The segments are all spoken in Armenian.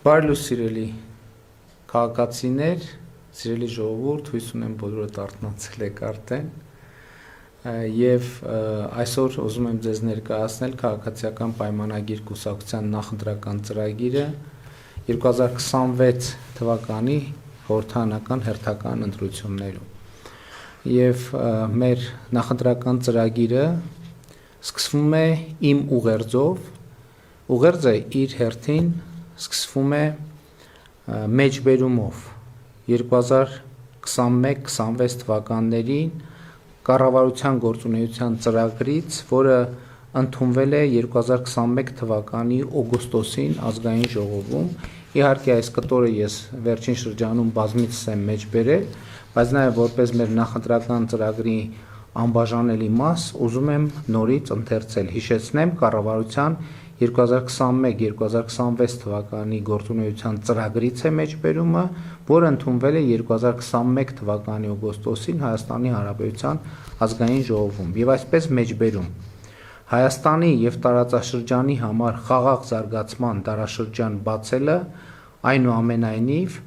Բարի լույս սիրելի քաղաքացիներ, սիրելի ժողովուրդ, հույս ունեմ բոլորդ արթնացել եք արդեն եւ այսօր ուզում եմ ձեզ ներկայացնել քաղաքացիական պայմանագիր կուսակցության նախընտրական ծրագիրը 2026 թվականի խորհրդարանական հերթական ընտրություններում եւ մեր նախընտրական ծրագիրը սկսվում է իմ ուղերձով ուղերձը իր հերթին սկսվում է մեջբերումով 2021-26 թվականներին կառավարության գործունեության ծրագրից, որը ընդունվել է 2021 թվականի օգոստոսին ազգային ժողովում։ Իհարկե այս կտորը ես վերջին շրջանում բազմիցս եմ մեջբերել, բայց նաև որպես մեր նախընտրական ծրագրի անբաժանելի մաս ուզում եմ նորից ընթերցել, հիշեցնեմ կառավարության 2021-2026 թվականի գործունեության ծրագրից է մեջբերումը, որը ընդունվել է 2021 թվականի օգոստոսին Հայաստանի Հանրապետության ազգային ժողովում եւ այսպես մեջբերում Հայաստանի եւ տարածաշրջանի համար խաղաղ զարգացման դարաշրջան բացելը այնուամենայնիվ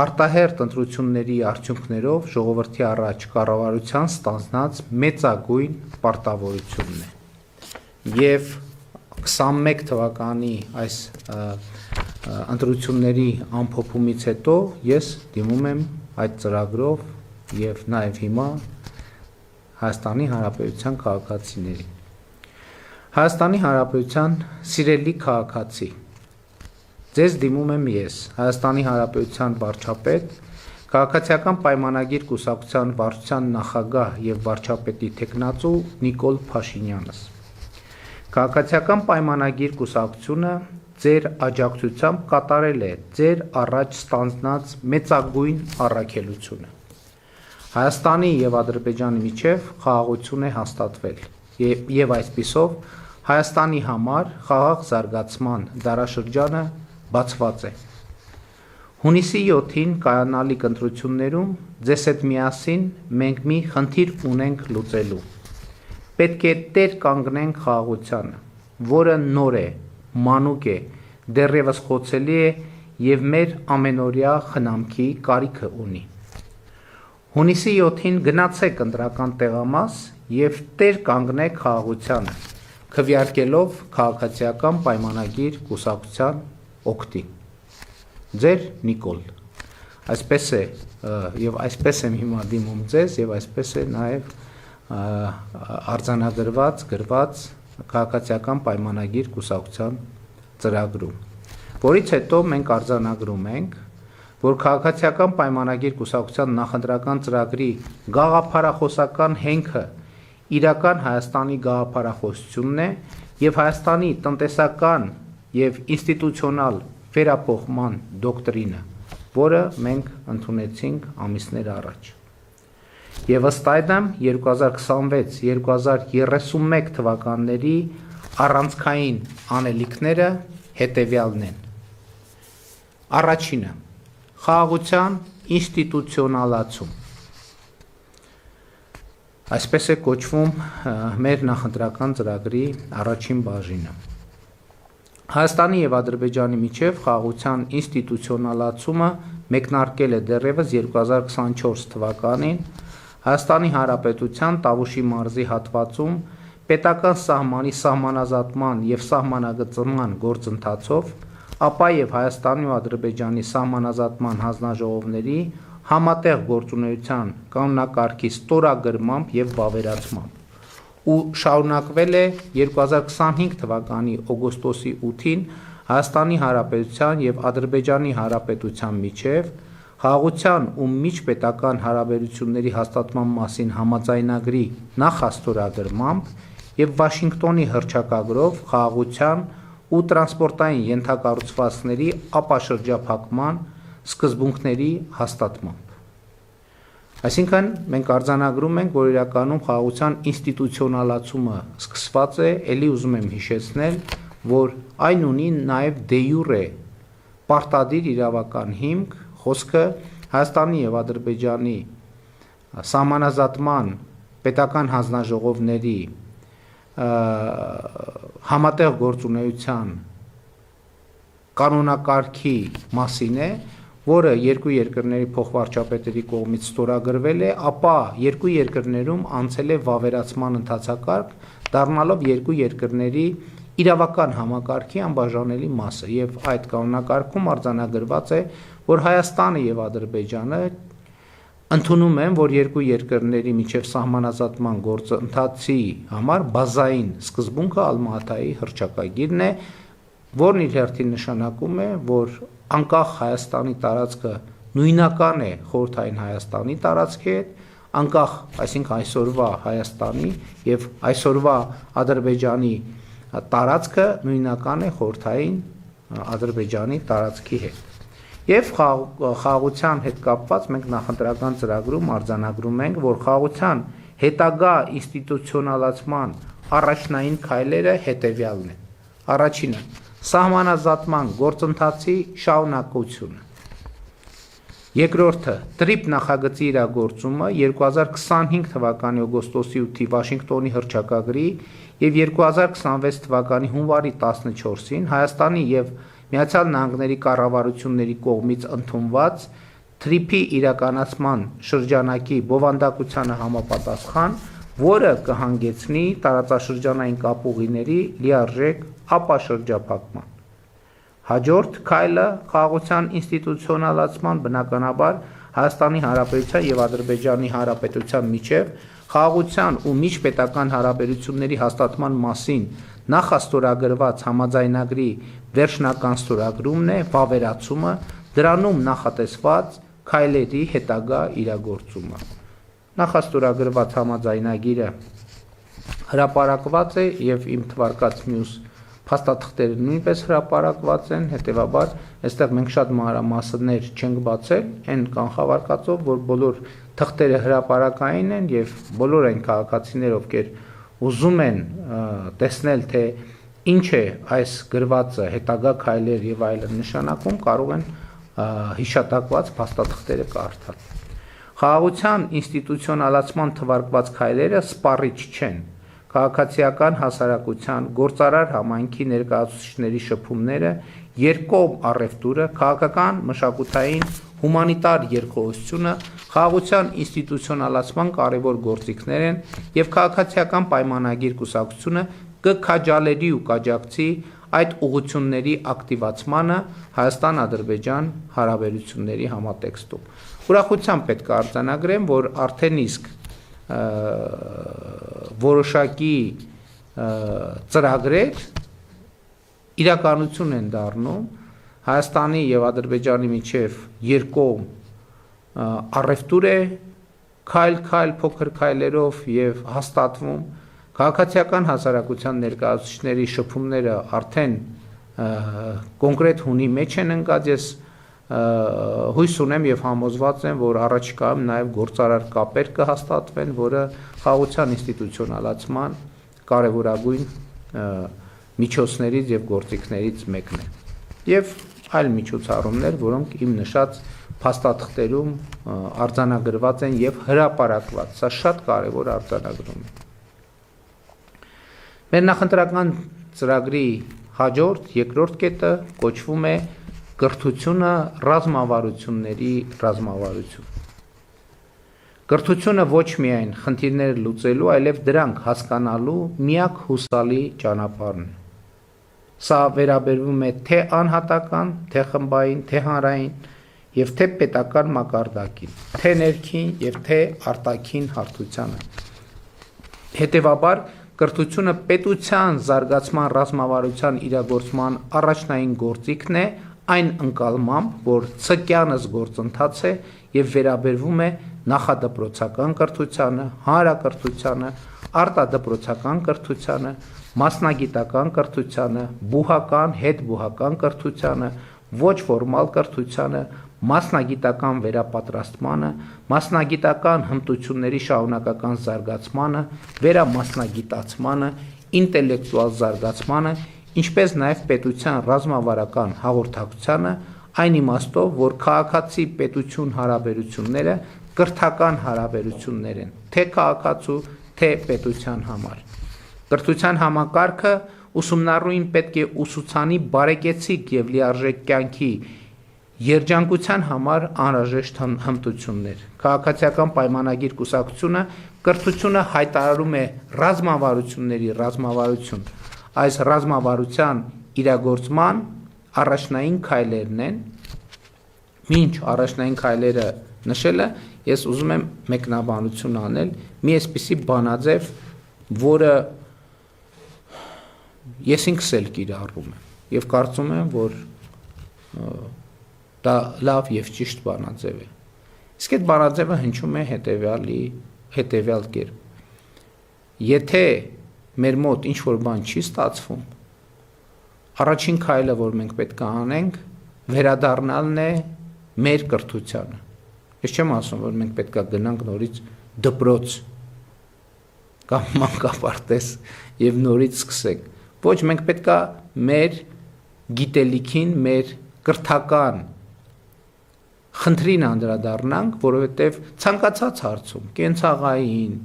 արտահերթ ընտրությունների արդյունքներով ժողովրդի առաջ կառավարության ստանձնած մեծագույն պարտավորությունն է եւ 21 թվականի այս ընտրությունների ամփոփումից հետո ես դիմում եմ այդ ծրագրով եւ նաեւ հիմա Հայաստանի Հանրապետության քաղաքացիներին Հայաստանի Հանրապետության սիրելի քաղաքացի ձեզ դիմում եմ ես Հայաստանի Հանրապետության վարչապետ քաղաքացիական պայմանագիր կուսակցության վարչության նախագահ եւ վարչապետի տեխնացու Նիկոլ Փաշինյանս Քաղաքացիական պայմանագիր կուսակցությունը ձեր աջակցությամբ կատարել է ձեր առաջ ստանձնած մեծագույն առաքելությունը Հայաստանի եւ Ադրբեջանի միջև խաղաղություն է հաստատվել եւ այսպիսով Հայաստանի համար խաղաղ զարգացման դարաշրջանը բացված է Հունիսի 7-ին կայանալիք ընտրություններում ձեզ հետ միասին մենք մի խնդիր ունենք լուծելու Պետք է տեր կանգնենք խաղաղությանը, որը նոր է, մանուկ է, դեռևս խոցելի է եւ մեր ամենօրյա խնամքի կարիքը ունի։ Հունիսի 7-ին գնացեք ընտրական տեղամաս եւ տեր կանգնեք խաղաղությանը, քվեարկելով քաղաքացիական պայմանագիր կուսակցության օգտին։ Ձեր Նիկոլ։ Այսպես է եւ այսպես եմ հիմա դիմում ձեզ եւ այսպես է նաեւ արձանագրված գրված քաղաքացիական պայմանագիր կուսակցության ծրագրում, որից հետո մենք արձանագրում ենք, որ քաղաքացիական պայմանագիր կուսակցության նախընտրական ծրագրի գաղափարախոսական հենքը իրական Հայաստանի գաղափարախոսությունն է եւ Հայաստանի տնտեսական եւ ինստիտուցիոնալ վերափոխման դոկտրինը, որը մենք ընդունեցինք ամիսներ առաջ։ Եվ ըստ այդմ 2026-2031 թվականների առանցքային անելիքները հետևյալն են։ Առաջինը՝ խաղաղության ինստիտուցիոնալացում։ Այսպես է կոչվում մեր նախընտրական ծրագրի առաջին բաժինը։ Հայաստանի եւ Ադրբեջանի միջև խաղաղության ինստիտուցիոնալացումը մեկնարկել է դեռևս 2024 թվականին Հայաստանի Հանրապետության Տավուշի մարզի հատվածում պետական սահմանի սահմանազատման եւ սահմանագծման գործընթացով, ապա եւ Հայաստանի ու Ադրբեջանի սահմանազատման հանձնաժողովների համատեղ գործունեության կանոնակարգի ստորագրմամբ եւ վավերացմամբ ու շարունակվել է 2025 թվականի օգոստոսի 8-ին Հայաստանի Հանրապետության եւ Ադրբեջանի Հանրապետության միջև խաղաղության ու միջպետական հարաբերությունների հաստատման մասին համաձայնագրի նախաստորագրմամբ եւ Վաշինգտոնի հռչակագրով խաղաղության ու տրանսպորտային ենթակառուցվածքների ապաշրջափակման սկզբունքների հաստատմամբ։ Այսինքն մենք արձանագրում ենք, որ իրականում խաղաղության ինստիտուցիոնալացումը սկսված է, ելի ուզում եմ հիշեցնել, որ այն ունի նաեւ դե յուրե պարտադիր իրավական հիմք, խոսքը Հայաստանի եւ Ադրբեջանի սահմանազատման պետական հանձնաժողովների համատեղ գործունեության կանոնակարգի մասին է, որը երկու երկրների փոխվարչապետերի կողմից ստորագրվել է, ապա երկու երկրներում անցել է վավերացման ընթացակարգ, դառնալով երկու երկրների իրավական համակարգի անբաժանելի մասը, եւ այդ կանոնակարգում արձանագրված է, որ Հայաստանը եւ Ադրբեջանը ընդունում են, որ երկու երկրների միջև սահմանազատման գործընթացի համար բազային սկզբունքը Ալմա-Աթայի հռչակագիրն է, որն իր հերթին նշանակում է, որ անկախ Հայաստանի տարածքը նույնական է խորհրդային Հայաստանի տարածքի հետ, անկախ, այսինքն այսօրվա Հայաստանի եւ այսօրվա Ադրբեջանի տարածքը նույնական է խորհրդային Ադրբեջանի տարածքի հետ։ Եվ խաղաղության հետ կապված մենք նախընտրական ծրագրում արձանագրում ենք, որ խաղաղության հետագա ինստիտուցիոնալացման առաջնային քայլերը հետևյալն են։ Առաջինը՝ սահմանազատման գործընթացի շարունակությունը։ Երկրորդը՝ տրիպ նախագծի իրագործումը 2025 թվականի օգոստոսի 8-ի Վաշինգտոնի հռչակագրի եւ 2026 թվականի հունվարի 14-ին Հայաստանի եւ Միացյալ Նահանգների կառավարությունների կողմից ընդունված տրիպի իրականացման շրջանակի բովանդակությանը համապատասխան, որը կհանգեցնի տարածաշրջանային կապուղիների լիարժեք ապաշրջափակման։ Հաջորդ քայլը խաղաղության ինստիտուցիոնալացման բնականաբար Հայաստանի Հանրապետության եւ Ադրբեջանի Հանրապետության միջև խաղաղության ու միջպետական հարաբերությունների հաստատման մասին նախաստորագրված համաձայնագրի վերջնական ստորագրումն է, վավերացումը, դրանում նախատեսված քայլերի հետագա իրագործումը։ Նախաստորագրված համաձայնագիրը հրապարակված է եւ իմ թվարկած մյուս փաստաթղթերը նույնպես հրապարակված են, հետեւաբար այստեղ մենք շատ մանրամասներ չենք բացել, այն կանխավարկածով, որ բոլոր թղթերը հրապարակային են եւ բոլոր այն քաղաքացիներ, ովքեր ուզում են տեսնել, թե ինչ է այս գրվածը, հետագա քայլեր եւ այլն նշանակում, կարող են հիշատակված փաստաթղթերը կարդալ։ Խաղաղության ինստիտուցիոնալացման թվարկված քայլերը սպառիչ չեն։ Քաղաքացիական հասարակության գործարար համայնքի ներկայացուցիչների շփումները, երկկողմ առևտուրը, քաղաքական, մշակութային, հումանիտար երկխոսությունը խաղաղության ինստիտուցիոնալացման կարևոր գործիքներ են եւ քաղաքացիական պայմանագիր կուսակցությունը կքաջալերի ու կաջակցի այդ ուղղությունների ակտիվացմանը Հայաստան-Ադրբեջան հարաբերությունների համատեքստում։ Ուրախությամբ պետք է արձանագրեմ, որ արդեն իսկ որոշակի ծրագրեր իրականություն են դառնում Հայաստանի եւ Ադրբեջանի միջև երկկողմ առևտուր է քայլ-քայլ փոքր քայլերով եւ հաստատվում քաղաքացիական հասարակության ներկայացուցիչների շփումները արդեն կոնկրետ հունի մեջ են ընկած, ես հույս ունեմ եւ համոզված եմ, որ առաջիկայում նաեւ գործարար կապեր կհաստատվեն, որը խաղաղության ինստիտուցիոնալացման կարևորագույն միջոցներից եւ գործիքներից մեկն է։ Եվ այլ միջոցառումներ, որոնք իմ նշած փաստաթղթերում արձանագրված են եւ հրապարակված։ Սա շատ կարևոր արձանագրում է։ Մեր նախընտրական ծրագրի հաջորդ երկրորդ կետը կոչվում է կրթությունը ռազմավարությունների ռազմավարություն։ Կրթությունը ոչ միայն խնդիրներ լուծելու, այլև դրանք հասկանալու միակ հուսալի ճանապարհն է։ Սա վերաբերվում է թե անհատական, թե խմբային, թե հանրային եւ թե պետական մակարդակին, թե ներքին եւ թե արտաքին հարթությանը։ Հետևաբար կրթությունը պետության զարգացման ռազմավարության իրագործման առաջնային գործիքն է այն ընկալմամբ, որ ցկյանս գործընթաց է եւ վերաբերվում է նախադպրոցական կրթությանը, հանրակրթությանը, արտադպրոցական կրթությանը, մասնագիտական կրթությանը, բուհական, հետբուհական կրթությանը, ոչ ֆորմալ կրթությանը, մասնագիտական վերապատրաստմանը, մասնագիտական հմտությունների շարունակական զարգացմանը, վերամասնագիտացմանը, ինտելեկտուալ զարգացմանը, ինչպես նաև պետության ռազմավարական հաղորդակցությանը, այն իմաստով, որ քաղաքացի պետություն հարաբերությունները կրթական հարաբերություններ են, թե քաղաքացու, թե պետության համար։ Կրթության համակարգը ուսումնառուին պետք է ուսուցանի բարեկեցիկ եւ լիարժեք կյանքի երջանկության համար անհրաժեշտ հմտություններ։ Քաղաքացիական պայմանագիր կուսակցությունը կրթությունը հայտարարում է ռազմավարությունների ռազմավարություն։ Այս ռազմավարության իրագործման առաջնային քայլերն են։ Մինչ առաջնային քայլերը նշելը, ես ուզում եմ մեկնաբանություն անել մի այսպիսի բանաձև, որը ես ինքս էլ կիրառում եմ եւ կարծում եմ, որ դա լավ եւ ճիշտ բանաձև է։ Իսկ այդ բանաձևը հնչում է հետեւյալ կերպ։ Եթե մեր մոտ ինչ որ բան չի ստացվում, առաջին քայլը, որ մենք պետք է անենք, վերադառնալն է մեր կրթությանը։ Ես չեմ ասում, որ մենք պետք է գնանք նորից դպրոց կամ մանկապարտեզ եւ նորից սկսենք։ Ոչ, մենք պետք է մեր գիտելիքին, մեր կրթական խնդրին անդրադառնանք, որովհետեւ ցանկացած հարցում, կենցաղային,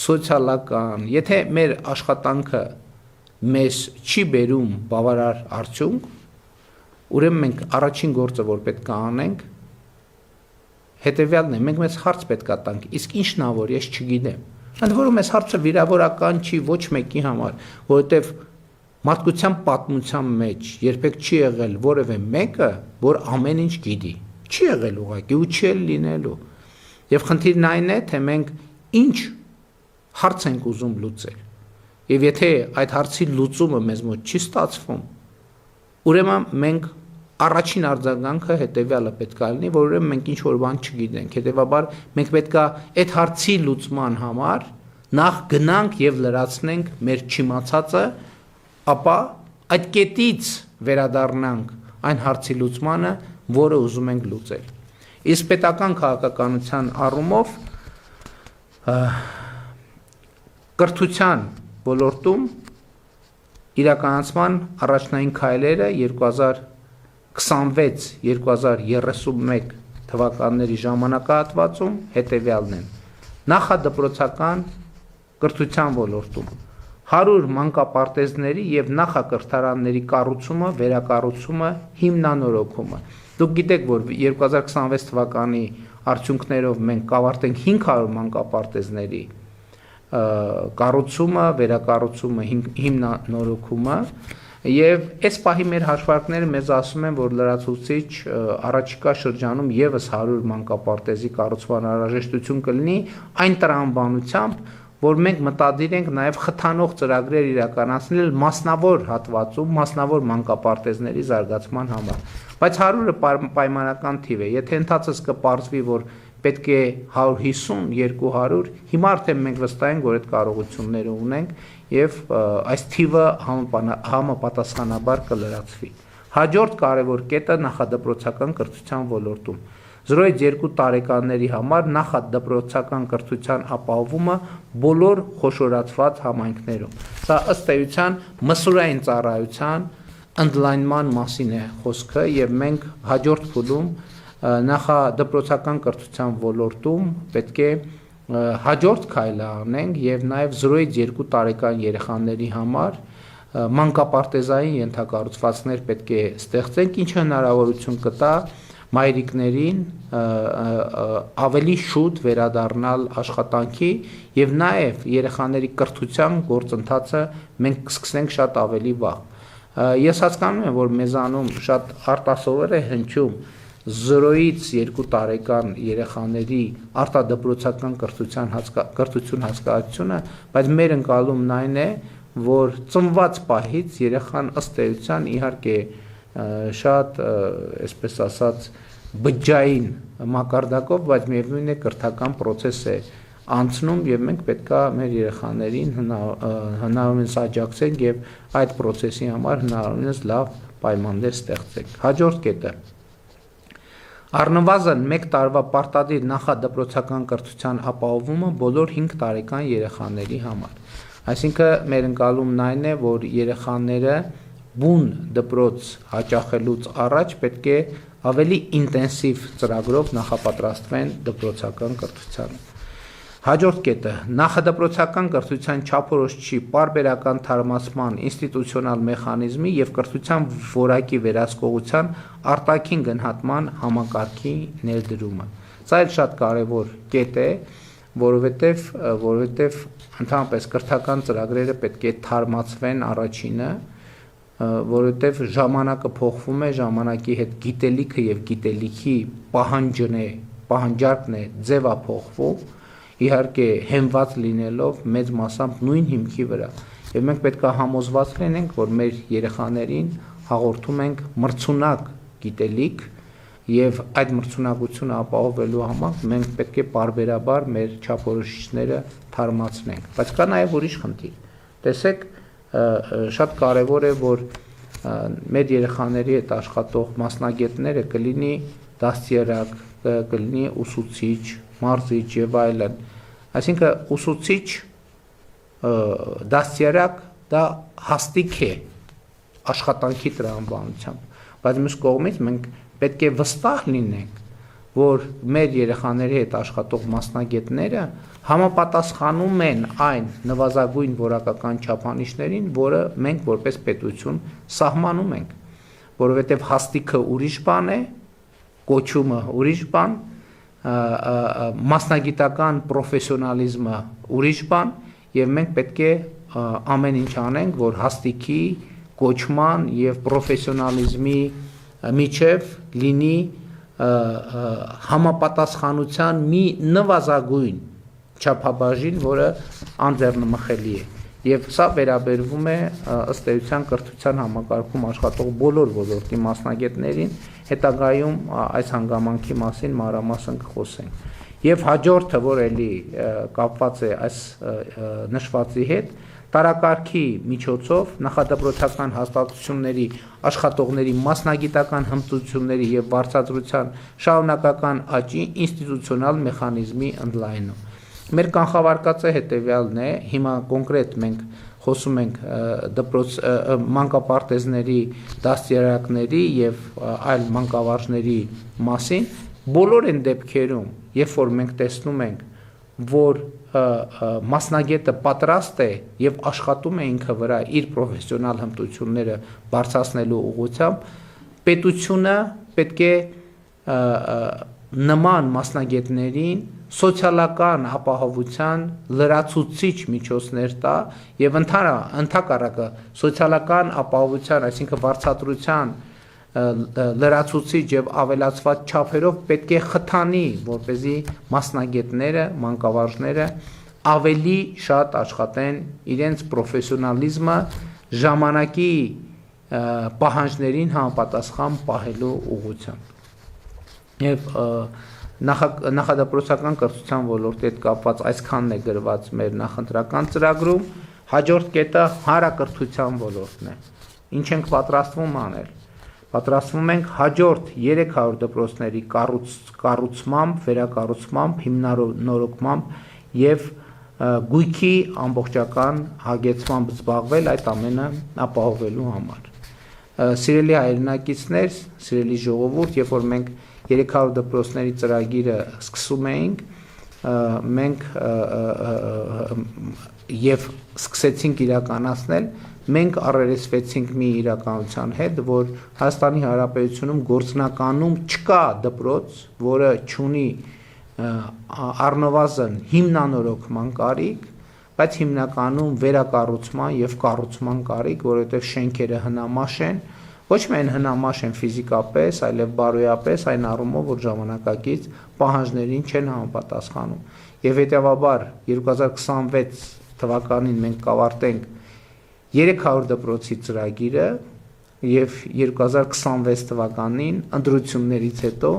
սոցիալական, եթե մեր աշխատանքը մեզ չի բերում բավարար արդյունք, ուրեմն մենք առաջին գործը, որ պետք է անենք, հետևյալն է, մենք մեզ հարց պետք է տանք, իսկ ինչն է, որ ես չգիտեմ։ Ընդ որում այս հարցը վիրավորական չի ոչ մեկի համար, որովհետև մարդկության պատմության մեջ երբեք չի եղել որևէ մեկը, որ ամեն ինչ գիտի։ Չի եղել ուղղակի ու չի էլ լինելու։ Եվ խնդիրն այն է, թե մենք ինչ հարց ենք ուզում լուծել։ Եվ եթե այդ հարցի լուծումը մեզ մոտ չի ստացվում, ուրեմն մենք առաջին արձագանքը հետևյալը պետք է լինի, որ ուրեմն մենք ինչ որ բան չգիտենք։ Հետևաբար մենք պետք է այդ հարցի լուծման համար նախ գնանք եւ լրացնենք մեր չիմացածը, ապա այդ կետից վերադառնանք այն հարցի լուծմանը, որը ուզում ենք լուծել։ Իսկ պետական քաղաքականության առումով կրթության ոլորտում իրականացման առաջնային քայլերը 2026-2031 թվականների ժամանակահատվածում հետևյալն են։ Նախադպրոցական կրթության ոլորտում 100 մանկապարտեզների եւ նախակրթարանների կառուցումը, վերակառուցումը, հիմնանորոգումը։ Դուք գիտեք, որ 2026 թվականի արդյունքներով մենք կավարտենք 500 մանկապարտեզների կառուցումը, վերակառուցումը, հիմնանորոգումը եւ այս պահի մեր հաշվարկները մեզ ասում են, որ լրացուցիչ առաջիկա շրջանում եւս 100 մանկապարտեզի կառուցման անհրաժեշտություն կլինի այն տրամաբանությամբ, որ մենք մտադիր ենք նաեւ խթանող ծրագրեր իրականացնել մասնավոր հատվածում, մասնավոր մանկապարտեզների զարգացման համար։ Բայց 100-ը պայմանական թիվ է։ Եթե ընթացս կպարզվի, որ պետք է 150-200, հիմա արդեն մենք վստահ ենք, որ այդ կարողությունները ունենք եւ այս թիվը համապատասխանաբար կլրացվի։ Հաջորդ կարևոր կետը նախադպրոցական կրթության ոլորտում 0-2 տարեկանների համար նախադպրոցական կրթության ապահովումը բոլոր խոշորացված համայնքներում։ Սա ըստ էության մսուրային ծառայության ընդլայնման մասին է խոսքը եւ մենք հաջորդ փուլում նախադպրոցական կրթության ոլորտում պետք է հաջորդ քայլը անենք եւ նաեւ 0-2 տարեկան երեխաների համար մանկապարտեզային ենթակառուցվածքներ պետք է ստեղծենք, ինչը հնարավորություն կտա մայրիկներին ավելի շուտ վերադառնալ աշխատանքի եւ նաեւ երեխաների կրթության գործընթացը մենք կսկսենք շատ ավելի վաղ։ Ես հասկանում եմ, որ մեզանում շատ արտասովոր է հնչում 0-2 տարեկան երեխաների արտադպրոցական կրթություն հասկացությունը, բայց մեր ընկալումն այն է, որ ծնված պահից երեխան ըստ էության իհարկե շատ, այսպես ասած, բջջային մակարդակով, բայց միևնույն է կրթական process է անցնում եւ մենք պետքա մեր երեխաներին հնարավորինս աջակցենք եւ այդ process-ի համար հնարավորինս լավ պայմաններ ստեղծենք։ Հաջորդ կետը առնվազն 1 տարվա պարտադիր նախադպրոցական կրթության ապահովումը բոլոր 5 տարեկան երեխաների համար։ Այսինքն մեր ընկալումն այն է, որ երեխաները բուն դպրոց հաճախելուց առաջ պետք է ավելի ինտենսիվ ծրագրով նախապատրաստվեն դպրոցական կրթությանը։ Հաջորդ կետը նախադպրոցական կրթության չափորոշիչի պարբերական թարմացման ինստիտուցիոնալ մեխանիզմի եւ կրթության որակի վերահսկողության արտաքին գնահատման համակարգի ներդրումը։ Սա էլ շատ կարևոր կետ է, որովհետեւ ընդհանրապես կրթական ծրագրերը պետք է թարմացվեն առաջինը, որովհետեւ ժամանակը փոխվում է, ժամանակի հետ գիտելիքը եւ գիտելիքի պահանջարկն է ձևափոխվում, իհարկե հենված լինելով մեծ մասամբ նույն հիմքի վրա, եւ մենք պետք է համոզված լինենք, որ մեր երեխաներին հաղորդում ենք մրցունակ գիտելիք եւ այդ մրցունակությունը ապահովելու համար մենք պետք է պարբերաբար մեր չափորոշիչները թարմացնենք, բայց կա նաեւ ուրիշ խնդիր։ Տեսեք, շատ կարեւոր է, որ մեր երեխաների հետ աշխատող մասնագետները կլինի դաստիարակ, կլինի ուսուցիչ, մարզիչ եւ այլն։ Այսինքն ուսուցիչ դաստիարակ դա հաստիկ է աշխատանքի տրամաբանությամբ, բայց մյուս կողմից մենք պետք է վստահ լինենք, որ մեր երեխաների հետ աշխատող մասնագետները համապատասխանում են այն նվազագույն որակական չափանիշներին, որը մենք որպես պետություն սահմանում ենք, որովհետեւ հաստիկը ուրիշ բան է, կոչումը ուրիշ բան, մասնագիտական պրոֆեսիոնալիզմը ուրիշ բան, եւ մենք պետք է ամեն ինչ անենք, որ հաստիկի, կոչման եւ պրոֆեսիոնալիզմի միջև լինի համապատասխանության մի նվազագույն չափաբաժին, որը անձեռնմխելի է։ Եվ սա վերաբերվում է ըստ էության կրթության համակարգում աշխատող բոլոր ոլորտի մասնագետներին, հետագայում այս հանգամանքի մասին մանրամասն կխոսենք։ Եվ հաջորդը, որ էլի կապված է այս նշվածի հետ, տարակարգի միջոցով նախադպրոցական հաստատությունների աշխատողների մասնագիտական հմտությունների եւ վարձատրության շարունակական աճի ինստիտուցիոնալ մեխանիզմի ընդլայնում։ Մեր կանխավարկածը հետևյալն է, հիմա կոնկրետ մենք խոսում ենք մանկապարտեզների, դաստիարակների եւ այլ մանկավարժների մասին, բոլոր այն դեպքերում, երբ որ մենք տեսնում ենք, որ մասնագետը պատրաստ է եւ աշխատում է ինքը վրա իր պրոֆեսիոնալ հմտությունները բարձրացնելու ուղղությամբ, պետությունը պետք է նման մասնագետներին սոցիալական ապահովության լրացուցիչ միջոցներ տա եւ ընդհակառակը սոցիալական ապահովության, այսինքն վարձատրության լրացուցիչ եւ ավելացված չափերով պետք է խթանի, որպեսզի մասնագետները, մանկավարժները ավելի շատ աշխատեն իրենց պրոֆեսիոնալիզմը ժամանակի պահանջներին համապատասխան պահելու ուղղությամբ։ Եվ նախադպրոցական կրթության ոլորտի հետ կապված այսքանն է գրված մեր նախընտրական ծրագրում, հաջորդ կետը հանրակրթության ոլորտն է։ Ինչ ենք պատրաստվում անել։ Պատրաստվում ենք հաջորդ 300 դպրոցների կառուցմամբ, վերակառուցմամբ, հիմնանորոգմամբ եւ գույքի ամբողջական հագեցմամբ զբաղվել այդ ամենը ապահովելու համար։ Սիրելի հայրենակիցներ, սիրելի ժողովուրդ, երբ որ մենք 300 դպրոցների ծրագիրը սկսում էինք, մենք եւ սկսեցինք իրականացնել, մենք առերեսվեցինք մի իրականության հետ, որ Հայաստանի Հանրապետությունում գործնականում չկա դպրոց, որը չունի առնվազն հիմնանորոգման կարիք, բայց հիմնականում վերակառուցման եւ կառուցման կարիք, որովհետեւ շենքերը հնամաշ են, ոչ միայն հնամաշ են ֆիզիկապես, այլև բարոյապես, այն առումով, որ ժամանակակից պահանջներին չեն համապատասխանում։ Եվ հետեւաբար 2026 թվականին մենք կավարտենք 300 դպրոցի ծրագիրը եւ 2026 թվականին ընտրություններից հետո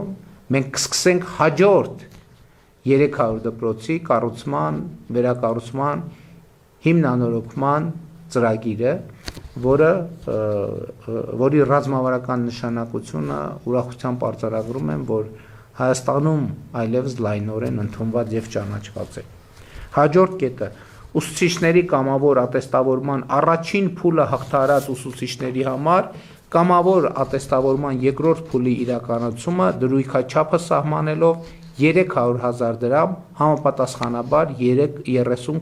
մենք կսկսենք հաջորդ 300 դպրոցի կառուցման, վերակառուցման, հիմնանորոգման ծրագիրը, որի ռազմավարական նշանակությունը ուրախությամբ արձանագրում եմ, որ Հայաստանում այլևս լայնորեն ընդունված եւ ճանաչված է։ Հաջորդ կետը ուսուցիչների կամավոր ատեստավորման առաջին փուլը հաղթահարած ուսուցիչների համար կամավոր ատեստավորման երկրորդ փուլի իրականացումը դրույքաչափը սահմանելով 300,000 դրամ համապատասխանաբար 30,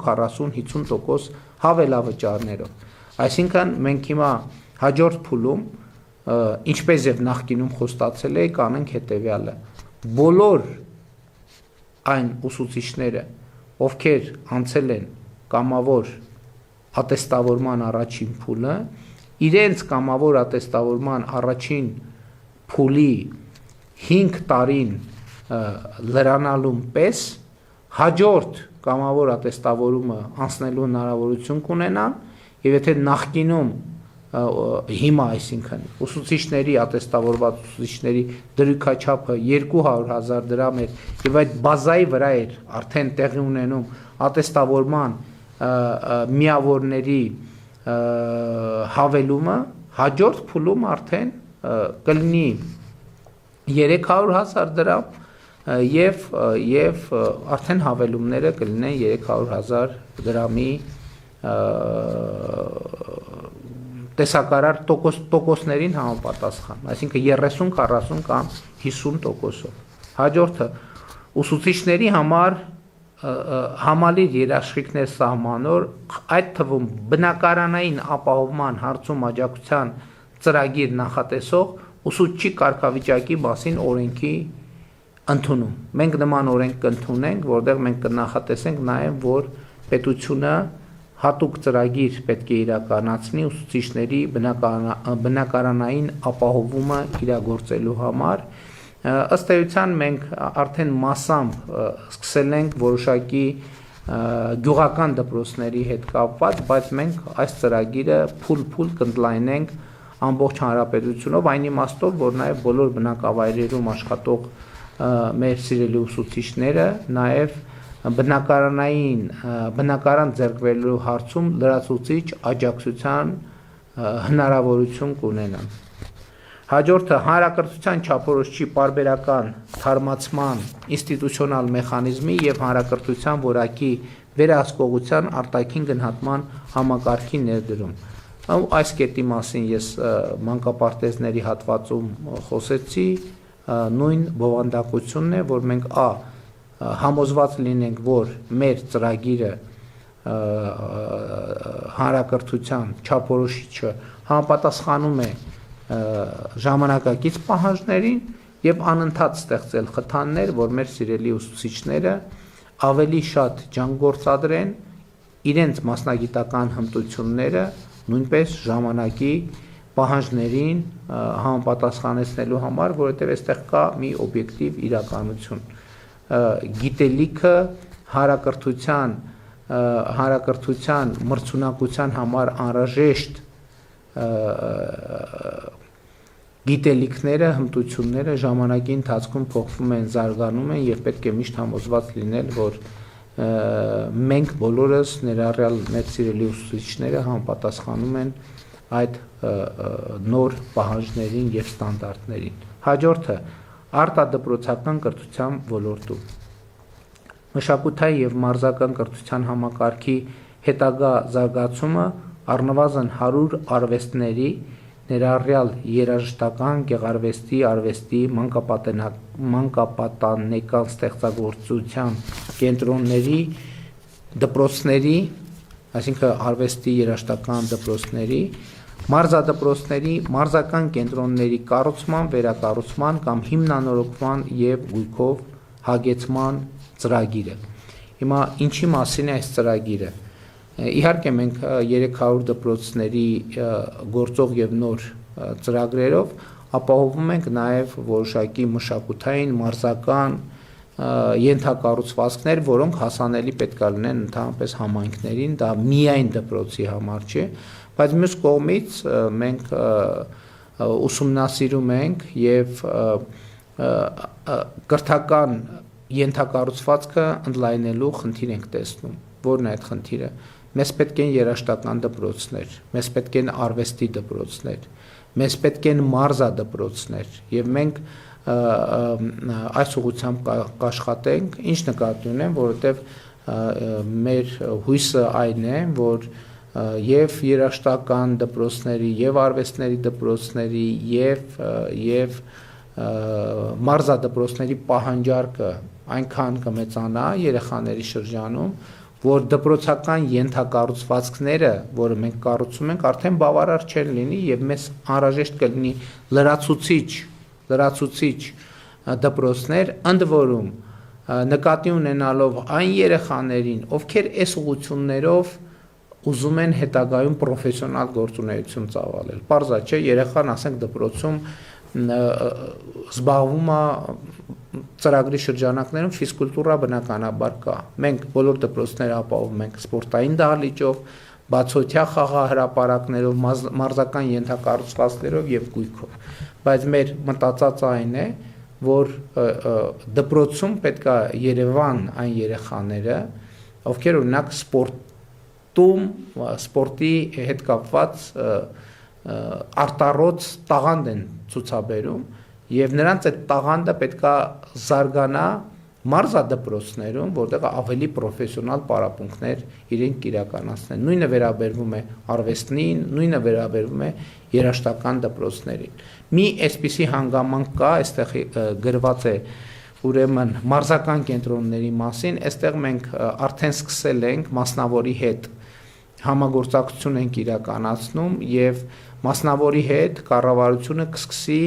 40, 50% հավելավճարներով։ Այսինքն մենք հիմա հաջորդ փուլում, ինչպես եւ նախկինում խոստացել էի, կանենք հետեւյալը. բոլոր այն ուսուցիչները, ովքեր անցել են կամավոր ատեստավորման առաջին փուլը, իրենց կամավոր ատեստավորման առաջին փուլի 5 տարին լրանալուն պես հաջորդ կամավոր ատեստավորումը անցնելու հնարավորություն կունենան եւ եթե նախկինում հիմա այսինքն ուսուցիչների ատեստավորված ուսուցիչների դրույքաչափը 200,000 դրամ էր եւ այդ բազայի վրա էր արդեն տեղի ունենում ատեստավորման միավորների հավելումը, հաջորդ փուլում արդեն կլինի 300,000 դրամ եւ արդեն հավելումները կլինեն 300,000 դրամի տեսակարար տոկոսներին համապատասխան, այսինքն 30, 40 կամ 50%-ով։ Հաջորդը ուսուցիչների համար համալիր երաշխիքներ սահմանոր, այդ թվում բնակարանային ապահովման հարցում աջակցության ծրագիր նախատեսող ուսուցչի կարգավիճակի մասին օրենքի ընդունում։ Մենք նման օրենք կընդունենք, որտեղ մենք կնախատեսենք նաև, որ պետությունը հատուկ ծրագիր պետք է իրականացնի ուսուցիչների բնակարանային ապահովումը իրագործելու համար։ Ըստ էության մենք արդեն մասամբ սկսել ենք որոշակի գյուղական դպրոցների հետ կապված, բայց մենք այս ծրագիրը փուլ կընդլայնենք ամբողջ հանրապետությունով, այն իմաստով, որ նաև բոլոր բնակավայրերում աշխատող մեր սիրելի ուսուցիչները նաև բնակարան ձեռք բերելու հարցում լրացուցիչ աջակցության հնարավորություն կունենան։ Հաջորդը հանրակրթության չափորոշիչի պարբերական թարմացման ինստիտուցիոնալ մեխանիզմի եւ հանրակրթության որակի վերահսկողության արտաքին գնահատման համակարգի ներդրում։ Այս կետի մասին ես մանկապարտեզների հատվածում խոսեցի, նույն բովանդակությունն է, որ մենք համոզված լինենք, որ մեր ծրագիրը հանրակրթության չափորոշիչը համապատասխանում է ժամանակակից պահանջներին եւ անընդհատ ստեղծել խթաններ, որ մեր սիրելի ուսուցիչները ավելի շատ ջանք գործադրեն իրենց մասնագիտական հմտությունները նույնպես ժամանակի պահանջներին համապատասխանեցնելու համար, որովհետեւ այստեղ կա մի օբյեկտիվ իրականություն։ Գիտելիքը հանրակրթության մրցունակության համար անհրաժեշտ գիտելիքները, հմտությունները ժամանակի ընթացքում փոխվում են, զարգանում են եւ պետք է միշտ համոզված լինել, որ մենք բոլորս ներառյալ մեր սիրելի ուսուցիչները համապատասխանում են այդ նոր պահանջներին եւ ստանդարտներին։ Հաջորդը արտադպրոցական կրթության ոլորտում մշակութային եւ մարզական կրթության համակարգի հետագա զարգացումը առնվազն 100 արվեստների ներառյալ երաժշտական, գեղարվեստի, արվեստի, մանկապատանեկան ստեղծագործության կենտրոնների, դպրոցների, այսինքն արվեստի երաժշտական դպրոցների, մարզադպրոցների, մարզական կենտրոնների կառուցման, վերակառուցման կամ հիմնանորոգման եւ գույքով հագեցման ծրագիրը։ Հիմա ինչի մասին է այս ծրագիրը։ Իհարկե մենք 300 դպրոցների գործող եւ նոր ծրագրերով ապահովում ենք նաեւ որոշակի մշակութային, մարզական ենթակառուցվածքներ, որոնք հասանելի պետք է լինեն ընդհանրապես համայնքներին, դա միայն դպրոցի համար չէ, բայց մյուս կողմից մենք ուսումնասիրում ենք եւ կրթական ենթակառուցվածքը ընդլայնելու խնդիր ենք տեսնում։ Որն է այդ խնդիրը։ Մեզ պետք են երաժշտական դպրոցներ, մեզ պետք են արվեստի դպրոցներ, մեզ պետք են մարզադպրոցներ եւ մենք այս ուղղությամբ կաշխատենք, ինչ նկատի ունեմ, որովհետեւ մեր հույսը այն է, որ եւ երաժշտական դպրոցների եւ արվեստների դպրոցների եւ մարզադպրոցների պահանջարկը այնքան կմեծանա երեխաների շրջանում, որ դպրոցական ենթակառուցվածքները, որը մենք կառուցում ենք, արդեն բավարար չեն լինի եւ մեզ անհրաժեշտ կլինի լրացուցիչ դպրոցներ, ընդ որում նկատի ունենալով այն երեխաներին, ովքեր այս ուղղություններով ուզում են հետագայում պրոֆեսիոնալ գործունեություն ծավալել։ Պարզա չէ, երեխան, ասենք, դպրոցում զբաղվում է ծրագրի շրջանակներում ֆիզկուլտուրա բնականաբար կա։ Մենք բոլոր դպրոցները ապահովում ենք սպորտային դահլիճով, բացօթյա խաղահրապարակներով, մարզական ենթակառուցվածքներով եւ գույքով։ Բայց մեր մտածածը այն է, որ դպրոցում պետք է Երևան այն երեխաները, ովքեր օրինակ սպորտի հետ կապված արտառոց տաղանդ են ցուցաբերում եւ նրանց այդ տաղանդը պետքա զարգանա մարզադպրոցներում, որտեղ ավելի պրոֆեսիոնալ պարապմունքներ իրենք իրականացնեն։ Նույնը վերաբերվում է արվեստին, նույնը վերաբերվում է երաժշտական դպրոցներին։ Մի այսպիսի հանգամանք կա, այստեղ գրված է ուրեմն մարզական կենտրոնների մասին, այստեղ մենք արդեն սկսել ենք մասնավորի հետ համագործակցություն ենք իրականացնում եւ մասնավորի հետ կառավարությունը կսկսի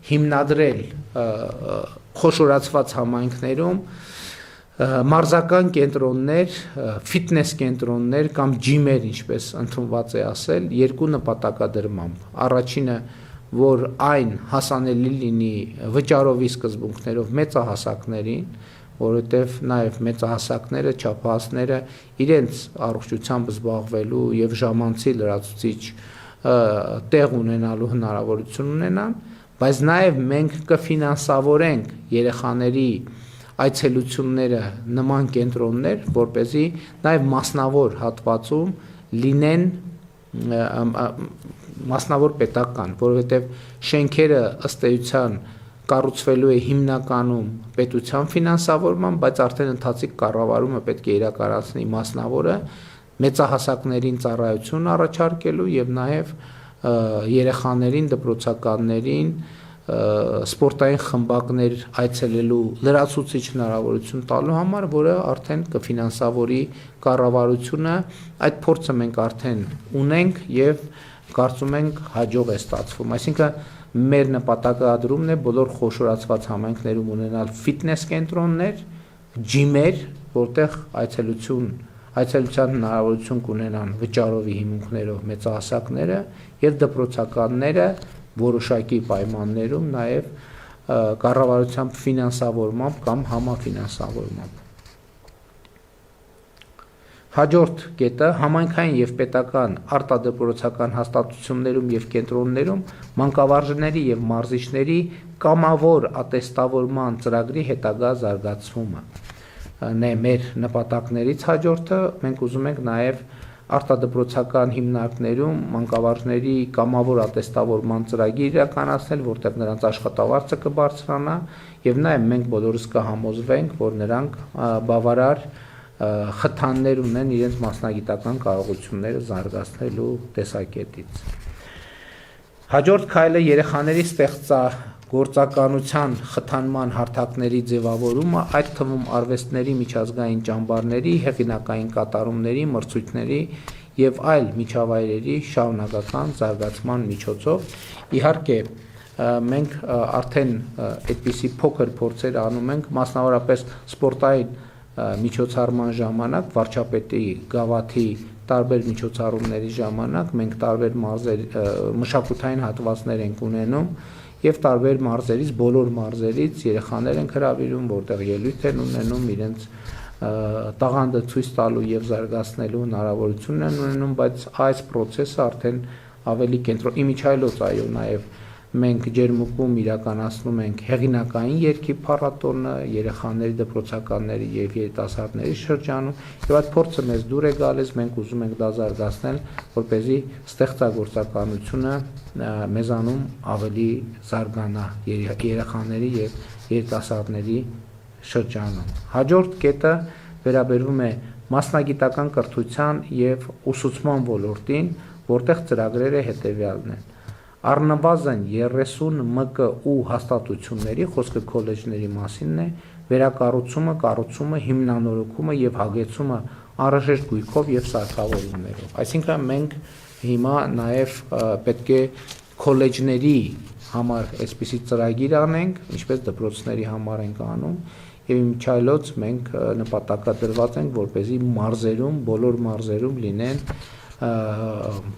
հիմնադրել խոշորացված համայնքներում մարզական կենտրոններ, ֆիթնես կենտրոններ կամ ջիմեր, ինչպես ընդունված է ասել, երկու նպատակադրմամբ։ Առաջինը, որ այն հասանելի լինի վճարովի սկզբունքներով մեծահասակներին, որովհետև նաև մեծահասակները, չափահասները իրենց առողջությամբ զբաղվելու եւ ժամանցի լրացուցիչ տեղ ունենալու հնարավորություն ունենան, բայց նաև մենք կֆինանսավորենք երեխաների այցելությունները նման կենտրոններ, որպեսզի նաև մասնավոր հատվածում լինեն մասնավոր պետական, որովհետև շենքերը ըստ էության կառուցվելու է հիմնականում պետության ֆինանսավորման, բայց արդեն ընթացիկ կառավարումը պետք է իրականացնի մասնավորը մեծահասակներին ծառայություն առաջարկելու եւ նաեւ երեխաներին, դպրոցականներին սպորտային խմբակներ այցելելու լրացուցիչ հնարավորություն տալու համար, որը արդեն կֆինանսավորի կառավարությունը, այդ փորձը մենք արդեն ունենք եւ կարծում ենք հաջող է ստացվում, այսինքն մեր նպատակադրումն է բոլոր խոշորացված համայնքներում ունենալ ֆիթնես կենտրոններ, ջիմեր, որտեղ այցելության հնարավորություն կունենան վճարովի հիմունքներով մեծահասակները եւ դպրոցականները որոշակի պայմաններում նաեւ կառավարությամբ ֆինանսավորմամբ կամ համաֆինանսավորմամբ։ Հաջորդ կետը համայնքային եւ պետական արտադպրոցական հաստատություններում եւ կենտրոններում մանկավարժների եւ մարզիչների կամավոր ատեստավորման ծրագրի հետագա զարգացումը։ Մեր նպատակներից հաջորդը մենք ուզում ենք նաեւ արտադպրոցական հիմնարկներում մանկավարժների կամավոր ատեստավորման ծրագիր իրականացնել, որտեղ նրանց աշխատավարձը կբարձրանա եւ նաեւ մենք բոլորս կհամոզվենք, որ նրանք բավարար խթաններ ունեն իրենց մասնագիտական կարողությունները զարգացնելու տեսակետից։ Հաջորդ քայլը երեխաների ստեղծագործականության խթանման հարթակների ձևավորումը, այդ թվում արվեստների միջազգային ճամբարների, հեղինակային կատարումների, մրցույթների եւ այլ միջավայրերի շարունակական զարգացման միջոցով։ Իհարկե, մենք արդեն այդպիսի փոքր փորձեր անում ենք, մասնավորապես սպորտային միջոցառման ժամանակ, վարչապետի գավաթի տարբեր միջոցառումների ժամանակ մենք տարբեր մշակութային հատվածներ ենք ունենում եւ տարբեր մարզերից, բոլոր մարզերից երեխաներ են հրավիրում, որտեղ ելույթ են ունենում, իրենց տաղանդը ցույց տալու եւ զարգացնելու հնարավորություն են ունենում, բայց այս process-ը արդեն ավելի կենտրոն իմիջայլոց այո նաեւ մենք ջերմուկում իրականացնում ենք հեղինակային երգի փառատոնը երեխաների, դպրոցականների եւ երիտասարդների շրջանում եւ այդ փորձը մեզ դուր է գալիս, մենք ուզում ենք դա զարգացնել, որպեսզի ստեղծագործականությունը մեզանում ավելի զարգանա երեխաների եւ երիտասարդների շրջանում։ Հաջորդ կետը վերաբերվում է մասնագիտական կրթության և ուսուցման ոլորտին, որտեղ ծրագրերը հետևյալն են. առնվազն 30 ՄԿՈ հաստատությունների, խոսքը քոլեջների մասին է, վերակառուցումը, կառուցումը, հիմնանորոգումը և հագեցումը անհրաժեշտ գույքով և սարքավորումներով։ Այսինքն մենք հիմա նաև պետք է քոլեջների համար այսպիսի ծրագիր անենք, ինչպես դպրոցների համար ենք անում, և իմիջիայլոց մենք նպատակադրված ենք, որպեսզի մարզերում, բոլոր մարզերում լինեն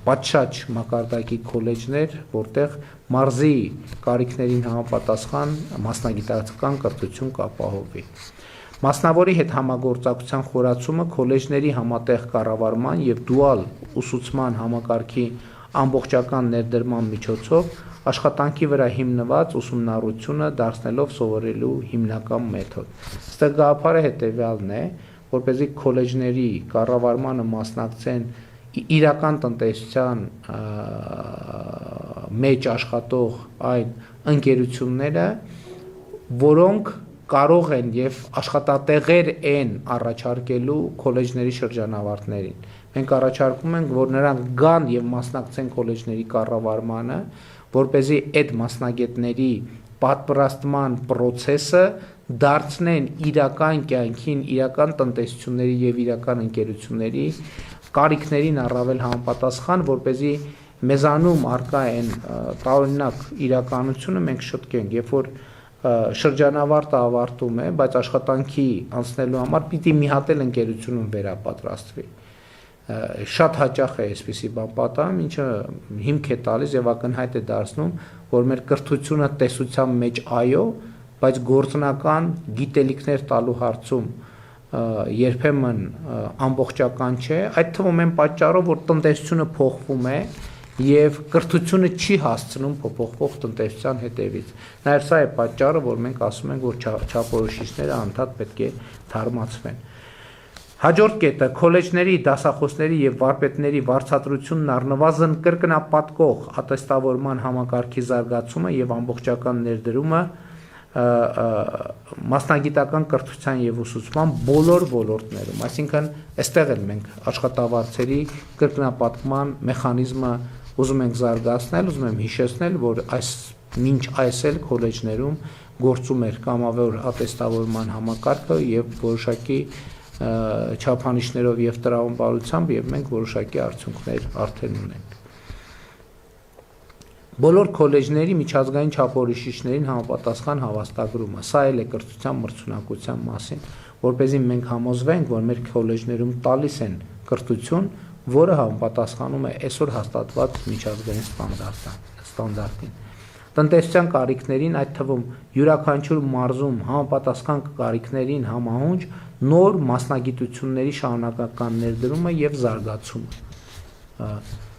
պատշաճ մակարդակի քոլեջներ, որտեղ մարզի կարիքներին համապատասխան մասնագիտական կրթություն կապահովվի։ Մասնավորի հետ համագործակցության խորացումը քոլեջների համատեղ կառավարման և դուալ ուսուցման համակարգի ամբողջական ներդրման միջոցով աշխատանքի վրա հիմնված ուսումնառությունը դարձնելով սովորելու հիմնական մեթոդ։ Ստեղ գաղափարը հետևյալն է, որպեսզի քոլեջների կառավարմանը մասնակցեն իրական տնտեսության մեջ աշխատող այն ընկերությունները, որոնք կարող են և աշխատատեղեր են առաջարկելու քոլեջների շրջանավարտներին։ Մենք առաջարկում ենք, որ նրանք գան և մասնակցեն քոլեջների կառավարմանը, որպեսզի այդ մասնագետների պատվիրատման process-ը դարձնեն իրական կյանքին, իրական տնտեսությունների և իրական ընկերությունների կարիքներին առավել համապատասխան, որպեսզի մեզանում առկա են տարօրինակ իրականությունը մենք շտկենք, երբ որ շրջանավարտը ավարտում է, բայց աշխատանքի անցնելու համար պիտի մի հատ էլ ընկերությունում վերապատրաստվի։ Շատ հաճախ է այսպիսի բան պատահում, ինչը հիմք է տալիս և ակնհայտ է դարձնում, որ մեր կրթությունը տեսության մեջ այո, բայց գործնական գիտելիքներ տալու հարցում երբեմն ամբողջական չէ, այդ թվում են պատճառով, որ տնտեսությունը փոխվում է և կրթությունը չի հասցնում փոփոխվող տնտեսության հետևից։ Նաև սա է պատճառը, որ մենք ասում ենք, որ չափորոշիչները անդադ պետք է թարմացվեն։ Հաջորդ կետը քոլեջների, դասախոսների և վարպետների վարձատրությունն առնվազն կրկնապատկող ատեստավորման համակարգի զարգացումը և ամբողջական ներդրումը մասնագիտական կրթության և ուսուցման բոլոր ոլորտներում, այսինքն այստեղ էլ մենք աշխատավարձերի կրկնապատկման մեխանիզմը ուզում ենք զարգացնել, ուզում եմ հիշեցնել, որ մինչ այս էլ քոլեջներում գործում էր կամավոր ատեստավորման համակարգը և որոշակի չափանիշներով և տրամաբանությամբ, և մենք որոշակի արդյունքներ արդեն ունենք։ Բոլոր քոլեջների միջազգային չափորոշիչներին համապատասխան հավաստագրումը, սա էլ է կրթության մրցունակության մասին, որպեսզի մենք համոզվենք, որ մեր քոլեջներում տալիս են կրթություն, որը համապատասխանում է այսօր հաստատված միջազգային ստանդարտին։ Տնտեսության կարիքներին, այդ թվում յուրաքանչյուր մարզում համապատասխան կարիքներին համահունչ նոր մասնագիտությունների շարունակական ներդրումը և զարգացումը։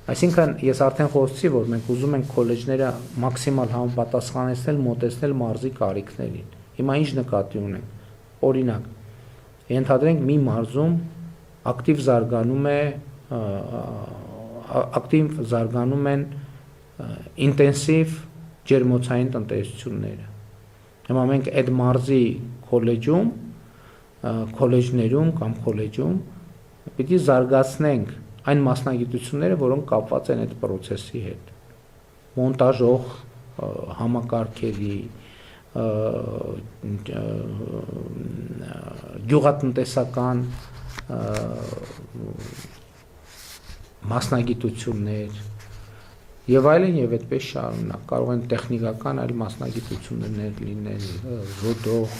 Այսինքն ես արդեն խոսեցի, որ մենք ուզում ենք քոլեջները մաքսիմալ համապատասխանեցնել, մոտեցնել մարզի կարիքներին։ Հիմա ինչ նկատի ունենք։ Օրինակ, ենթադրենք մի մարզում ակտիվ զարգանում են ինտենսիվ ջերմոցային տնտեսությունները։ Հիմա մենք այդ մարզի քոլեջներում կամ քոլեջում պիտի զարգացնենք այն մասնագիտությունները, որոնք կապված են այդ պրոցեսի հետ։ Մոնտաժող համակարգերի, գյուղատնտեսական մասնագիտություններ և այլն և այդպես շարունակ, կարող են տեխնիկական այլ մասնագիտություններ լինել, ռոդող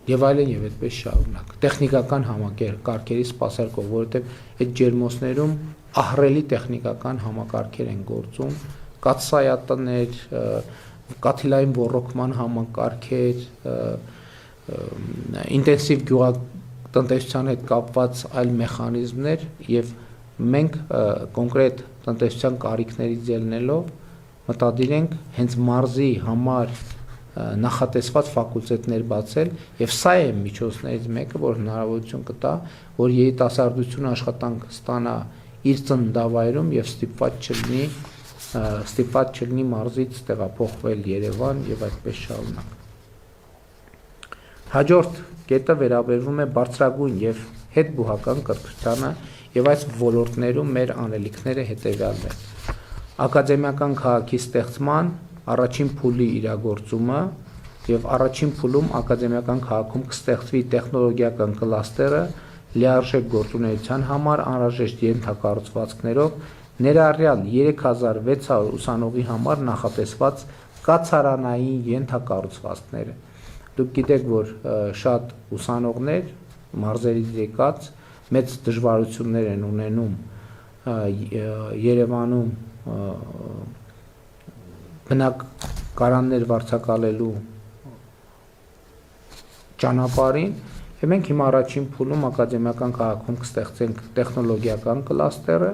և այլն և այդպես շարունակ, տեխնիկական համակարգերի սպասարկող, որովհետև այդ ջերմոցներում ահռելի տեխնիկական համակարգեր են գործում, կաթսայատներ, կաթիլային ոռոգման համակարգեր, ինտենսիվ գյուղատնտեսության հետ կապված այլ մեխանիզմներ և մենք կոնկրետ տնտեսության կարիքներից ելնելով մտադիր ենք հենց մարզի համար նախատեսված ֆակուլտետներ բացել և սա է միջոցներից մեկը, որ հնարավորություն կտա, որ երիտասարդությունը աշխատանք ստանա իր ծննդավայրում և ստիպված չլինի մարզից տեղափոխվել Երևան և այդպես շարունակ։ Հաջորդ կետը վերաբերվում է բարձրագույն եւ հետբուհական կրթությանը եւ այս ոլորտներում մեր անելիքները հետեւյալն են. ակադեմիական քաղաքի ստեղծման առաջին փուլի իրագործումը եւ առաջին փուլում ակադեմիական քաղաքում կստեղծվի տեխնոլոգիական կլաստերը լիարժեք գործունեության համար անհրաժեշտ ենթակառուցվածքներով ներառյալ 3600 ուսանողի համար նախատեսված կացարանային ենթակառուցվածքները։ Դուք գիտեք, որ շատ ուսանողներ մարզերից եկած մեծ դժվարություններ են ունենում Երևանում բնակարաններ վարձակալելու ճանապարհին, եւ մենք հիմա առաջին փուլում ակադեմիական քաղաքում կստեղծենք տեխնոլոգիական կլաստերը,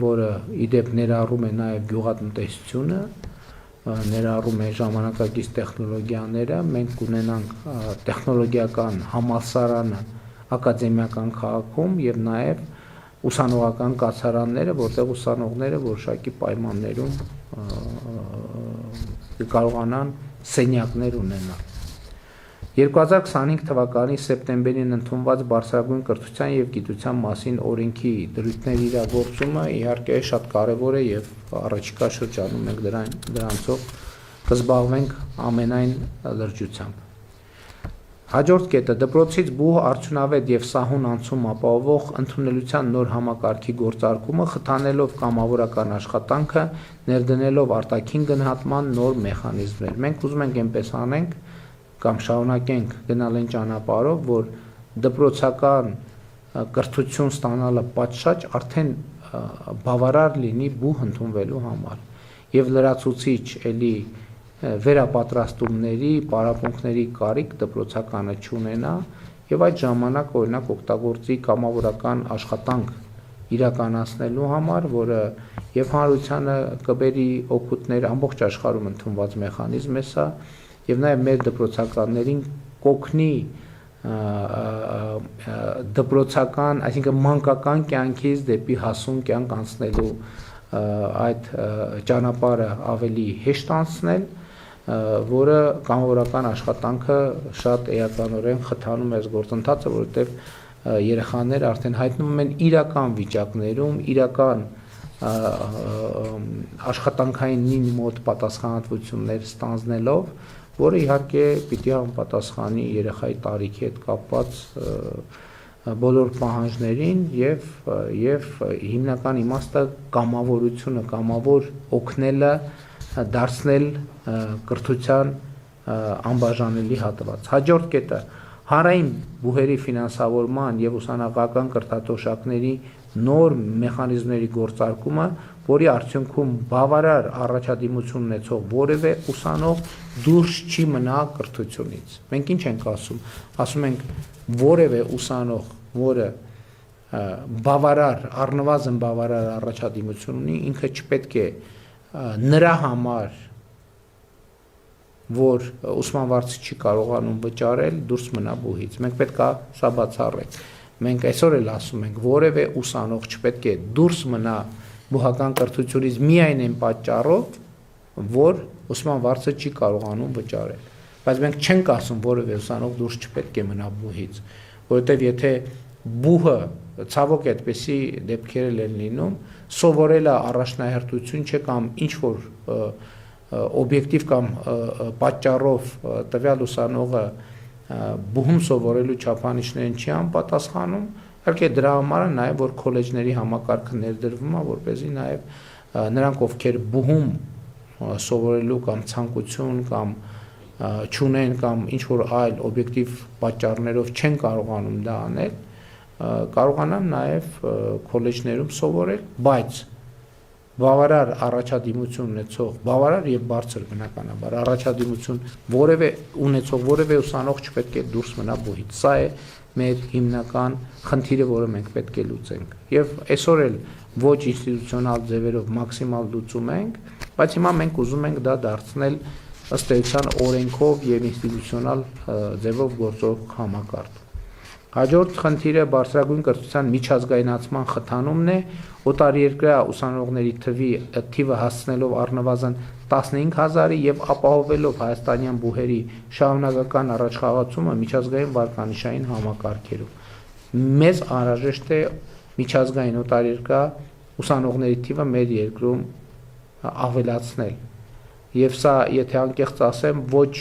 որը իդեպ ներառում է նաեւ գյուղատնտեսությունը, ներառում է ժամանակակից տեխնոլոգիաները, մենք կունենանք տեխնոլոգիական համալսարանը ակադեմիական քաղաքում եւ նաեւ ուսանողական կացարանները, որտեղ ուսանողները որոշակի պայմաններում կարողանան սենյակներ ունենալ։ 2025 թվականի սեպտեմբերին ընդունված բարձրագույն կրթության եւ գիտության մասին օրենքի դրույթների իրագործումը իհարկե շատ կարեւոր է եւ առաջիկա շրջանում մենք դրանցով կզբաղվենք ամենայն լրջությամբ։ Հաջորդ կետը դպրոցից բուհ արդյունավետ եւ սահուն անցում ապահովող ընդունելության նոր համակարգի գործարկումը խթանելով կամավորական աշխատանքը, ներդնելով արտաքին գնահատման նոր մեխանիզմներ։ Մենք ուզում ենք այնպես անենք կամ շարունակենք գնալ այն ճանապարհով, որ դպրոցական կրթություն ստանալը պատշաճ արդեն բավարար լինի բուհ ընդունվելու համար եւ լրացուցիչ էլի վերապատրաստումների, պարապմունքների կարիք դպրոցականը չունենա եւ այդ ժամանակ օրինակ օգտագործի կամավորական աշխատանք իրականացնելու համար, որը եւ հանրությանը կբերի օգուտներ ամբողջ աշխարհում ընդունված մեխանիզմ է սա եւ նաեւ մեր դպրոցականներին կօգնի դպրոցական, այսինքն մանկական կյանքից դեպի հասուն կյանք անցնելու այդ ճանապարհը ավելի հեշտ անցնել, որը կամավորական աշխատանքը շատ էականորեն խթանում է այս գործընթացը, որովհետև երեխաները արդեն հայտնվում են իրական վիճակներում, իրական աշխատանքային մոտ պատասխանատվություններ ստանձնելով, որը իհարկե պիտի համապատասխանի երեխայի տարիքի հետ կապված բոլոր պահանջներին եւ հիմնական իմաստը կամավորությունը, կամավոր օգնելը դարձնել կրթության անբաժանելի հատված։ Հաջորդ կետը հանրային բուհերի ֆինանսավորման եւ ուսանողական կրթաթոշակների նոր մեխանիզմների գործարկումը, որի արդյունքում բավարար առաջադիմություն ունեցող որևէ ուսանող դուրս չի մնա կրթությունից։ Մենք ինչ ենք ասում։ Ասում ենք որևէ ուսանող, որը բավարար, առնվազն բավարար առաջադիմություն ունի, ինքը չպետք է նրա համար, որ ուսման վարձը չի կարողանում վճարել, դուրս մնա բուհից։ Մենք պետք է սա բացառենք։ Մենք այսօր էլ ասում ենք, որևէ ուսանող չպետք է դուրս մնա բուհական կրթությունից միայն այն պատճառով, որ ուսման վարձը չի կարողանում վճարել։ Բայց մենք չենք ասում, որևէ ուսանող դուրս չպետք է մնա բուհից, որովհետև եթե բուհը ցավոք այդպեսի դեպքեր են լինում, սովորելը առաջնահերթություն չէ կամ ինչ որ օբյեկտիվ կամ պատճառով տվյալ ուսանողը բուհում սովորելու չափանիշներին չի անպատասխանում, իհարկե դրա համար է նաև որ քոլեջների համակարգը ներդրվում է, որպեսզի նաև նրանք, ովքեր բուհում սովորելու կամ ցանկություն կամ չունեն կամ ինչ որ այլ օբյեկտիվ պատճառներով չեն կարողանում դա անել, կարողանան նաև քոլեջներում սովորել, բայց բավարար առաջադիմություն ունեցող, բավարար եւ բարձր բնականաբար առաջադիմություն ունեցող որևէ ուսանող չպետք է դուրս մնա բուհից։ Սա է մեր հիմնական խնդիրը, որը մենք պետք է լուծենք։ Եվ այսօր էլ ոչ ինստիտուցիոնալ ձևերով մաքսիմալ լուծում ենք, բայց հիմա մենք ուզում ենք դա դարձնել ըստ էության օրենքով եւ ինստիտուցիոնալ ձևով գործող համակարգ։ Հաջորդ խնդիրը բարձրագույն կրթության միջազգայնացման խթանումն է, օտարերկրյա ուսանողների թիվը հասցնելով առնվազն 15,000-ի եւ ապահովելով հայաստանյան բուհերի շարունակական առաջխաղացումը միջազգային վարկանիշային համակարգերում։ Մեզ անհրաժեշտ է միջազգային օտարերկրյա ուսանողների թիվը մեր երկրում ավելացնել։ Եվ սա, եթե անկեղծ ասեմ, ոչ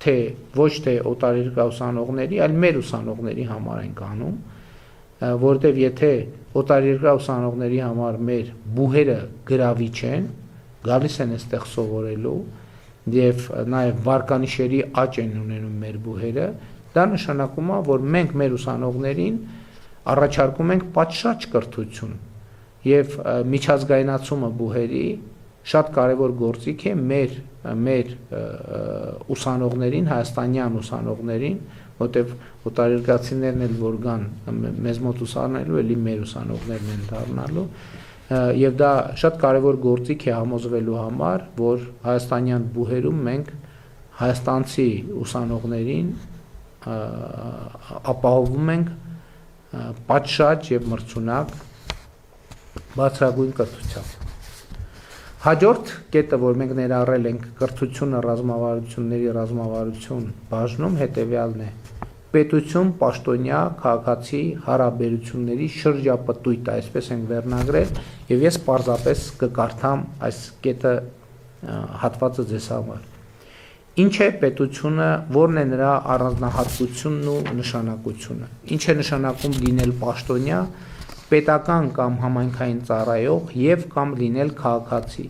թե օտարերկրյա ուսանողների, այլ մեր ուսանողների համար ենք անում, որտեղ եթե օտարերկրյա ուսանողների համար մեր բուհերը գրավիչ են, գալիս են այստեղ սովորելու եւ նաեւ վարկանիշերի աճ են ունենում մեր բուհերը, դա նշանակում է, որ մենք մեր ուսանողներին առաջարկում ենք պատշաճ կրթություն եւ միջազգայնացումը բուհերի շատ կարևոր գործիք է մեր ուսանողներին, հայաստանյան ուսանողներին, որտեղ օտարերկրացիներն էլ որ գան մեզ մոտ ուսանելու, էլի մեր ուսանողներն են դառնալու, եւ դա շատ կարևոր գործիք է համոզվելու համար, որ հայաստանյան բուհերում մենք հայաստանցի ուսանողներին ապահովում ենք պատշաճ եւ մրցունակ բարձրագույն կրթությամբ։ Հաջորդ կետը, որ մենք ներառել ենք կրթությունը ռազմավարությունների ռազմավարություն բաժնում, հետևյալն է. պետություն, պաշտոնյա, քաղաքացի հարաբերությունների շրջապտույտ, այսպես ենք վերնագրել, եւ ես պարզապես կկարդամ այս կետը հատվածը ձեզ համար։ Ինչ է պետությունը, որն է նրա առանձնահատկությունն ու նշանակությունը։ Ինչ է նշանակում լինել պաշտոնյա, պետական կամ համայնքային ծառայող եւ կամ լինել քաղաքացի,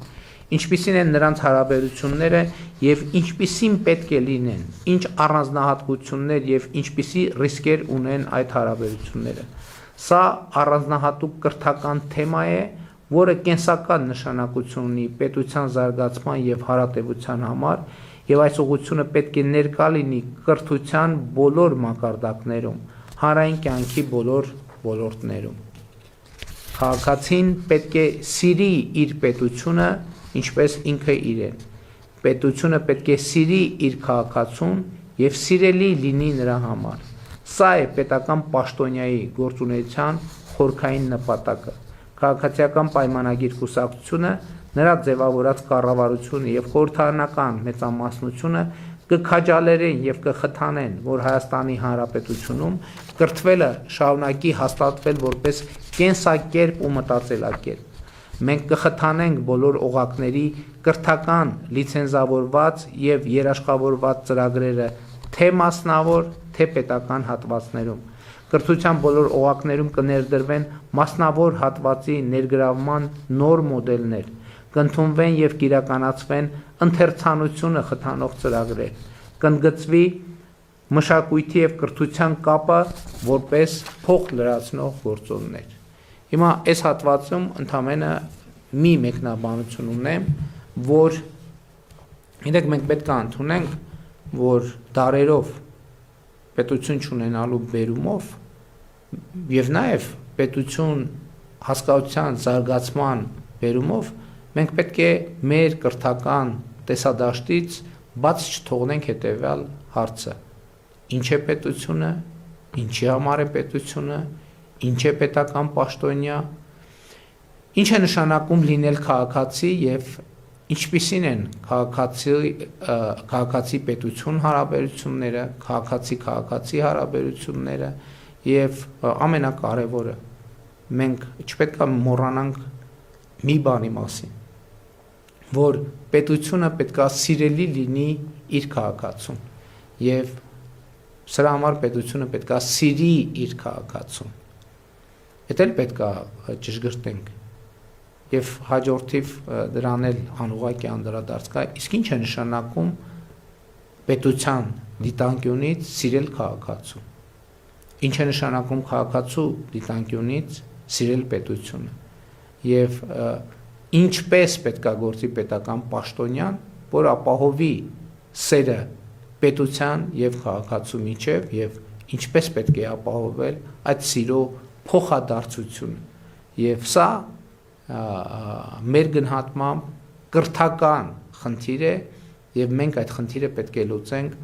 ինչպիսին են նրանց հարաբերությունները եւ ինչպիսին պետք է լինեն, ինչ առանձնահատկություններ եւ ինչպիսի ռիսկեր ունեն այդ հարաբերությունները։ Սա առանձնահատուկ կրթական թեմա է, որը կենսական նշանակություն ունի պետության զարգացման եւ հարատեվության համար եւ այս ուղղությունը պետք է ներկա լինի կրթության բոլոր մակարդակներում, հանրային կյանքի բոլոր ոլորտներում։ Քաղաքացին պետք է սիրի իր պետությունը, ինչպես ինքը իրեն։ Պետությունը պետք է սիրի իր քաղաքացուն եւ սիրելի լինի նրա համար։ Սա է պետական պաշտոնյայի գործունեության խորքային նպատակը։ Քաղաքացիական պայմանագիր կուսակցությունը, նրա ձևավորած կառավարությունը եւ խորհրդարանական մեծամասնությունը կքաջալերեն եւ կխթանեն, որ Հայաստանի Հանրապետությունում կրթվելը շարունակի հաստատվել որպես կենսակերպ ու մտածելակերպ։ Մենք կխթանենք բոլոր օղակների կրթական լիցենզավորված եւ երաշխավորված ծրագրերը թե մասնավոր, թե պետական հատվածներում։ Կրթության բոլոր օղակներում կներդրվեն մասնավոր հատվածի ներգրավման նոր մոդելներ, կընդունվեն եւ կիրականացվեն ընթերցանությունը խթանող ծրագրեր, կընդգծվի մշակույթի եւ կրթության կապը որպես փոխ լրացնող գործոններ։ Հիմա այս հատվածում ընդամենը մի մեկնաբանություն ունեմ, որ ինձ մենք պետք է ընդունենք, որ դարերով պետություն չունենալու բերումով եւ նաեւ պետություն հասկացության զարգացման բերումով մենք պետք է մեր կրթական տեսադաշտից բաց չթողնենք հետեւյալ հարցը. ինչ է պետությունը, ինչի համար է պետությունը, ինչ է պետական պաշտոնյա, ինչ է նշանակում լինել քաղաքացի եւ ինչպիսին են քաղաքացի պետություն հարաբերությունները, քաղաքացի հարաբերությունները եւ ամենակարևորը մենք չպետք է մոռանանք մի բանի մասին, որ պետությունը պետք է սիրելի լինի իր քաղաքացուն եւ սրա համար պետությունը պետք է սիրի իր քաղաքացուն։ Դա էլ պետք է ճշգրտենք եւ հաջորդիվ դրան էլ անուղղակի անդրադարձ կա, իսկ ինչ է նշանակում պետության դիտանկյունից սիրել քաղաքացուն։ Ինչ է նշանակում քաղաքացու դիտանկյունից սիրել պետությունը եւ ինչպես պետք է գործի պետական պաշտոնյան, որ ապահովի սերը պետության եւ քաղաքացու միջև եւ ինչպես պետք է ապահովել այդ սիրո փոխադարձությունը եւ սա մեր գնահատմամբ կրթական խնդիր է եւ մենք այդ խնդիրը պետք է լուծենք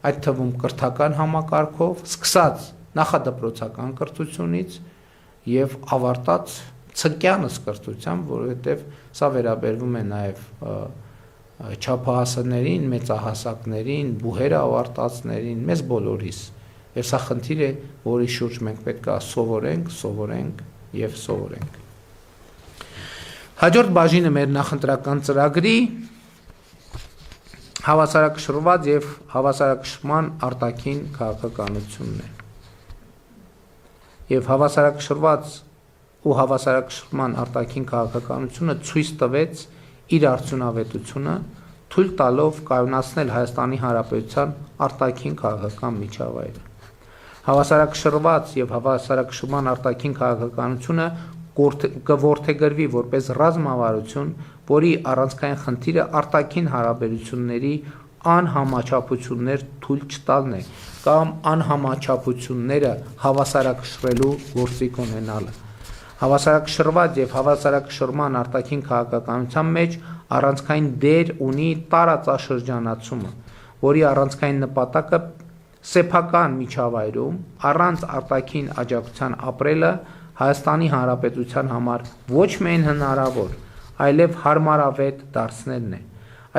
այդ թվում կրթական համակարգով սկսած նախադպրոցական կրթությունից եւ ավարտած ցկյանս կրթությամբ, որովհետեւ սա վերաբերվում է նաեւ չափահասներին, մեծահասակներին, բուհերը ավարտածներին, մեզ բոլորիս։ Եվ սա խնդիր է, որի շուրջ մենք պետք է սովորենք եւ սովորենք։ Հաջորդ բաժինը մեր նախընտրական ծրագրի հավասարակշռված եւ հավասարակշռման արտաքին քաղաքականությունն է։ Եվ հավասարակշռված ու հավասարակշռման արտաքին քաղաքականությունը ցույց տվեց իր արդյունավետությունը, թույլ տալով կայունացնել Հայաստանի Հանրապետության արտաքին քաղաքական միջավայրը։ Հավասարակշռված եւ հավասարակշռման արտաքին քաղաքականությունը կորդեգրվի որպես ռազմավարություն, որի առանցքային խնդիրը արտաքին հարաբերությունների անհամաչափություններ թույլ չտալն է կամ անհամաչափությունները հավասարակշռելու գործիք ունենալը։ Հավասարակշռված եւ հավասարակշռման արտաքին քաղաքականության մեջ առանցքային դեր ունի տարածաշրջանացումը, որի առանցքային նպատակը սեփական միջավայրում առանց արտաքին աջակցության ապրելը Հայաստանի Հանրապետության համար ոչ միայն հնարավոր, այլև հարմարավետ դարձնելն է։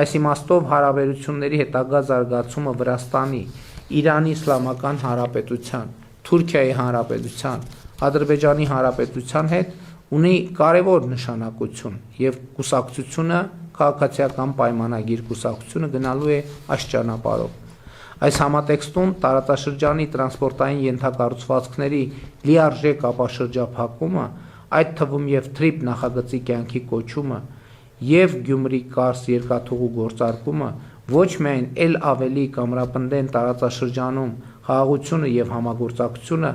Այս իմաստով հարաբերությունների հետագա զարգացումը Վրաստանի, Իրանի Իսլամական Հանրապետության, Թուրքիայի Հանրապետության, Ադրբեջանի Հանրապետության հետ ունի կարևոր նշանակություն եւ կուսակցությունը քաղաքացիական պայմանագիր կուսակցությունը գնալու է այս ճանապարհով։ Այս համատեքստում տարածաշրջանի տրանսպորտային ենթակառուցվածքների լիարժեք ապաշրջափակումը, այդ թվում եւ թրիփ նախագծի կյանքի կոչումը եւ Գյումրի-Կարս երկաթուղու գործարկումը ոչ միայն ել ավելի կամրապնդեն տարածաշրջանում խաղաղությունը եւ համագործակցությունը,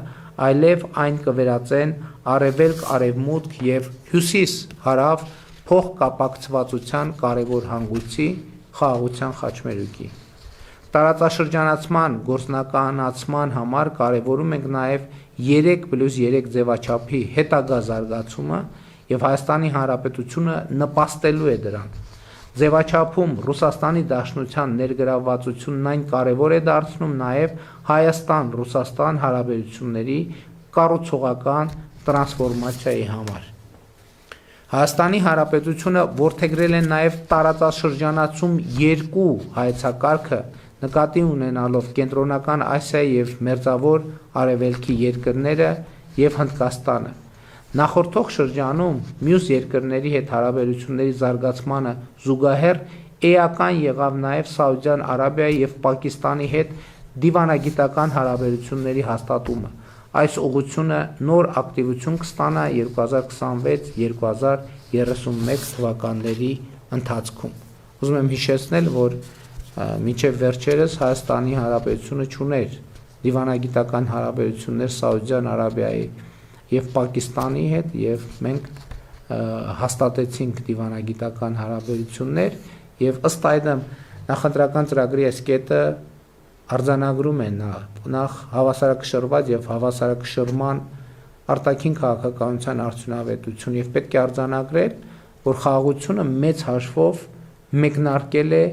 այլև այն կվերածեն արևելք-արևմուտք եւ հյուսիս-հարավ փոխկապակցվածության կարևոր հանգույցի խաղաղության խաչմերուկի։ Տարածաշրջանացման գործնականացման համար կարևորում ենք նաև 3+3 ձևաչափի հետագա զարգացումը եւ Հայաստանի Հանրապետությունը նպաստելու է դրան։ Ձևաչափում Ռուսաստանի Դաշնության ներգրավվածությունն այն կարևոր է դարձնում նաև Հայաստան-Ռուսաստան հարաբերությունների կառուցողական տրանսֆորմացիայի համար։ Հայաստանի Հանրապետությունը որդեգրել է նաև տարածաշրջանացում 2 հայեցակարգը նկատի ունենալով Կենտրոնական Ասիայի եւ Մերձավոր Արևելքի երկրները եւ Հնդկաստանը։ Նախորդող շրջանում մյուս երկրների հետ հարաբերությունների զարգացմանը զուգահեռ էական եղավ նաև Սաուդյան Արաբիայի եւ Պակիստանի հետ դիվանագիտական հարաբերությունների հաստատումը։ Այս ուղղությունը նոր ակտիվություն կստանա 2026-2031 թվականների ընթացքում։ Ուզում եմ հիշեցնել, որ մինչև վերջերս Հայաստանի Հանրապետությունը չուներ դիվանագիտական հարաբերություններ Սաուդյան Արաբիայի եւ Պակիստանի հետ եւ մենք հաստատեցինք դիվանագիտական հարաբերություններ եւ ըստ այդմ նախընտրական ծրագրի այս կետը արձանագրում է նախ հավասարակշռված եւ հավասարակշռման արտաքին քաղաքականության արդյունավետություն եւ պետք է արձանագրել, որ խաղաղությունը մեծ հաշվով մեկնարկել է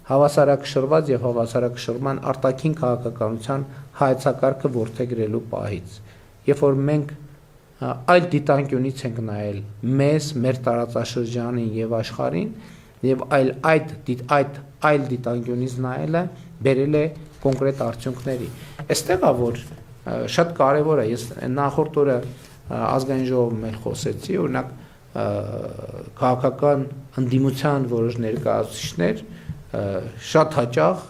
հավասարակշռված եւ հավասարակշռման արտաքին քաղաքականության հայեցակարգը որդեգրելու պահից, երբ որ մենք այլ դիտանկյունից ենք նայել մեզ, մեր տարածաշրջանին եւ աշխարհին եւ այլ դիտանկյունից նայելը բերել է կոնկրետ արդյունքների։ Այստեղ է որ շատ կարեւոր է, ես նախորդ օրը ազգային ժողովում էլ խոսեցի, օրինակ քաղաքական ընդդիմության որոշ ներկայացուցիչներ շատ հաճախ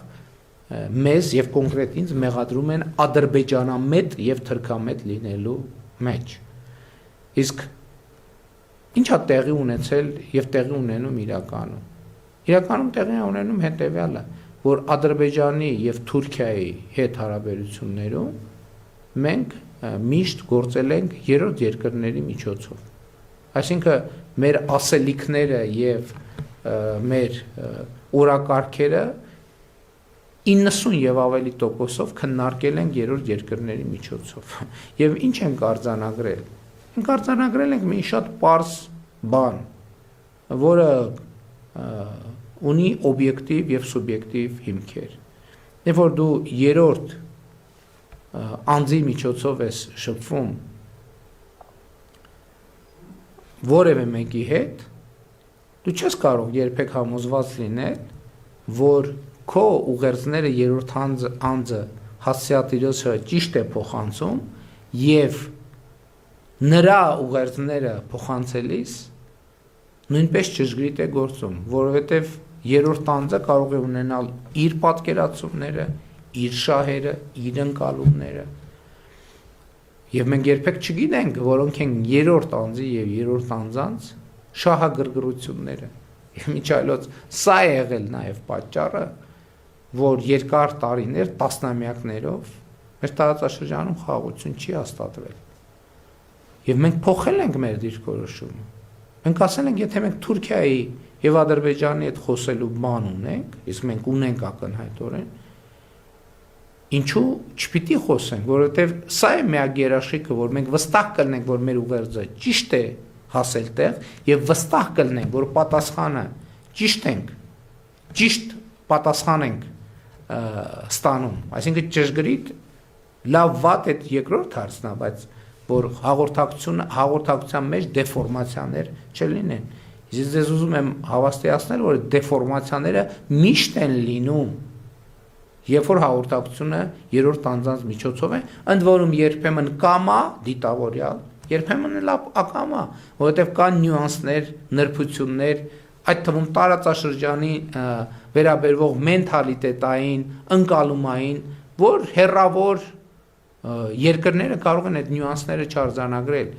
մեզ եւ կոնկրետ ինձ մեղադրում են ադրբեջանամետ եւ թրքամետ լինելու մեջ։ Իսկ ինչա տեղի ունեցել եւ տեղի ունենում իրականում։ Իրականում տեղի ունենում հետեւյալը, որ Ադրբեջանի եւ Թուրքիայի հետ հարաբերություններում մենք միշտ գործել ենք երրորդ երկրների միջոցով։ Այսինքն մեր ասելիքները եւ մեր օրակարգերը 90 եւ ավելի տոկոսով քննարկել ենք երրորդ երկրների միջոցով։ Եվ ինչ ենք արձանագրել։ Մենք արձանագրել ենք մի շատ պարզ բան, որը ունի օբյեկտիվ եւ սուբյեկտիվ հիմքեր։ Երբ որ դու երրորդ անձի միջոցով ես շփվում որևէ մեկի հետ, դու չես կարող երբեք համոզված լինել, որ քո ուղերձները երրորդ անձը հասցեատիրոջը ճիշտ է փոխանցում եւ նրա ուղերձները փոխանցելիս նույնպես ճշգրիտ է գործում, որովհետեւ երրորդ անձը կարող է ունենալ իր պատկերացումները, իր շահերը, իր ընկալումները եւ մենք երբեք չգիտենք, որոնք են երրորդ անձի եւ երրորդ անձանց շահագրգռությունները եւ միջայլոց սա է եղել նաեւ պատճառը, որ երկար տարիներ տասնամյակներով մեր տարածաշրջանում խաղաղություն չի հաստատվել եւ մենք փոխել ենք մեր դիրքորոշումը մենք ասել ենք եթե մենք Թուրքիայի եւ Ադրբեջանի հետ խոսելու բան ունենք իսկ մենք ունենք ակնհայտորեն ինչու չպիտի խոսենք որովհետեւ սա է միակ երաշխիքը որ մենք վստահ կլինենք որ մեր ուղերձը ճիշտ է հասել տեղ եւ վստահ կլինենք որ պատասխանը ճիշտ ենք ճիշտ պատասխան ենք ստանում այսինքն ճշգրիտ լավ վատ է երկրորդ հարցն է բայց որ հաղորդակցության մեջ դեֆորմացիաներ չլինեն ես ձեզ ուզում եմ հավաստիացնել որ դեֆորմացիաները միշտ են լինում երբ որ հաղորդակցությունը երրորդ անձանց միջոցով է ընդ որում երբեմն կամա դիտավորյալ երբեմն էլ ակամա որովհետև կան նյուանսներ նրբություններ այդ թվում տարածաշրջանի վերաբերվող մենթալիտետային ընկալումային որ հերավոր երկրները կարող են այդ նյուանսները չարձանագրել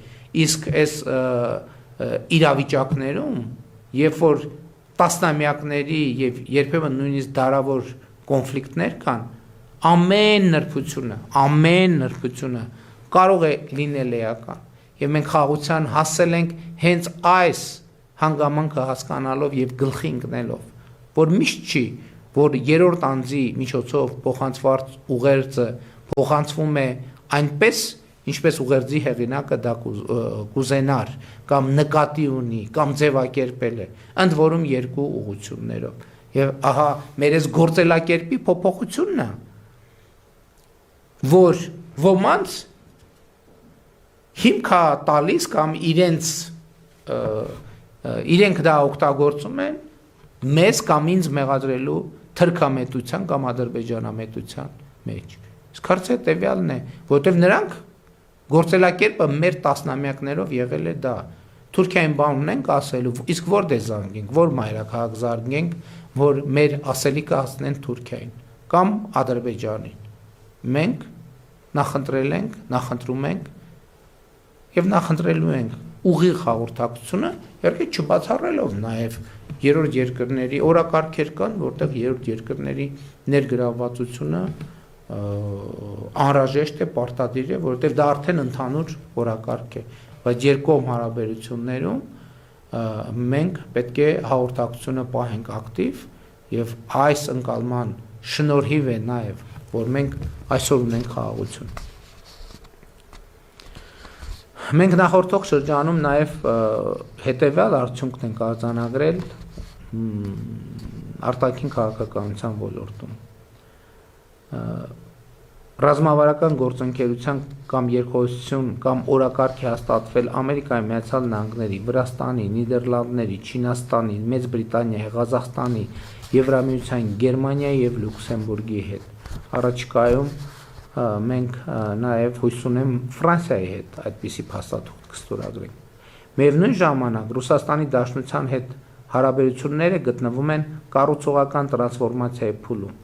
իսկ այս իրավիճակներում երբ որ տասնամյակների եւ երբեմն նույնիսկ դարավոր կոնֆլիկտներ կան ամեն նրբությունը կարող է լինել էական եւ մենք խաղաղության հասել ենք հենց այս հանգամանքը հասկանալով եւ գլխի ընկնելով որ միշտ չի որ երրորդ անձի միջոցով փոխանցված ուղերձը փոխանցվում է այնպես ինչպես ուղերձի հեղինակը դա կուզենար կամ նկատի ունի կամ ձևակերպել է ընդ որում երկու ուղղություններով եւ ահա մեր այս գործելակերպի փոփոխությունն է որ ոմանց հիմք է տալիս կամ իրենք դա օգտագործում են մեզ կամ ինձ մեղադրելու թրքամետության կամ ադրբեջանամետության մեջ իսկ հարցը տևյալն է որովհետեւ նրանք գործելակերպը մեր տասնամյակներով եղել է դա Թուրքիային բան ունենք ասելու իսկ որ դե զանգենք որ մայրաքաղաք զարգենք որ մեր ասելիքը հասնեն Թուրքիային կամ Ադրբեջանին մենք նախընտրել ենք նախընտրում ենք եւ նախընտրելու ենք ուղիղ հաղորդակցությունը իհարկե չբացառելով նաեւ երրորդ երկրների օրակարգեր կան որտեղ երրորդ երկրների ներգրավվածությունը անհրաժեշտ է պարտադիր է որովհետև դա արդեն ընդհանուր օրակարգ է բայց երկկողմ հարաբերություններում մենք պետք է հաղորդակցությունը պահենք ակտիվ եւ այս ընկալման շնորհիվ է նաեւ որ մենք այսօր ունենք խաղաղություն մենք նախորդող շրջանում նաեւ հետեւյալ արդյունքն ենք արձանագրել արտաքին քաղաքականության ոլորտում ռազմավարական գործընկերության կամ երկխոսություն կամ օրակարգ է հաստատվել Ամերիկայի Միացյալ Նահանգների, Վրաստանի, Նիդերլանդների, Չինաստանի, Մեծ Բրիտանիայի, Ղազախստանի, Եվրամիության, Գերմանիայի եւ Լյուքսեմբուրգի հետ։ Առաջիկայում մենք նաեւ հույս ունեմ Ֆրանսիայի հետ այդպիսի փաստաթուղթ կստորագրենք։ Միևնույն ժամանակ Ռուսաստանի Դաշնության հետ հարաբերությունները գտնվում են կառուցողական տրանսֆորմացիայի փուլում։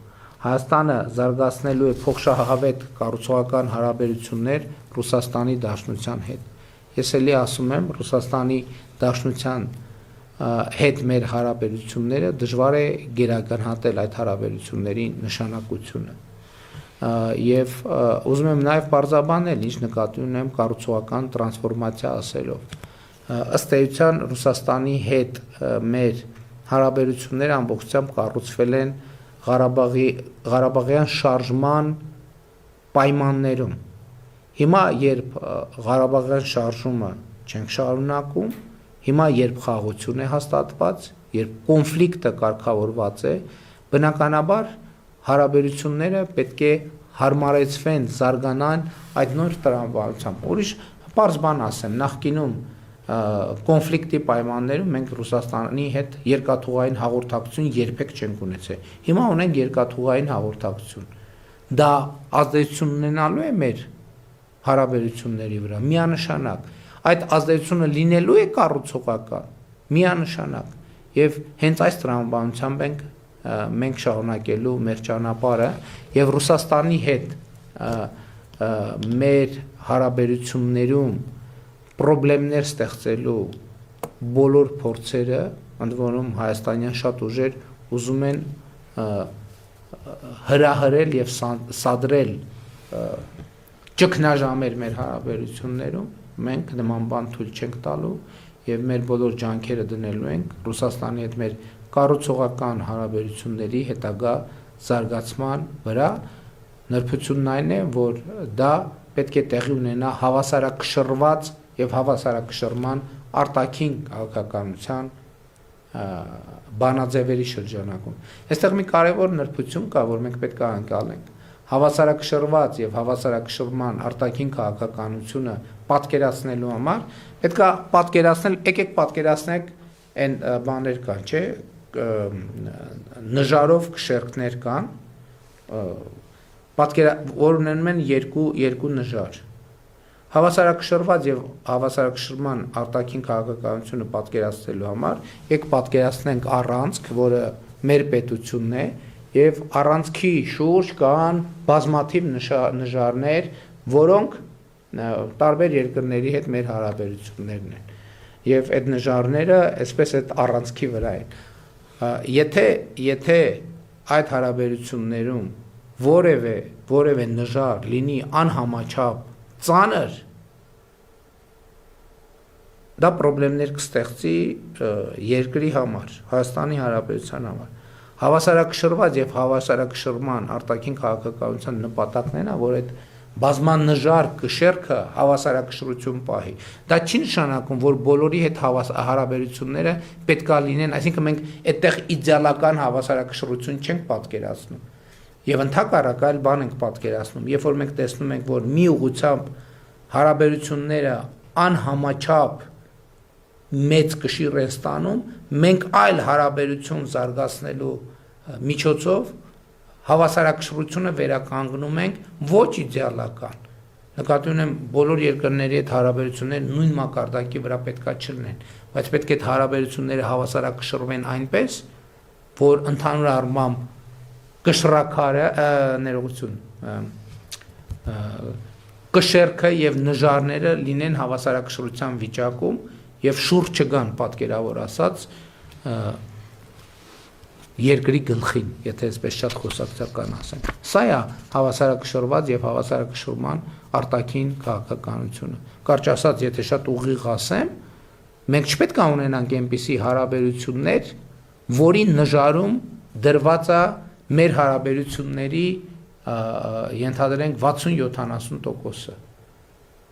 Հայաստանը զարգացնելու է փոխշահավետ կառուցողական հարաբերություններ Ռուսաստանի Դաշնության հետ։ Ես էլի ասում եմ, Ռուսաստանի Դաշնության հետ մեր հարաբերությունները դժվար է գերագնահատել այդ հարաբերությունների նշանակությունը։ Եվ ուզում եմ նաև բարձրաբանել, ինչ նկատի ունեմ կառուցողական տրանսֆորմացիա ասելով։ Ըստ էության Ռուսաստանի հետ մեր հարաբերությունները ամբողջությամբ կառուցվել են Ղարաբաղյան շարժման պայմաններում։ Հիմա երբ Ղարաբաղյան շարժումը չենք շարունակում, հիմա երբ խաղաղություն է հաստատված, երբ կոնֆլիկտը կարգավորված է, բնականաբար հարաբերությունները պետք է հարմարեցվեն, զարգանան այդ նոր տրամաբանությամբ։ Ուրիշ պարզ բան ասեմ, նախկինում կոնֆլիկտի պայմաններում մենք Ռուսաստանի հետ երկաթուղային հաղորդակցություն երբեք չենք ունեցել։ Հիմա ունենք երկաթուղային հաղորդակցություն։ Դա ազդեցություն ունենալու է մեր հարաբերությունների վրա, միանշանակ։ Այդ ազդեցությունը լինելու է կառուցողական, միանշանակ։ Եվ հենց այս տրամաբանությամբ մենք շարունակելու մեր ճանապարհը եւ Ռուսաստանի հետ մեր հարաբերություններում պրոբլեմներ ստեղծելու բոլոր փորձերը, ընդ որում հայաստանյան շատ ուժեր ուզում են հրահրել եւ սադրել ճգնաժամեր մեր հարաբերություններում, մենք նման բան թույլ չենք տալու եւ մեր բոլոր ջանքերը դնելու ենք Ռուսաստանի հետ մեր կառուցողական հարաբերությունների հետագա զարգացման վրա։ Նրբությունն այն է, որ դա պետք է տեղի ունենա հավասարակշռված եւ հավասարակշռման արտաքին քաղաքականության բանաձևերի շրջանակում։ Այստեղ մի կարևոր նրբություն կա, որ մենք պետք է անցնենք։ Հավասարակշռված եւ հավասարակշռման արտաքին քաղաքականությունը պատկերացնելու համար պետք է պատկերացնել, եկեք պատկերացնենք այն բաներ կան, չէ՞, նժարով քշերքներ կան, որ ունենում են երկու նժար։ Հավասարակշռված եւ հավասարակշռման արտաքին քաղաքականությունը պատկերացնելու համար եք պատկերացնենք առանցք, որը մեր պետությունն է, եւ առանցքի շուրջ կան բազմաթիվ նժարներ, որոնք տարբեր երկրների հետ մեր հարաբերություններն են։ Եվ այդ նժարները այսպես այդ առանցքի վրա են։ Եթե այդ հարաբերություններում որևէ նժար լինի անհամաչափ ծանր, դա պրոբլեմներ կստեղծի երկրի համար, Հայաստանի Հանրապետության համար։ Հավասարակշռված եւ հավասարակշռման արտաքին քաղաքականության նպատակն է, որ այդ բազմաննժար կշերքը հավասարակշռություն պահի։ Դա չի նշանակում, որ բոլորի հետ հարաբերությունները պետքա լինեն, այսինքն մենք այդտեղ իդեալական հավասարակշռություն չենք պատկերացնում։ Եվ ընդհակառակ այլ բան ենք պատկերացնում, երբ որ մենք տեսնում ենք, որ մի ուղղությամբ հարաբերությունները անհամաչափ մեծ կշիռ են ստանում, մենք այլ հարաբերություն զարգացնելու միջոցով հավասարակշռությունը վերականգնում ենք ոչ իդեալական։ Նկատի ունեմ բոլոր երկրների հետ հարաբերությունները նույն մակարդակի վրա պետքա չլինեն, բայց պետք է այդ հարաբերությունները հավասարակշռվեն այնպես, որ ընդհանուր առմամբ կշռակարը կշերքը եւ նժարները լինեն հավասարակշռության վիճակում եւ շուրջ չգան, պատկերավոր ասած, երկրի գլխին, եթե այսպես շատ խոսակցական ասենք։ Սա է հավասարակշռված եւ հավասարակշռման արտաքին քաղաքականությունը։ Կարճ ասած, եթե շատ ուղիղ ասեմ, մենք չպետք է ունենանք այնպիսի հարաբերություններ, որի նժարում դրված է մեր հարաբերությունների ենթադրենք 60-70%-ը,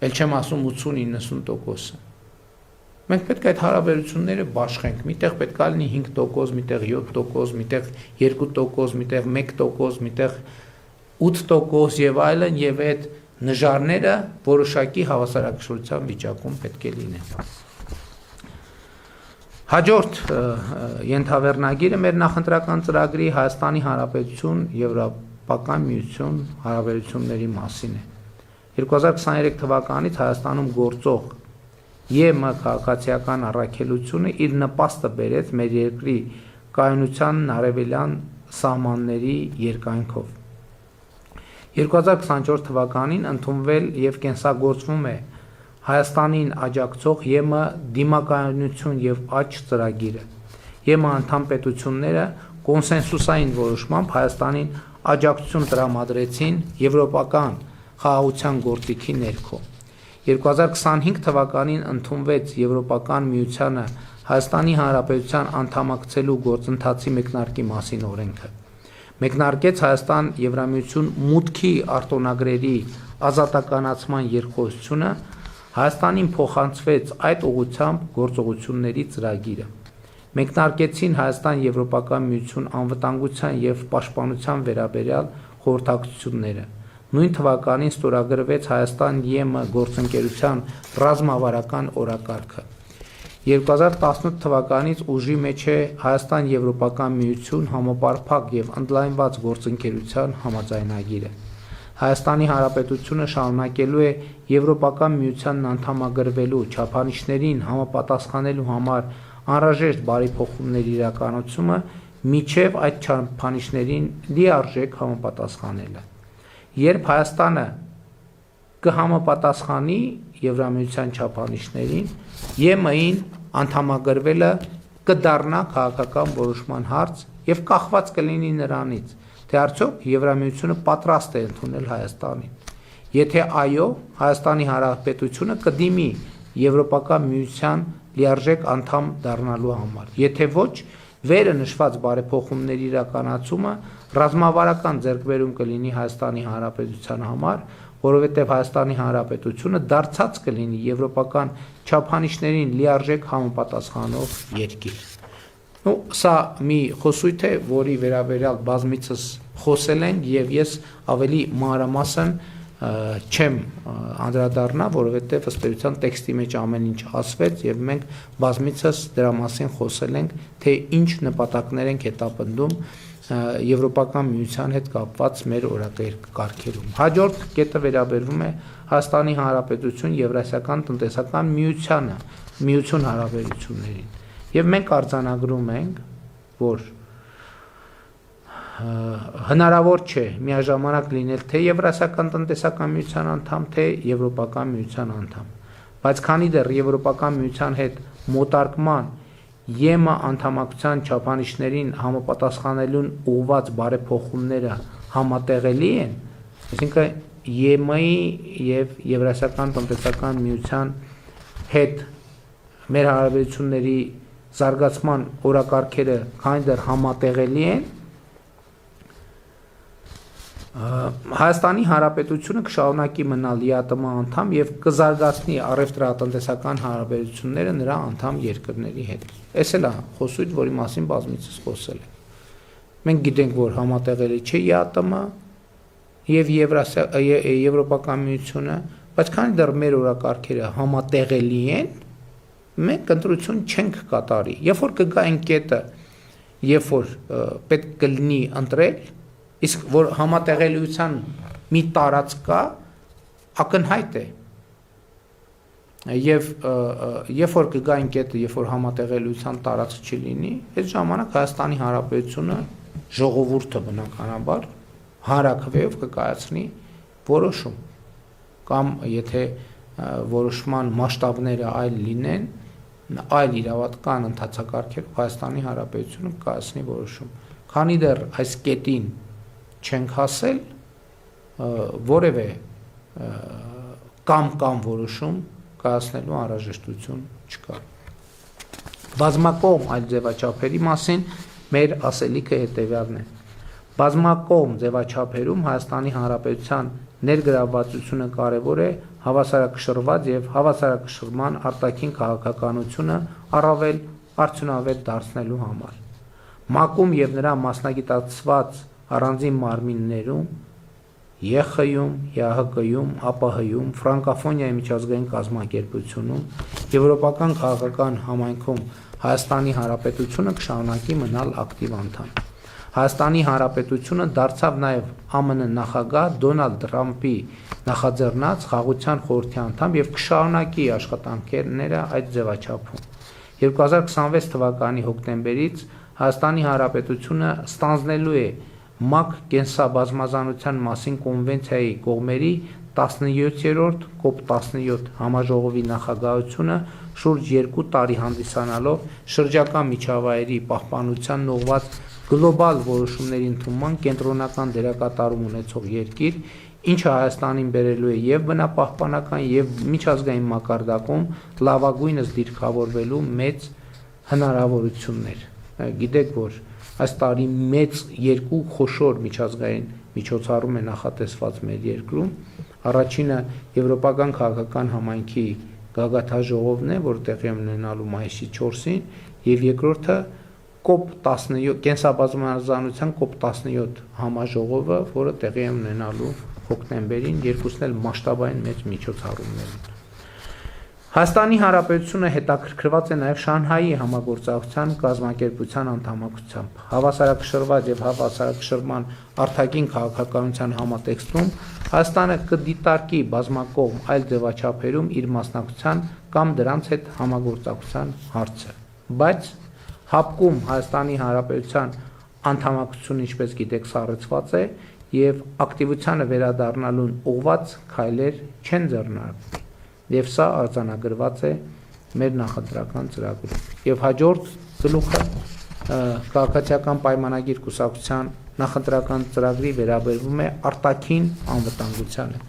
էլ չեմ ասում 80-90%-ը։ Մենք պետք է այդ հարաբերությունները բաշխենք, միտեղ պետք է լինի 5%, միտեղ 7%, միտեղ 2%, միտեղ 1%, միտեղ 8% եւ այլն, եւ այդ նժարները որոշակի հավասարակշռության վիճակում պետք է լինեն։ Հաջորդ ենթավեռնագիրը մեր նախընտրական ծրագրի Հայաստանի Հանրապետություն Եվրոպական միություն հարաբերությունների մասին է։ 2023 թվականից Հայաստանում գործող ԵՄ քաղաքացիական առաքելությունը իր նպաստը բերեց մեր երկրի կայունության արևելյան սահմանների երկայնքով։ 2024 թվականին ընդունվել եւ կենսագործվում է Հայաստանին աջակցող ԵՄ դիմակայունություն եւ աճ ծրագիրը։ ԵՄ անդամ պետությունները կոնսենսուսային որոշմամբ Հայաստանին աջակցություն տրամադրեցին եվրոպական խաղաղության գործիքի ներքո։ 2025 թվականին ընդունվեց Եվրոպական միությանը Հայաստանի Հանրապետության անդամակցելու գործընթացի մեկնարկի մասին օրենքը։ Մեկնարկեց Հայաստան Եվրամիություն մուտքի արտոնագրերի ազատականացման երկխոսությունը, Հայաստանին փոխանցվեց այդ ուղղությամբ գործողությունների ծրագիրը։ Մեկնարկեցին Հայաստան Եվրոպական միություն անվտանգության եւ պաշտպանության վերաբերյալ խորհրդակցությունները։ Նույն թվականին ստորագրվեց Հայաստան-ԵՄ գործընկերության ռազմավարական օրակարգը։ 2018 թվականից ուժի մեջ է Հայաստան-Եվրոպական միություն համապարփակ եւ ընդլայնված գործընկերության համաձայնագիրը։ Հայաստանի Հանրապետությունը շարունակելու է Եվրոպական միությանն անդամագրվելու չափանիշներին համապատասխանելու համար անհրաժեշտ բարեփոխումների իրականացումը միջև այդ չափանիշներին լիարժեք համապատասխանելը։ Երբ Հայաստանը կհամապատասխանի Եվրամիության չափանիշներին, ԵՄ-ին անդամագրվելը կդառնա քաղաքական որոշման հարց եւ կախված կլինի նրանից, թե արդյոք Եվրամիությունը պատրաստ է ընդունել Հայաստանին։ Եթե այո, Հայաստանի Հանրապետությունը կդիմի Եվրոպական միության լիարժեք անդամ դառնալու համար։ Եթե ոչ, վերը նշված բարեփոխումների իրականացումը ռազմավարական ձեռքբերում կլինի Հայաստանի Հանրապետության համար, որովհետև Հայաստանի Հանրապետությունը դարձած կլինի եվրոպական չափանիշներին լիարժեք համապատասխանող երկիր։ Սա մի խոսույթ է, որի վերաբերյալ բազմիցս խոսել ենք եւ ես ավելի մանրամասն չեմ անդրադառնա, որովհետև ըստ էության տեքստի մեջ ամեն ինչ ասվեց եւ մենք բազմիցս դրա մասին խոսել ենք, թե ինչ նպատակներ ենք հետապնդում Եվրոպական միության հետ կապված մեր օրակարգերում։ Հաջորդ կետը վերաբերվում է Հայաստանի Հանրապետություն Եվրասիական տնտեսական միություն հարաբերություններին։ Եվ մենք արձանագրում ենք, որ հնարավոր չէ միաժամանակ լինել թե Եվրասիական տնտեսական միության անդամ, թե Եվրոպական միության անդամ։ Բայց քանի դեռ Եվրոպական միության հետ մոտարկման ԵՄ անդամակցության չափանիշներին համապատասխանելուն ուղղված բարեփոխումները համատեղելի են, այսինքն ԵՄ-ի եւ Եվրասիական տնտեսական միության հետ մեր հարաբերությունների զարգացման օրակարգերը քանի դեռ համատեղելի են, Հայաստանի Հանրապետությունը կշարունակի մնալ ԵԱՏՄ անդամ եւ կզարգացնի առևտրատնտեսական հարաբերությունները նրա անդամ երկրների հետ։ Այս էլ է խոսույթ, որի մասին բազմիցս խոսել ենք։ Մենք գիտենք, որ համատեղելի չէ ԵԱՏՄ եւ Եվրոպական միությունը, բայց քանի դեռ մեր օրակարգերը համատեղելի են, մենք ընտրություն չենք կատարի։ Երբ որ կգա այն կետը, երբ որ պետք կլինի ընտրել, իսկ որ համատեղելիության մի տարածք կա, ակնհայտ է։ Եվ երբ որ կգա այն կետը, երբ որ համատեղելիության տարածք չլինի, այդ ժամանակ Հայաստանի Հանրապետությունը ժողովուրդը բնականաբար հանրաքվեով կկայացնի որոշում, կամ եթե որոշման մասշտաբները այլ լինեն, այլ իրավական ընթացակարգերով Հայաստանի Հանրապետությունը կկայացնի որոշում։ Քանի դեռ այս կետին չենք հասել, որևէ կամ որոշում կայացնելու անհրաժեշտություն չկա։ Բազմակողմ այլ ձևաչափերի մասին մեր ասելիքը հետևյալն է։ Բազմակողմ ձևաչափերում Հայաստանի Հանրապետության ներգրավվածությունը կարևոր է հավասարակշռված եւ հավասարակշռման արտաքին քաղաքականությունը առավել արդյունավետ դարձնելու համար։ ՄԱԿ-ում եւ նրա մասնագիտացված առանձին մարմիններում, ԵԽ-ում, ԵԱՀԿ-ում, ԱՊՀ-ում, ֆրանկոֆոնիայի միջազգային կազմակերպությունում, եվրոպական քաղաքական համայնքում Հայաստանի Հանրապետությունը կշարունակի մնալ ակտիվ անդամ։ Հայաստանի Հանրապետությունը դարձավ նաև ԱՄՆ նախագահ Դոնալդ Տրամփի նախաձեռնած Խաղաղության խորհրդի անդամ եւ կշարունակի աշխատանքները այդ ձևաչափում։ 2026 թվականի հոկտեմբերից Հայաստանի Հանրապետությունը ստանձնելու է ՄԱԿ կենսաբազմազանության մասին կոնվենցիայի կողմերի 17-րդ COP17 համաժողովի նախագահությունը շուրջ 2 տարի հանդիսանալով շրջակա միջավայրի պահպանությանն ուղղված գլոբալ որոշումների ընդունման կենտրոնական դերակատարում ունեցող երկիր, ինչը Հայաստանին բերելու է եւ բնապահպանական եւ միջազգային մակարդակում լավագույնս դիրքավորվելու մեծ հնարավորություններ։ Գիտեք, որ այս տարի մեծ երկու խոշոր միջազգային միջոցառում է նախատեսված մեր երկրում։ Առաջինը Եվրոպական քաղաքական համայնքի գագաթաժողովն է, որ տեղի ունենալու մայիսի 4-ին, եւ երկրորդը COP17 կենսաբազմազանության COP17 համաժողովը, որը տեղի ունենալու հոկտեմբերին, երկուսն էլ մասշտաբային մեծ միջոցառումներ են։ Հայաստանի Հանրապետությունը հետաքրքրված է նաև Շանհայի համագործակցության կազմակերպության անդամակցությամբ։ Հավասարակշռված եւ հավասարակշռման արտաքին քաղաքականության համատեքստում Հայաստանը կդիտարկի բազմակողմ այլ ձևաչափերում իր մասնակցության կամ դրանց հետ համագործակցության հարցը։ Բայց հապկում Հայաստանի Հանրապետության անդամակցությունը, ինչպես գիտեք, սառեցված է եւ ակտիվությանը վերադառնալուն ուղղված քայլեր չեն ձեռնարկվում։ Եվ սա արձանագրված է մեր նախընտրական ծրագրում։ Եվ հաջորդ գլուխը քաղաքացիական պայմանագիր կուսակցության նախընտրական ծրագրի վերաբերվում է արտաքին անվտանգությանը։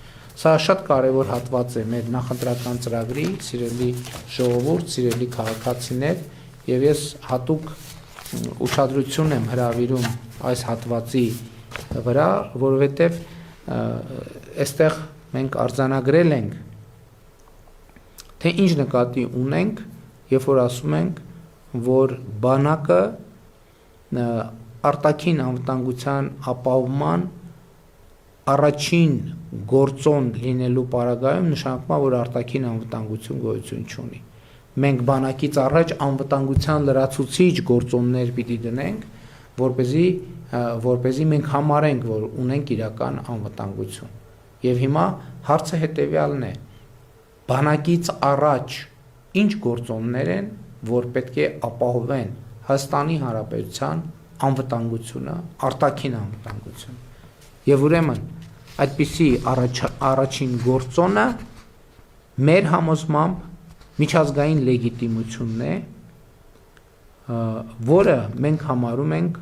Սա շատ կարևոր հատված է մեր նախընտրական ծրագրի, սիրելի ժողովուրդ, սիրելի քաղաքացիներ, եւ ես հատուկ ուշադրություն եմ հրավիրում այս հատվածի վրա, որովհետեւ այստեղ մենք արձանագրել ենք թե ինչ նկատի ունենք, երբ որ ասում ենք, որ բանակը արտաքին անվտանգության ապահովման առաջին գործոն լինելու պարագայում նշանակում է, որ արտաքին անվտանգություն գոյություն չունի։ Մենք բանակից առաջ անվտանգության լրացուցիչ գործոններ պիտի դնենք, որպեսզի մենք համարենք, որ ունենք իրական անվտանգություն։ Եվ հիմա հարցը հետևյալն է. բանակից առաջ ինչ գործոններ են, որ պետք է ապահովեն Հայաստանի Հանրապետության անվտանգությունը, արտաքին անվտանգությունը։ Եվ ուրեմն այդպիսի առաջին գործոնը մեր համոզմամբ միջազգային լեգիտիմությունն է, որը մենք համարում ենք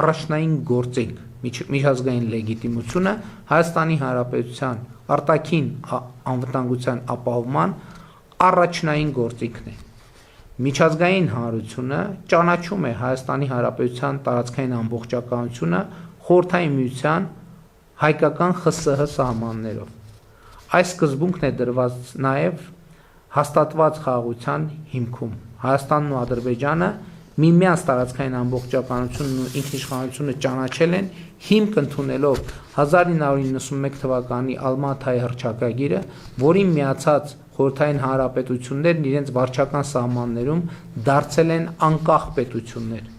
առաջնային գործիք։ Միջազգային լեգիտիմությունը Հայաստանի Հանրապետության արտաքին անվտանգության ապահովման առաջնային գործիքն է։ Միջազգային հանրությունը ճանաչում է Հայաստանի Հանրապետության տարածքային ամբողջականությունը Խորհրդային Միության հայկական ԽՍՀ սահմաններով։ Այս սկզբունքն է դրված նաև հաստատված խաղաղության հիմքում։ Հայաստանն ու Ադրբեջանը միմյանց տարածքային ամբողջականությունն ու ինքնիշխանությունը ճանաչել են հիմք ընդունելով 1991 թվականի Ալմաթայի հռչակագիրը, որին միացած խորհրդային հանրապետություններն իրենց վարչական սահմաններում դարձել են անկախ պետություններ։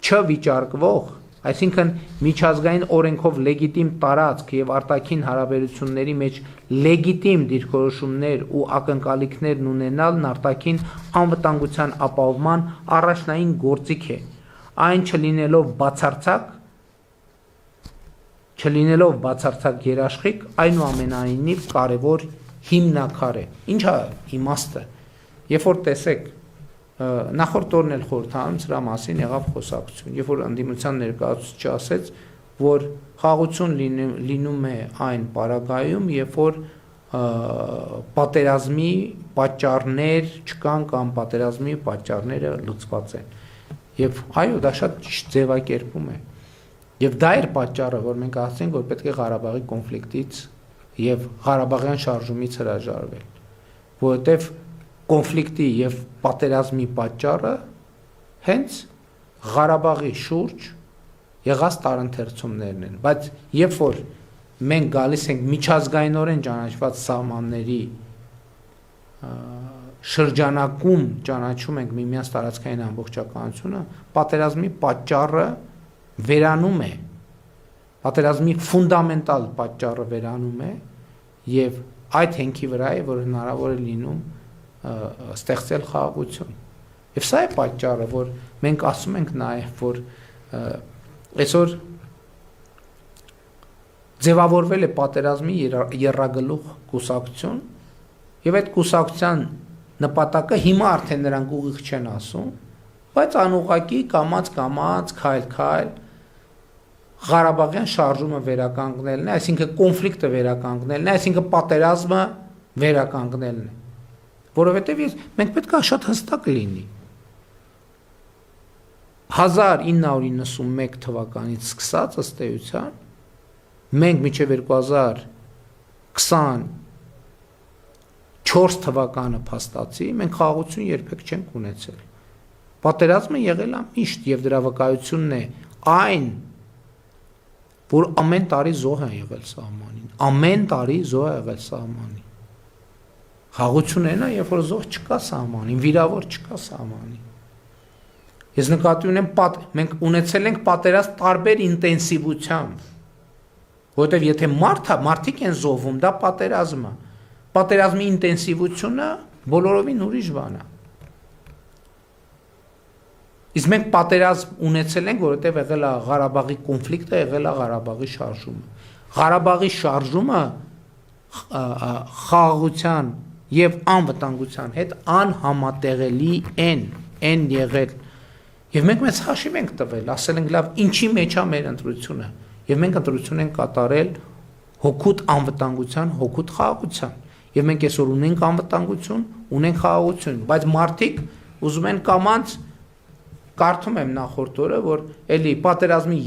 Չվիճարկվող, այսինքն միջազգային օրենքով լեգիտիմ տարածք եւ արտաքին հարաբերությունների մեջ լեգիտիմ դիրքորոշումներ ու ակնկալիքներն ունենալն արտաքին անվտանգության ապահովման առաջնային գործիք է։ Այն չլինելով բացարձակ երաշխիք, այնուամենայնիվ կարևոր հիմնաքար է։ Ինչ է իմաստը։ Երբ որ տեսեք, նախորդ օրն էլ խորհրդարանում սրա մասին եղավ խոսակցություն, երբ որ ընդդիմության ներկայացուցիչը ասեց, որ խաղաղություն լինում է այն պարագայում, երբ որ պատերազմի պատճառներ չկան կամ պատերազմի պատճառները լուծված են։ Եվ այո, դա շատ ճիշտ ձևակերպում է։ Եվ դա էր պատճառը, որ մենք ասենք, որ պետք է Ղարաբաղի կոնֆլիկտից եւ Ղարաբաղյան շարժումից հրաժարվել, որովհետեւ կոնֆլիկտի եւ պատերազմի պատճառը հենց Ղարաբաղի շուրջ եղած տարընթերցումներն են, բայց երբ որ մենք գալիս ենք միջազգայինորեն ճանաչված սահմանների շրջանակում ճանաչում ենք միմյանց տարածքային ամբողջականությունը, պատերազմի պատճառը վերանում է, պատերազմի ֆունդամենտալ պատճառը վերանում է եւ այդ հենքի վրա է, որ հնարավոր է լինում ստեղծել խաղաղություն։ Եվ սա է պատճառը, որ մենք ասում ենք նաեւ, որ այսօր ձևավորվել է պատերազմի եռագլուխ կուսակցություն եւ այդ կուսակցության նպատակը հիմա արդեն նրանք ուղիղ չեն ասում, բայց անուղղակի կամած քայլ Ղարաբաղյան շարժումը վերականգնելն է, այսինքն կոնֆլիկտը վերականգնելն է, այսինքն պատերազմը վերականգնելն է։ Որովհետև մենք պետք է շատ հստակ լինի։ 1991 թվականից սկսած ըստ էության մենք մինչև 2024 թվականը փաստացի մենք խաղաղություն երբեք չենք ունեցել։ Պատերազմը եղել է միշտ եւ դրա վկայությունն է այն որ ամեն տարի զոհ են եղել սահմանին, ամեն տարի զոհ է եղել սահմանին։ Խաղաղությունն է, երբ որ զոհ չկա սահմանին, վիրավոր չկա սահմանին։ Ես նկատի ունեմ, մենք ունեցել ենք պատերազմ տարբեր ինտենսիվությամբ, որովհետև եթե մարդիկ են զոհվում, դա պատերազմ է։ Պատերազմի ինտենսիվությունը բոլորովին ուրիշ բան է։ Իսկ մենք պատերազմ ունեցել ենք, որովհետև եղել է Ղարաբաղի կոնֆլիկտը, եղել է Ղարաբաղի շարժումը։ Ղարաբաղի շարժումը խաղաղության եւ անվտանգության հետ անհամատեղելի են եղել։ Եվ մենք մեծ հաշիվ ենք տվել, ասել ենք լավ, ինչի մեջ է մեր ընտրությունը։ Եվ մենք ընտրություն ենք կատարել հոգուտ անվտանգության, հոգուտ խաղաղության։ Եվ մենք այսօր ունենք անվտանգություն, ունենք խաղաղություն, բայց մարդիկ ուզում են կամանց կարդում եմ նախորդ օրը, որ էլի պատերազմի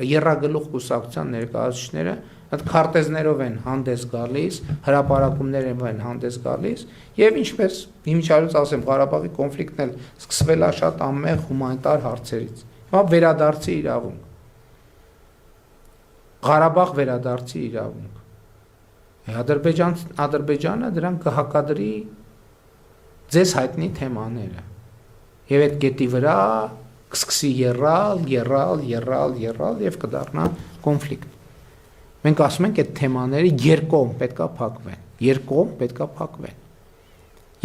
եռագլուխ կուսակցության ներկայացուցիչները այդ քարտեզներով են հանդես գալիս, հրապարակումներով են հանդես գալիս, եւ ինչպես հիմիջարից ասեմ, Ղարաբաղի կոնֆլիկտն էլ սկսվել է շատ անմեղ հումանիտար հարցերից։ Հիմա վերադարձի իրավունք։ Ղարաբաղ վերադարձի իրավունք։ Ադրբեջանը դրան կհակադրի ձեզ հայտնի թեմաները։ Եվ այդ կետի վրա կսկսի եռալ եւ կդառնա կոնֆլիկտ։ Մենք ասում ենք այդ թեմաները երկկողմ պետքա փակվեն։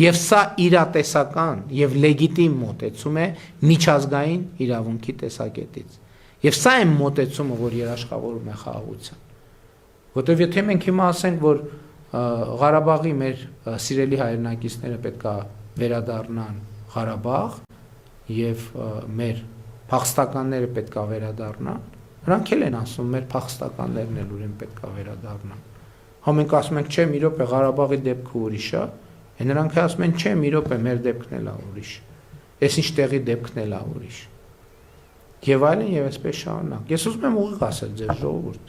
Եվ սա իրատեսական եւ լեգիտիմ մոտեցում է միջազգային իրավունքի տեսակետից։ Եվ սա է մոտեցումը, որ երաշխավորում է խաղաղության։ Որտեւ եթե մենք հիմա ասենք, որ Ղարաբաղի մեր սիրելի հայրենակիցները պետքա վերադառնան Ղարաբաղ եւ մեր փախստականները պետքա վերադառնան, նրանք էլ են ասում, մեր փախստականներն էլ ուրեմն պետքա վերադառնան։ Հա մենք ասում ենք, չէ, մի րոպե Ղարաբաղի դեպքը ուրիշ է, նրանք ասում են, չէ, մի րոպե մեր դեպքն էլ է ուրիշ։ Այս ինչ տեղի դեպքն էլ է ուրիշ։ Եվ այլն եւ այսպես շարունակ։ Ես ուզում եմ ուղիղ ասել ձեր ժողովուրդ։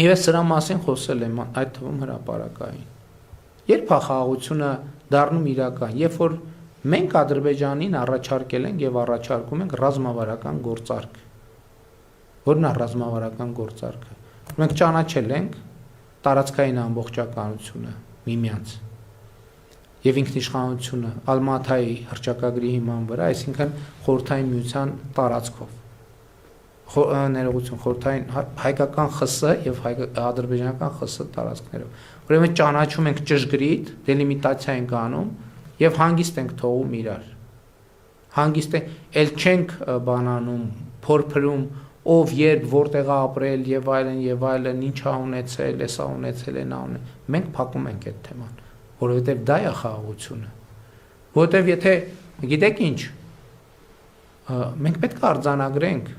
Եվ ես սրա մասին խոսել եմ, այդ թվում հրապարակային։ Երբ է խաղաղությունը դառնում իրական, երբ որ մենք Ադրբեջանին առաջարկել ենք եւ առաջարկում ենք ռազմավարական գործարք։ Որն է ռազմավարական գործարքը։ Մենք ճանաչել ենք տարածքային ամբողջականությունը միմյանց եւ ինքնիշխանությունը Ալմաթայի հռչակագրի հիման վրա, այսինքն խորհրդային միության տարածքով։ Ներողություն, խորհրդային հայկական ԽՍՀ եւ ադրբեջանական ԽՍՀ տարածքներով։ Ուրեմն ճանաչում ենք ճշգրիտ, դելիմիտացիա ենք անում եւ հանգիստ ենք թողում իրար։ Հանգիստ ենք, ել չենք բանանում, փորփրում, ով երբ որտեղ է ապրել եւ այլն, ինչ է ունեցել, էսա ունեցել են անը։ Մենք փակում ենք այդ թեման, որովհետեւ դա է խաղաղությունը։ Որովհետեւ եթե գիտեք ինչ, մենք պետք է արձանագրենք,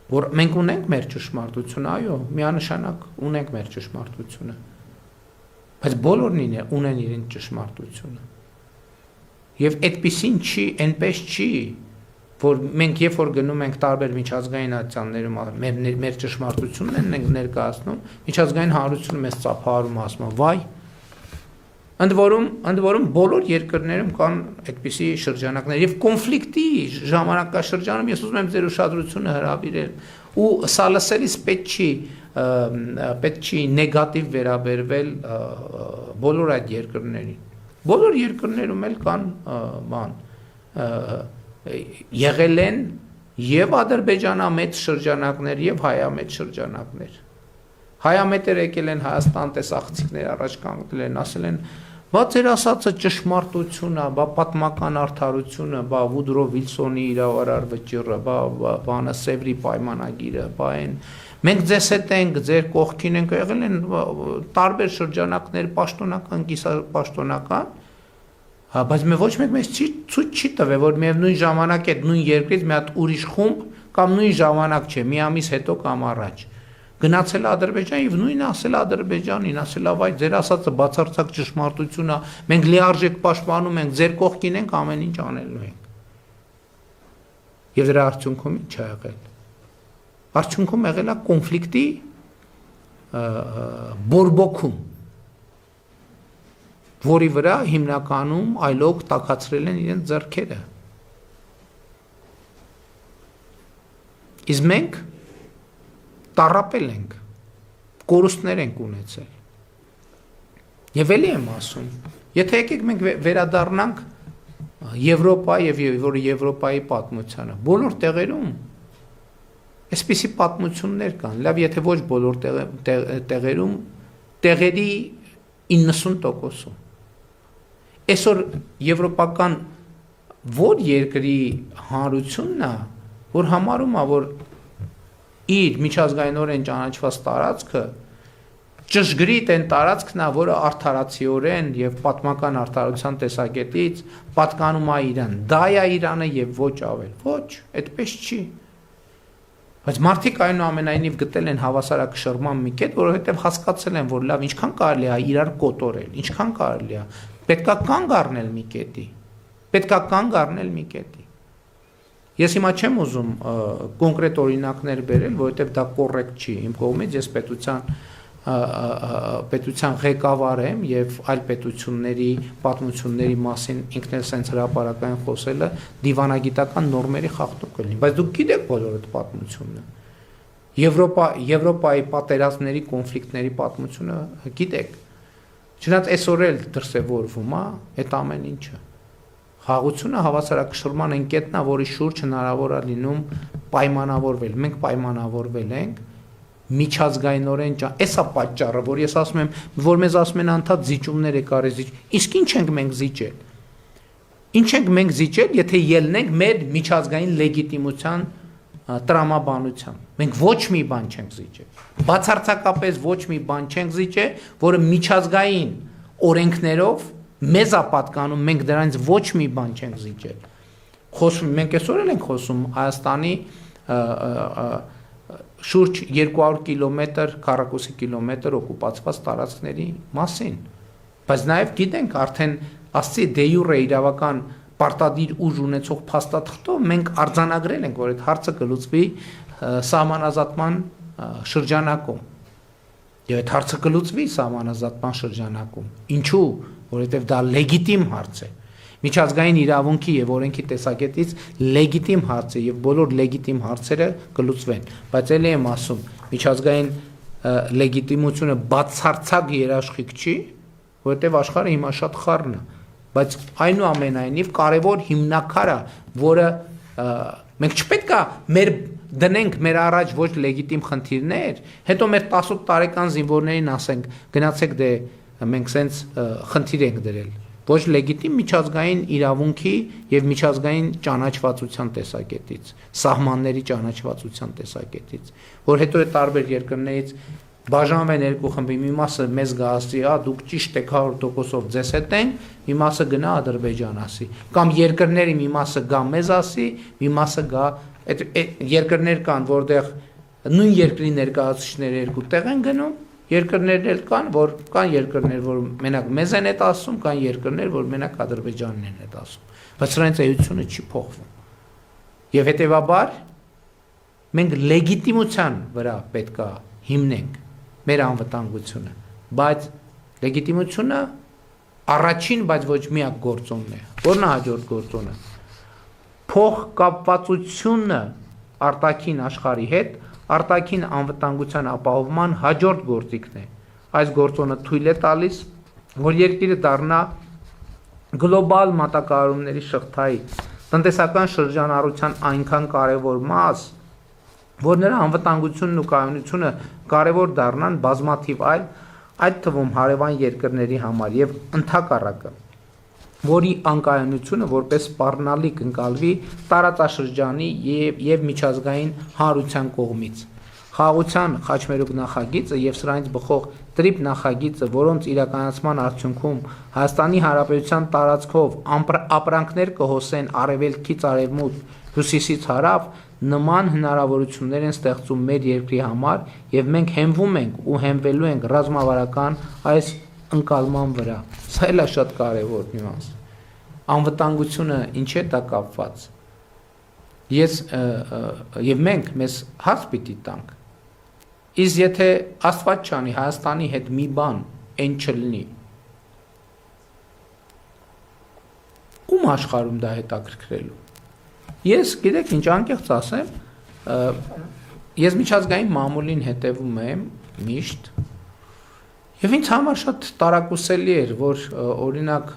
որ մենք ունենք մեր ճշմարտությունը, այո, միանշանակ ունենք մեր ճշմարտությունը, բայց բոլորն ունեն իրենց ճշմարտությունը։ Եվ այդպեսին չի, այնպես չի, որ մենք երբ որ գնում ենք տարբեր միջազգային ատյաններում մեր ճշմարտությունն ենք ներկայացնում, միջազգային հանրությունը մեզ ծափահարում ասում, վայ, ընդ որում բոլոր երկրներում կան այդպիսի շրջանակներ եւ կոնֆլիկտի ժամանակաշրջանում ես ուզում եմ ձեր ուշադրությունը հրավիրել ու սա լսելիս պետք չի նեգատիվ վերաբերվել բոլոր այդ երկրներին։ Բոլոր երկրներում էլ կան եղել են եւ ադրբեջանամետ շրջանակներ եւ հայամետ շրջանակներ։ Հայամետերը եկել են Հայաստան, տեսախցիկներ առաջ կանգնել են, ասել են, բա ձեր ասածը ճշմարտություն է, բա պատմական արդարությունը, բա Վուդրո Վիլսոնի իրավարար վճիռը, բանը Սևրի պայմանագիրը, բա այն մենք ձեզ հետ ենք, ձեր կողքին ենք, եղել են տարբեր շրջանակներ, պաշտոնական, կիսապաշտոնական, բայց ոչ մեկ մեզ ցույց չի տվել, որ միևնույն ժամանակ այդ նույն երկրից մի հատ ուրիշ խումբ կամ նույն ժամանակ չէ, մի ամիս հետո կամ առաջ գնացել Ադրբեջան եւ նույնը ասել Ադրբեջանին, ասել ավայ ձեր ասածը բացարձակ ճշմարտություն է, մենք լիարժեք պաշտպանում ենք, ձեր կողքին ենք, ամեն ինչ անելու ենք։ Եվ դրա արդյունքում ինչ է եղել։ Արդյունքում եղել է կոնֆլիկտի բորբոքում, որի վրա հիմնականում այլոք տաքացրել են իրենց ձեռքերը։ Իսկ մենք տառապել ենք, կորուստներ ենք ունեցել։ Եվ էլի եմ ասում, եթե եկեք մենք վերադառնանք Եվրոպա եւ Եվրոպայի պատմությանը, բոլոր տեղերում այսպիսի պատմություններ կան, լավ, եթե ոչ բոլոր տեղերում, տեղերի 90%-ում։ Այսօր եվրոպական որ երկրի հանրությունն է, որ համարում է, որ իր միջազգայինորեն ճանաչված տարածքը ճշգրիտ են տարածքն է, որը արդարացիորեն եւ պատմական արդարության տեսակետից պատկանում է Իրան։ Դա է Իրանը եւ ոչ ավել։ Ոչ, այդպես չի։ Բայց մարդիկ այնուամենայնիվ գտել են հավասարակշռման մի կետ, որովհետեւ հասկացել են, որ լավ, ինչքան կարելի է իրար կոտորել, ինչքան կարելի է, պետքա կանգ առնել մի կետի։ Պետքա կանգ առնել մի կետի։ Ես հիմա չեմ ուզում կոնկրետ օրինակներ բերել, որովհետեւ դա կոռեկտ չի իմ կողմից, ես պետության ղեկավար եմ եւ այլ պետությունների պատմությունների մասին ինքն էլ sense հրապարակային խոսելը դիվանագիտական նորմերի խախտում կլինի, բայց դուք գիտեք բոլոր այդ պատմությունը։ Եվրոպայի պատերազմների, կոնֆլիկտների պատմությունը գիտեք։ Չնայած այսօր էլ դրսևորվում է այդ ամեն ինչը։ Խաղաղությունը հավասարակշռման ընկետն է, որի շուրջ հնարավոր է լինում պայմանավորվել։ Մենք պայմանավորվել ենք միջազգայինորեն էսա պատճառը, որ ես ասում եմ, որ մեզ ասում են անդադ զիջումներ եկարի զիջ։ Իսկ ինչ ենք մենք զիջել։ Ինչ ենք մենք զիջել, եթե ելնենք մեր միջազգային լեգիտիմության տրամաբանությամբ։ Մենք ոչ մի բան չենք զիջել։ Բացարձակապես ոչ մի բան չենք զիջել, որը միջազգային օրենքներով մեզ է պատկանում, մենք դրանից ոչ մի բան չենք զիջել։ Խոսում մենք այսօր էլ ենք խոսում Հայաստանի շուրջ 200 կիլոմետր, քառակուսի կիլոմետր օկուպացված տարածքների մասին։ Բայց նաև գիտենք արդեն ասցի դե յուրե իրավական պարտադիր ուժ ունեցող փաստաթղթով մենք արձանագրել ենք, որ այդ հարցը կլուծվի սահմանազատման շրջանակում։ Եվ այդ հարցը կլուծվի սահմանազատման շրջանակում։ Ինչու՞, որովհետև դա լեգիտիմ հարց է։ Միջազգային իրավունքի եւ օրենքի տեսակետից լեգիտիմ հարց է եւ բոլոր լեգիտիմ հարցերը կլուծվեն, բայց ելի եմ ասում, միջազգային լեգիտիմությունը բացարձակ երաշխիք չի, որովհետեւ աշխարհը հիմա շատ խառն է, բայց այնուամենայնիվ կարևոր հիմնակարը, որը մենք չպետք է մեր դնենք մեր առաջ ոչ լեգիտիմ խնդիրներ, հետո մեր 18 տարեկան զինվորներին ասենք, գնացեք դե մենք սենց խնդիր ենք դրել։ Ոչ լեգիտիմ միջազգային իրավունքի եւ միջազգային ճանաչվածության տեսակետից, սահմանների ճանաչվածության տեսակետից, որ հետո է տարբեր երկրներից բաժանվեն երկու խմբի, մի մասը մեզ գասի, դուք ճիշտ եք 100%-ով ձեզ հետ են, մի մասը գնա Ադրբեջան ասի, կամ երկրների մի մասը գա մեզ ասի, մի մասը գա այդ երկրներ կան, որտեղ նույն երկրի ներկայացուցիչները երկու տեղ են գնում, երկրներ էլ կան, որ կան երկրներ, որ մենակ մեզ են այդ ասում, կան երկրներ, որ մենակ Ադրբեջանն են այդ ասում, բայց սրանց էությունը չի փոխվում։ Եվ հետևաբար մենք լեգիտիմության վրա պետք է հիմնենք մեր անվտանգությունը, բայց լեգիտիմությունը առաջին, բայց ոչ միակ գործոնն է։ Որն է հաջորդ գործոնը։ Փոխկապվածությունը արտաքին աշխարհի հետ արտաքին անվտանգության ապահովման հաջորդ գործիքն է։ Այս գործոնը թույլ է տալիս, որ երկիրը դառնա գլոբալ մատակարարումների շղթայի տնտեսական շրջանառության այնքան կարևոր մաս, որ նրա անվտանգությունն ու կայունությունը կարևոր դառնան բազմաթիվ այլ, այդ թվում հարևան երկրների համար եւ ընդհակառակը, որի անկայունությունը որպես սպառնալիք ընկալվի տարածաշրջանի եւ միջազգային հանրության կողմից։ Խաղաղության խաչմերուկ նախագիծը եւ սրանից բխող տրիպ նախագիծը, որոնց իրականացման արդյունքում Հայաստանի Հանրապետության տարածքով ապրանքներ կհոսեն արևելքից արևմուտք, հյուսիսից հարավ, նման հնարավորություններ են ստեղծում մեր երկրի համար եւ մենք հենվում ենք ու հենվելու ենք ռազմավարական այս ընկալման վրա։ Սա էլ է շատ կարևոր նյուանս։ Անվտանգությունը ինչ է դա կապված։ Եվ մենք մեզ հարց պիտի տանք։ Իսկ եթե Աստված չանի Հայաստանի հետ մի բան այն չլինի, ում աշխարհում դա հետաքրքրելու։ Ես գիտեք ինչ անկեղծ ասեմ, Ես միջազգային մամուլին հետևում եմ միշտ եւ ինձ համար շատ տարակուսելի էր, որ օրինակ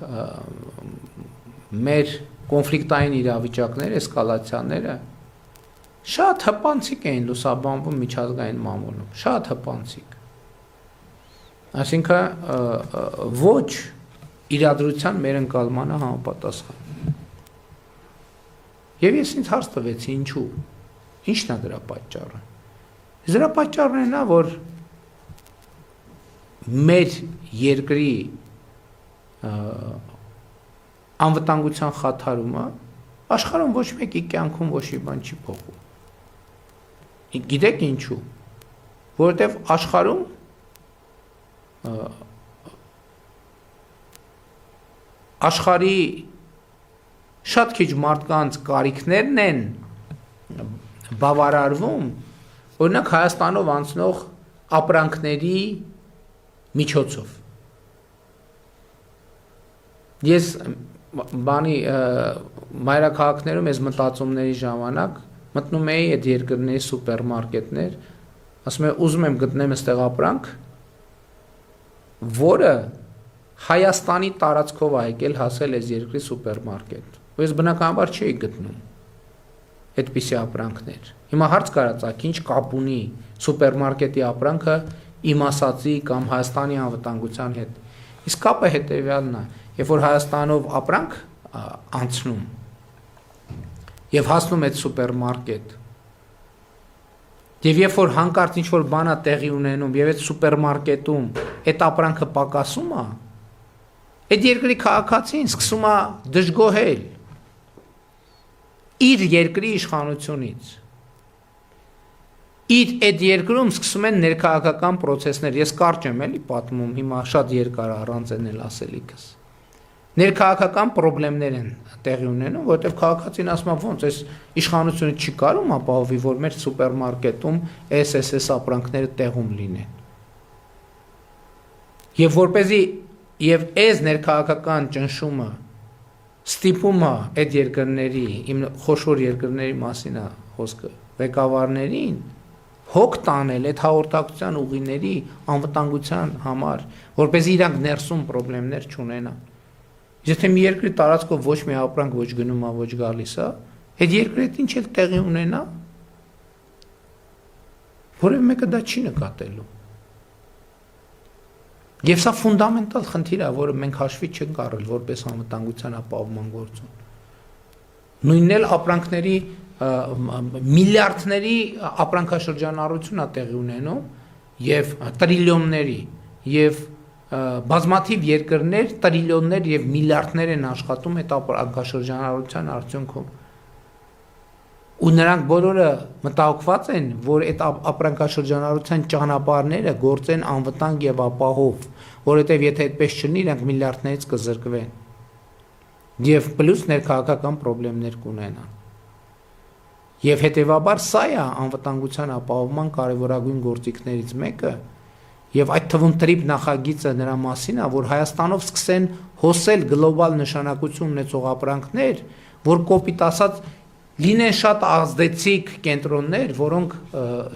մեր կոնֆլիկտային իրավիճակները, էսկալացիաները շատ հպանցիկ էին լուսաբանվում միջազգային մամուլում, շատ հպանցիկ։ Այսինքն ոչ իրադրության մեր ընկալմանը համապատասխան։ Եվ ես ինձ հարց տվեցի ինչու։ Ինչն է դրա պատճառը։ Դրա պատճառն է նա, որ մեր երկրի անվտանգության խաթարումը աշխարհում ոչ մեկի կյանքում ոչ մի բան չի փոխում։ Գիտեք ինչու։ Որովհետև աշխարհում աշխարհի շատ քիչ մարդկանց կարիքներն են բավարարվում, օրինակ Հայաստանով անցնող ապրանքների միջոցով։ Ես մայրաքաղաքներում ես մտածումների ժամանակ մտնում էի այդ երկրների սուպերմարկետներ, ասում եմ ուզում եմ գտնեմ այստեղ ապրանք, որը Հայաստանի տարածքով է եկել հասել այս երկրի սուպերմարկետ։ Ու ես բնականաբար չէի գտնում այդպիսի ապրանքներ։ Հիմա հարց կարածակ, ինչ կապ ունի սուպերմարկետի ապրանքը իմ ասածի կամ Հայաստանի անվտանգության հետ։ Իսկ կապը հետևյալն է, երբ որ Հայաստանով ապրանք անցնում եւ հասնում այդ սուպերմարկետ, եւ երբ որ հանկարծ ինչ որ բան է տեղի ունենում եւ այդ սուպերմարկետում այդ ապրանքը պակասում է, այդ երկրի քաղաքացին սկսում է դժգոհել իր երկրի իշխանությունից։ Իր այդ երկրում սկսում են ներքաղաքական process-ներ, ես կարճ եմ էլի պատմում, հիմա շատ երկար առանց էնել ասելիքս։ Ներքաղաքական խնդիրներ են տեղի ունենում, որովհետև քաղաքացին ասում է ոնց այս իշխանությունը չի կարող ապահովի, որ մեր սուպերմարկետում SSS ապրանքները տեղում լինեն։ Եվ որպեսզի եւ այս ներքաղաքական ճնշումը ստիպումը այդ երկրների, իմ խոշոր երկրների մասին է խոսքը, ղեկավարներին հոգ տանել այդ հաղորդակցության ուղիների անվտանգության համար, որպեսզի իրանք ներսում խնդիրներ չունենան։ Եթե մի երկրի տարածքով ոչ մի ապրանք ոչ գնում է, ոչ գալիս է, այդ երկրի հետ ինչ էլ տեղի ունենա, որևէ մեկը դա չի նկատելու։ Եվ սա ֆունդամենտալ խնդիր է, որը մենք հաշվի չենք առել որպես անվտանգության ապահովման գործոն։ Նույնն էլ ապրանքների միլիարդների ապրանքաշրջանառություն է տեղի ունենում եւ տրիլիոնների եւ բազմաթիվ երկրներ տրիլիոններ եւ միլիարդներ են աշխատում այդ ապրանքաշրջանառության արդյունքում։ Ու նրանք բոլորը մտահոգված են, որ այդ ապրանքաշրջանառության ճանապարհները գործեն անվտանգ եւ ապահով, որովհետեւ եթե այդպես չլինի, իրանք միլիարդներից կզրկվեն։ Եվ պլյուս ներքաղաքական խնդիրներ կունենան։ Եվ հետեւաբար սա է անվտանգության ապահովման կարևորագույն գործիքներից մեկը, եւ այդ թվում տրիպ նախագիծը նրա մասին է, որ Հայաստանով սկսեն հոսել գլոբալ նշանակություն ունեցող ապրանքներ, որ կոպիտ ասած լինեն շատ ազդեցիկ կենտրոններ, որոնք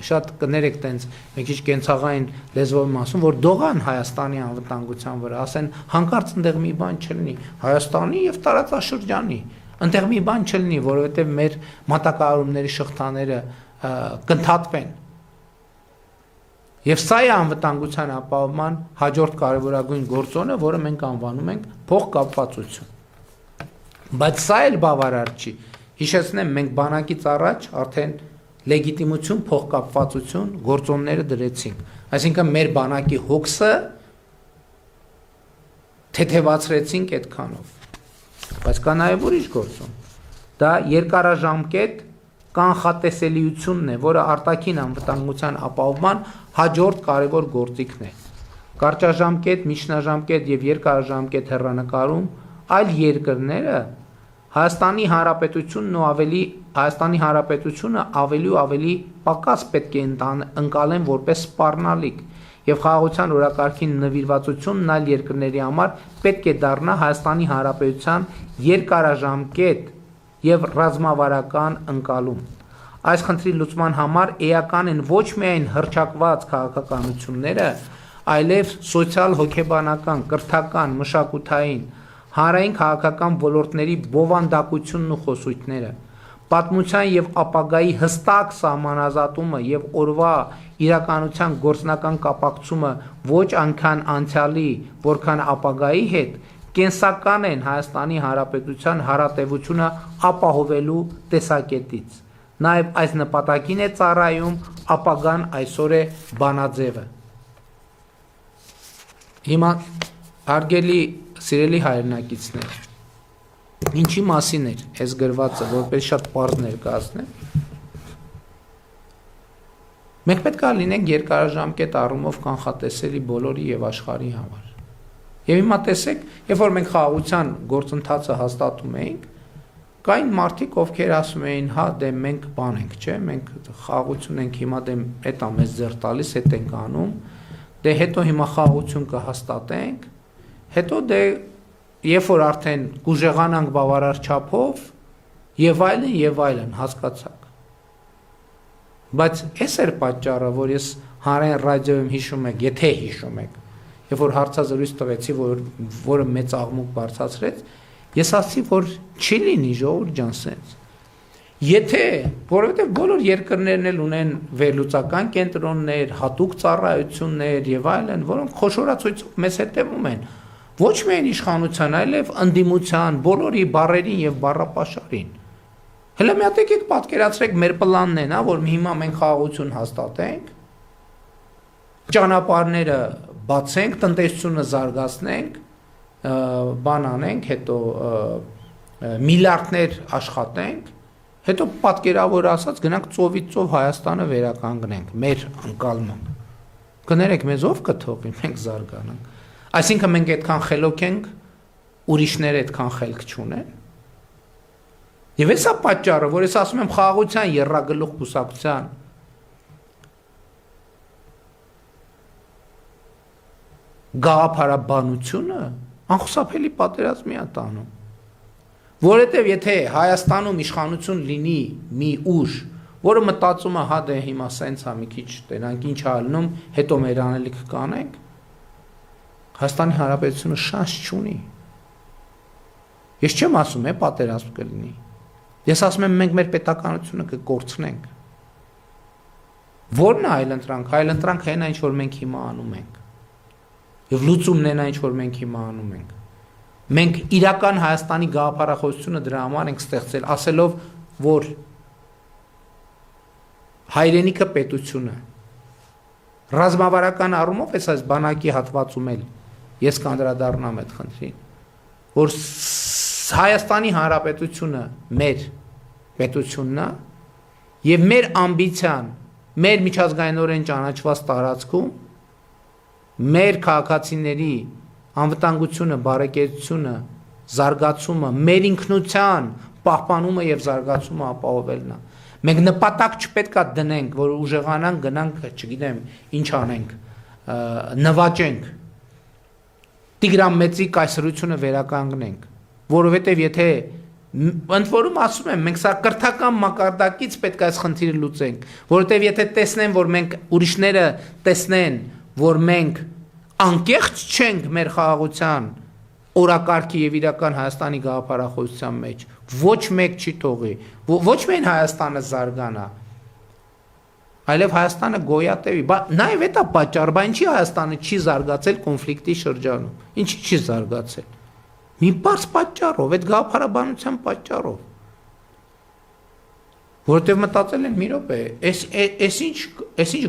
շատ կներեք տենց մի քիչ կենցաղային լեզվով ասում, որ դողան Հայաստանի անվտանգության վրա, ասեն հանկարծ այնտեղ մի բան չլինի, Հայաստանի եւ տարածաշրջանի, այնտեղ մի բան չլինի, որովհետեւ մեր մատակարարումների շղթաները կընդհատվեն։ Եվ սա է անվտանգության ապահովման հաջորդ կարևորագույն գործոնը, որը մենք անվանում ենք փոխկապվածություն։ Բայց սա էլ բավարար չի։ Հիշեցնեմ, մենք բանակից առաջ արդեն լեգիտիմություն, փոխկապվածություն գործոնները դրեցինք։ Այսինքն մեր բանակի հոգսը թեթևացրեցինք այդքանով։ Բայց կա նաև ուրիշ գործոն։ Դա երկարաժամկետ կանխատեսելիությունն է, որը արտաքին անվտանգության ապահովման հաջորդ կարևոր գործիքն է։ Կարճաժամկետ, միջնաժամկետ եւ երկարաժամկետ հեռանկարում այլ երկրները Հայաստանի Հանրապետությունը ավելի ու ավելի պակաս պետք է ընկալեն որպես սպառնալիք եւ խաղաղության օրակարգին նվիրվածությունն այլ երկրների համար պետք է դառնա Հայաստանի Հանրապետության երկարաժամկետ եւ ռազմավարական ընկալում։ այս խնդրի լուծման համար էական են ոչ միայն հռչակված քաղաքականությունները, այլև սոցիալ-հոգեբանական, կրթական, մշակութային, հանրային քաղաքական ոլորտների բովանդակությունն ու խոսույթները, պատմության եւ ապագայի հստակ սահմանազատումը եւ օրվա իրականության գործնական կապակցումը ոչ այնքան անցյալի, որքան ապագայի հետ կենսական են Հայաստանի Հանրապետության հարատևությունը ապահովելու տեսակետից։ Նաեւ այս նպատակին է ծառայում ապագան այսօր է բանաձևը։ Հիմա հարգելի սիրելի հայրենակիցներ, ինչի մասին էր այս գրվածը, որպես շատ պարզ ներկայացնեմ։ Մենք պետք է լինենք երկարաժամկետ առումով կանխատեսելի բոլորի եւ աշխարհի համար։ Եվ հիմա տեսեք, երբ որ մենք խաղաղության գործընթացը հաստատում էինք, կային մարդիկ, ովքեր ասում էին, հա, դե մենք բան ենք, չէ, մենք խաղաղություն ենք, հիմա դե հետա մեզ ձեռ տալիս, հետ ենք անում, դե հետո հիմա խաղաղություն կհաստատենք, հետո դե երբ որ արդեն կուժեղանանք բավարար չափով եւ այլն, հասկացաք։ Բայց այս էր պատճառը, որ ես հանրային ռադիոյում հիշում եք, եթե հիշում եք, երբ որ հարցազրույց տվեցի, որը մեծ աղմուկ բարձրացրեց, ես ասացի, որ չի լինի ժողովուրդ ջան սենց։ Եթե, որովհետև բոլոր երկրներն էլ ունեն վերլուծական կենտրոններ, հատուկ ծառայություններ եւ այլն, որոնք խոշորացույցով մեզ հետևում են, ոչ միայն իշխանության, այլև ընդդիմության, բոլորի բառերին եւ բառապաշարին։ Հələ մի հատ եկեք պատկերացրեք մեր պլանն են, հա, որ հիմա մենք խաղաղություն հաստատենք, ճանապարհները բացենք, տնտեսությունը զարգացնենք, բան անենք, հետո միլիարդներ աշխատենք, հետո պատկերավոր ասած գնանք ծովից ծով Հայաստանը վերականգնենք, մեր անկալմամբ։ Կներեք, մեզ ով կթողի, մենք զարգանանք։ Այսինքն մենք այդքան խելոք ենք, ուրիշները այդքան խելք չունեն։ Եվ էսա պատճառը, որ ես ասում եմ խաղաղության եռագլուխ կուսակցության գաղափարաբանությունը անխուսափելի պատերազմի է տանում։ Որովհետև եթե Հայաստանում իշխանություն լինի մի ուժ, որը մտածում է, հա դե հիմա սենց է մի քիչ տենանք ինչ ալնում, հետո մեր անելիքը կանենք, Հայաստանի Հանրապետությունը շանս չունի։ Ես չեմ ասում, պատերազմ կլինի։ Ես ասում եմ, մենք մեր պետականությունը կկորցնենք։ Որն է այլընտրանք։ Այլընտրանքը այն ինչ որ մենք հիմա անում ենք։ Եվ լուծումն այն ինչ որ մենք հիմա անում ենք։ Մենք իրական Հայաստանի գաղափարախոսությունը դրա համար ենք ստեղծել, ասելով, որ հայրենիքը պետությունը ռազմավարական առումով այս բանակի հատվածում էլ ես կանդրադառնամ այդ խնդրին, որ Հայաստանի Հանրապետությունը մեր պետությունն է եւ մեր ամբիցիան, մեր միջազգայինորեն ճանաչված տարածքում մեր քաղաքացիների անվտանգությունը, բարեկեցությունը, զարգացումը, մեր ինքնության պահպանումը եւ զարգացումը ապահովելն է։ Մենք նպատակ չպետք է դնենք, որ ուժեղանանք, գնանք, չգիտեմ, ինչ անենք, նվաճենք, Տիգրան Մեծի կայսրությունը վերականգնենք, որովհետև եթե ընդ որում ասում եմ, մենք սա կրթական մակարդակից պետք է այս խնդիրը լուծենք, որովհետև եթե տեսնեն, որ մենք ուրիշները տեսնեն, որ մենք անկեղծ չենք մեր խաղաղության օրակարգի եւ իրական Հայաստանի գաղափարախոսության մեջ, ոչ մեկ չի թողի, ոչ միայն Հայաստանը զարգանա, այլև Հայաստանը գոյատևի, նաեւ դա պատճառ, բա ինչի Հայաստանը չի զարգացել կոնֆլիկտի շրջանում, ինչի չի զարգացել, մի բարձ պատճառով, այդ գաղափարաբանության պատճառով, որովհետև մտածել են մի րոպե, այս ինչ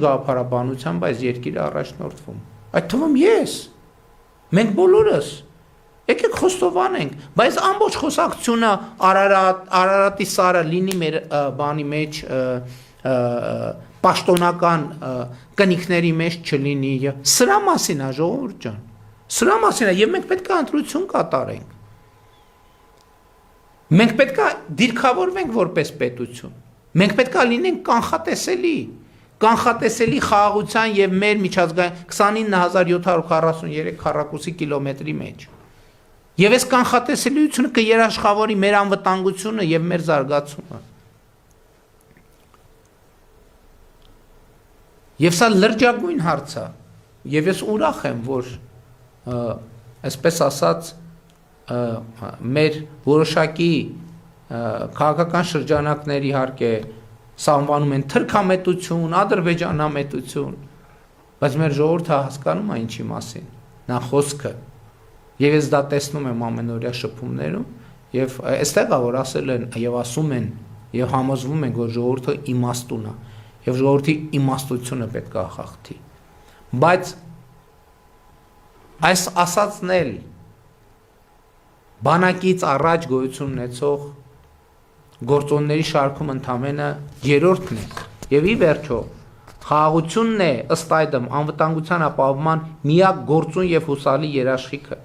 գաղափարաբանությամբ այս երկիրը առաջնորդվում, այդ թվում ես, մենք բոլորս, եկեք խոստովանենք, բայց ամբողջ խոսակցությունը Արարատի սարը լինի մեր բանի մեջ պաշտոնական կնիքների մեջ չլինի, սրա մասին է ժողովուրդ ջան, սրա մասին է եւ մենք պետք է ընտրություն կատարենք, մենք պետք է դիրքավորվենք որպես պետություն, մենք պետք է լինենք կանխատեսելի խաղաղության եւ մեր միջազգային 29743 քառակուսի կիլոմետրի մեջ։ Եվ այս կանխատեսելիությունը կերաշխավորի մեր անվտանգությունը եւ մեր զարգացումը։ Եվ սա լրջագույն հարց է, եւ ես ուրախ եմ, որ այսպես ասած մեր որոշակի քաղաքական շրջանակների իհարկե սա անվանում են թրքամետություն, ադրբեջանամետություն, բայց մեր ժողովուրդը հասկանում է ինչի մասին, նա խոսքը, եւ ես դա տեսնում եմ ամենօրյա շփումներում, եւ այստեղ է որ ասել են եւ ասում են եւ համոզվում են, որ ժողովուրդը իմաստուն է, եւ ժողովրդի իմաստությունը պետք է խախտի, բայց այս ասածն էլ բանակից առաջ գոյություն ունեցող գործոնների շարքում ընդամենը երրորդն է եւ ի վերջո խաղաղությունն է ըստ այդմ անվտանգության ապահովման միակ գործուն եւ հուսալի երաշխիքը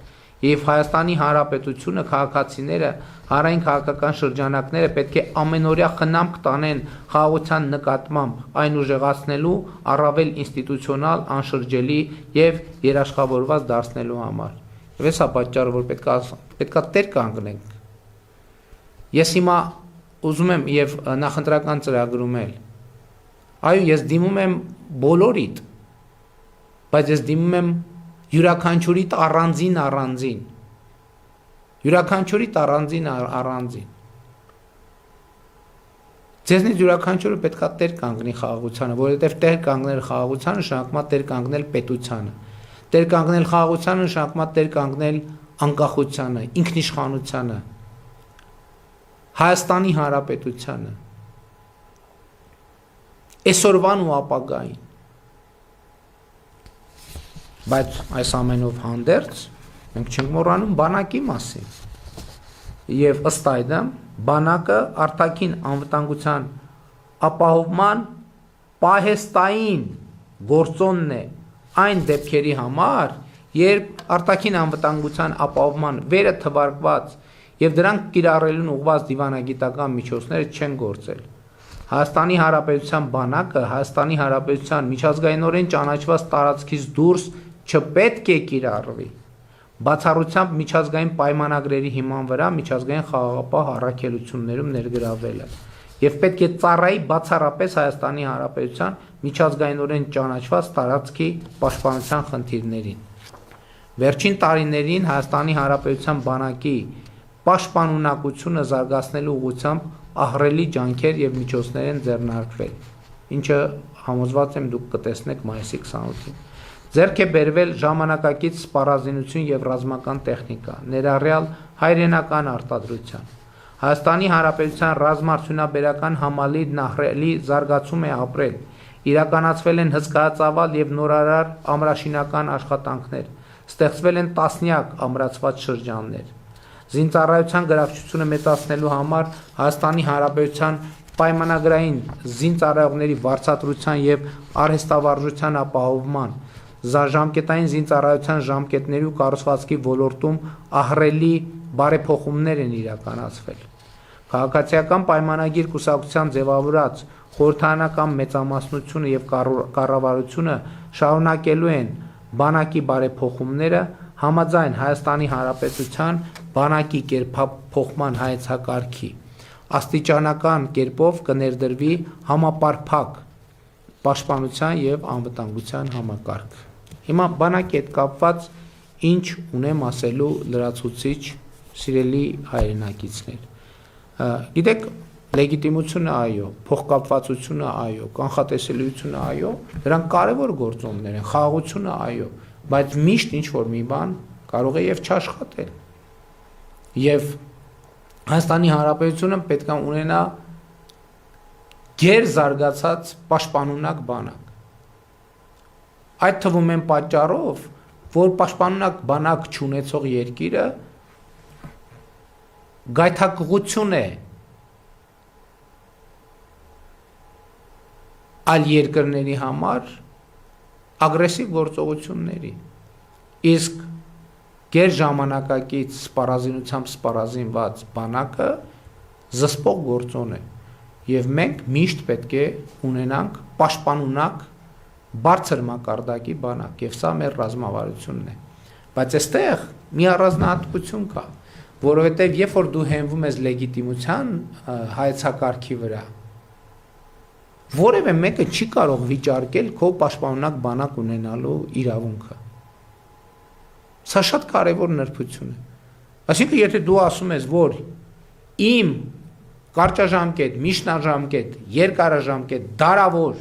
եւ Հայաստանի Հանրապետությունը քաղաքացիները հանրային քաղաքական շրջանակները պետք է ամենօրյա խնամք տանեն խաղաղության նկատմամբ այն ուժեղացնելու առավել ինստիտուցիոնալ անշրջելի եւ երաշխավորված դարձնելու համար եւ հեսա պատճառը որ պետքա տեր կանգնենք ես հիմա ուզում եմ եւ նախընտրական ծրագրում էլ այո ես դիմում եմ բոլորիդ բայց ես դիմում եմ յուրաքանչյուրիդ առանձին յուրաքանչյուրիդ առանձին ձեզնից յուրաքանչյուրը պետքա տեր կանգնի խաղաղությանը որովհետեւ տեր կանգնել խաղաղությանը նշանակում է տեր կանգնել պետությանը տեր կանգնել խաղաղությանը նշանակում է տեր կանգնել անկախությանը ինքնիշխանությանը Հայաստանի Հանրապետությանը այսօրվան ու ապագային բայց այս ամենով հանդերձ մենք չենք մոռանում բանակի մասին եւ ըստ այդմ բանակը արտաքին անվտանգության ապահովման պահեստային գործոնն է այն դեպքերի համար երբ արտաքին անվտանգության ապահովման վերը թվարկված եւ դրանք կիրառելուն ուղղված դիվանագիտական միջոցները չեն գործել Հայաստանի Հանրապետության բանակը Հայաստանի Հանրապետության միջազգայինորեն ճանաչված տարածքից դուրս չպետք է կիրառվի բացառությամբ միջազգային պայմանագրերի հիման վրա միջազգային խաղաղապահ առաքելություններում ներգրավելը եւ պետք է ծառայի բացառապես Հայաստանի Հանրապետության միջազգայինորեն ճանաչված տարածքի պաշտպանության խնդիրներին վերջին տարիներին Հայաստանի Հանրապետության բանակի պաշտպանունակությունը զարգացնելու ուղղությամբ ահռելի ջանքեր եւ միջոցներ են ձեռնարկվել ինչը համոզված եմ դուք կտեսնեք մայիսի 28-ին ձեռք է բերվել ժամանակակից սպառազինություն եւ ռազմական տեխնիկա ներառյալ հայրենական արտադրության Հայաստանի Հանրապետության ռազմարդյունաբերական համալիրն ահռելի զարգացում է ապրել իրականացվել են հսկայածավալ եւ նորարար ամրաշինական աշխատանքներ ստեղծվել են տասնյակ ամրացված շրջաններ Զինծառայության գրավչությունը մեծացնելու համար Հայաստանի Հանրապետության պայմանագրային զինծառայողների վարձատրության եւ արհեստավարժության ապահովման ժամկետային զինծառայության ժամկետների ու կառուցվածքի ոլորտում ահռելի բարեփոխումներ են իրականացվել։ Քաղաքացիական պայմանագիր կուսակցության ձևավորած խորհրդարանական մեծամասնությունը եւ կառավարությունը շարունակելու են բանակի բարեփոխումները համաձայն Հայաստանի Հանրապետության բանակի կերպափոխման հայեցակարգի աստիճանական կերպով կներդրվի համապարփակ պաշտպանության եւ անվտանգության համակարգ։ Հիմա բանակի հետ կապված ինչ ունեմ ասելու լրացուցիչ սիրելի հայրենակիցներ։ Գիտեք, լեգիտիմությունը այո, փոխկապվածությունը այո, կանխատեսելիությունը այո, դրանք կարևոր գործոններ են, խաղաղությունը այո, բայց միշտ ինչ որ մի բան կարող է եւ չաշխատել։ Եվ Հայաստանի Հանրապետությունը պետք է ունենա գեր զարգացած պաշտպանունակ բանակ։ Այդ թվում են պատճառով, որ պաշտպանունակ բանակ չունեցող երկիրը գայթակղություն է այլ երկրների համար ագրեսիվ գործողությունների։ Իսկ գեր ժամանակակից սպառազինությամբ սպառազինված բանակը զսպող գործոն է եւ մենք միշտ պետք է ունենանք պաշտպանունակ բարձր մակարդակի բանակ եւ սա մեր ռազմավարությունն է բայց այստեղ մի առանձնահատկություն կա որովհետեւ երբ որ դու հենվում ես լեգիտիմության հայեցակարգի վրա որևէ մեկը չի կարող վիճարկել քո պաշտպանունակ բանակ ունենալու իրավունքը։ Սա շատ կարևոր նրբություն է։ Այսինքն, եթե դու ասում ես, որ իմ կարճաժամկետ, միջնաժամկետ, երկարաժամկետ, դարավոր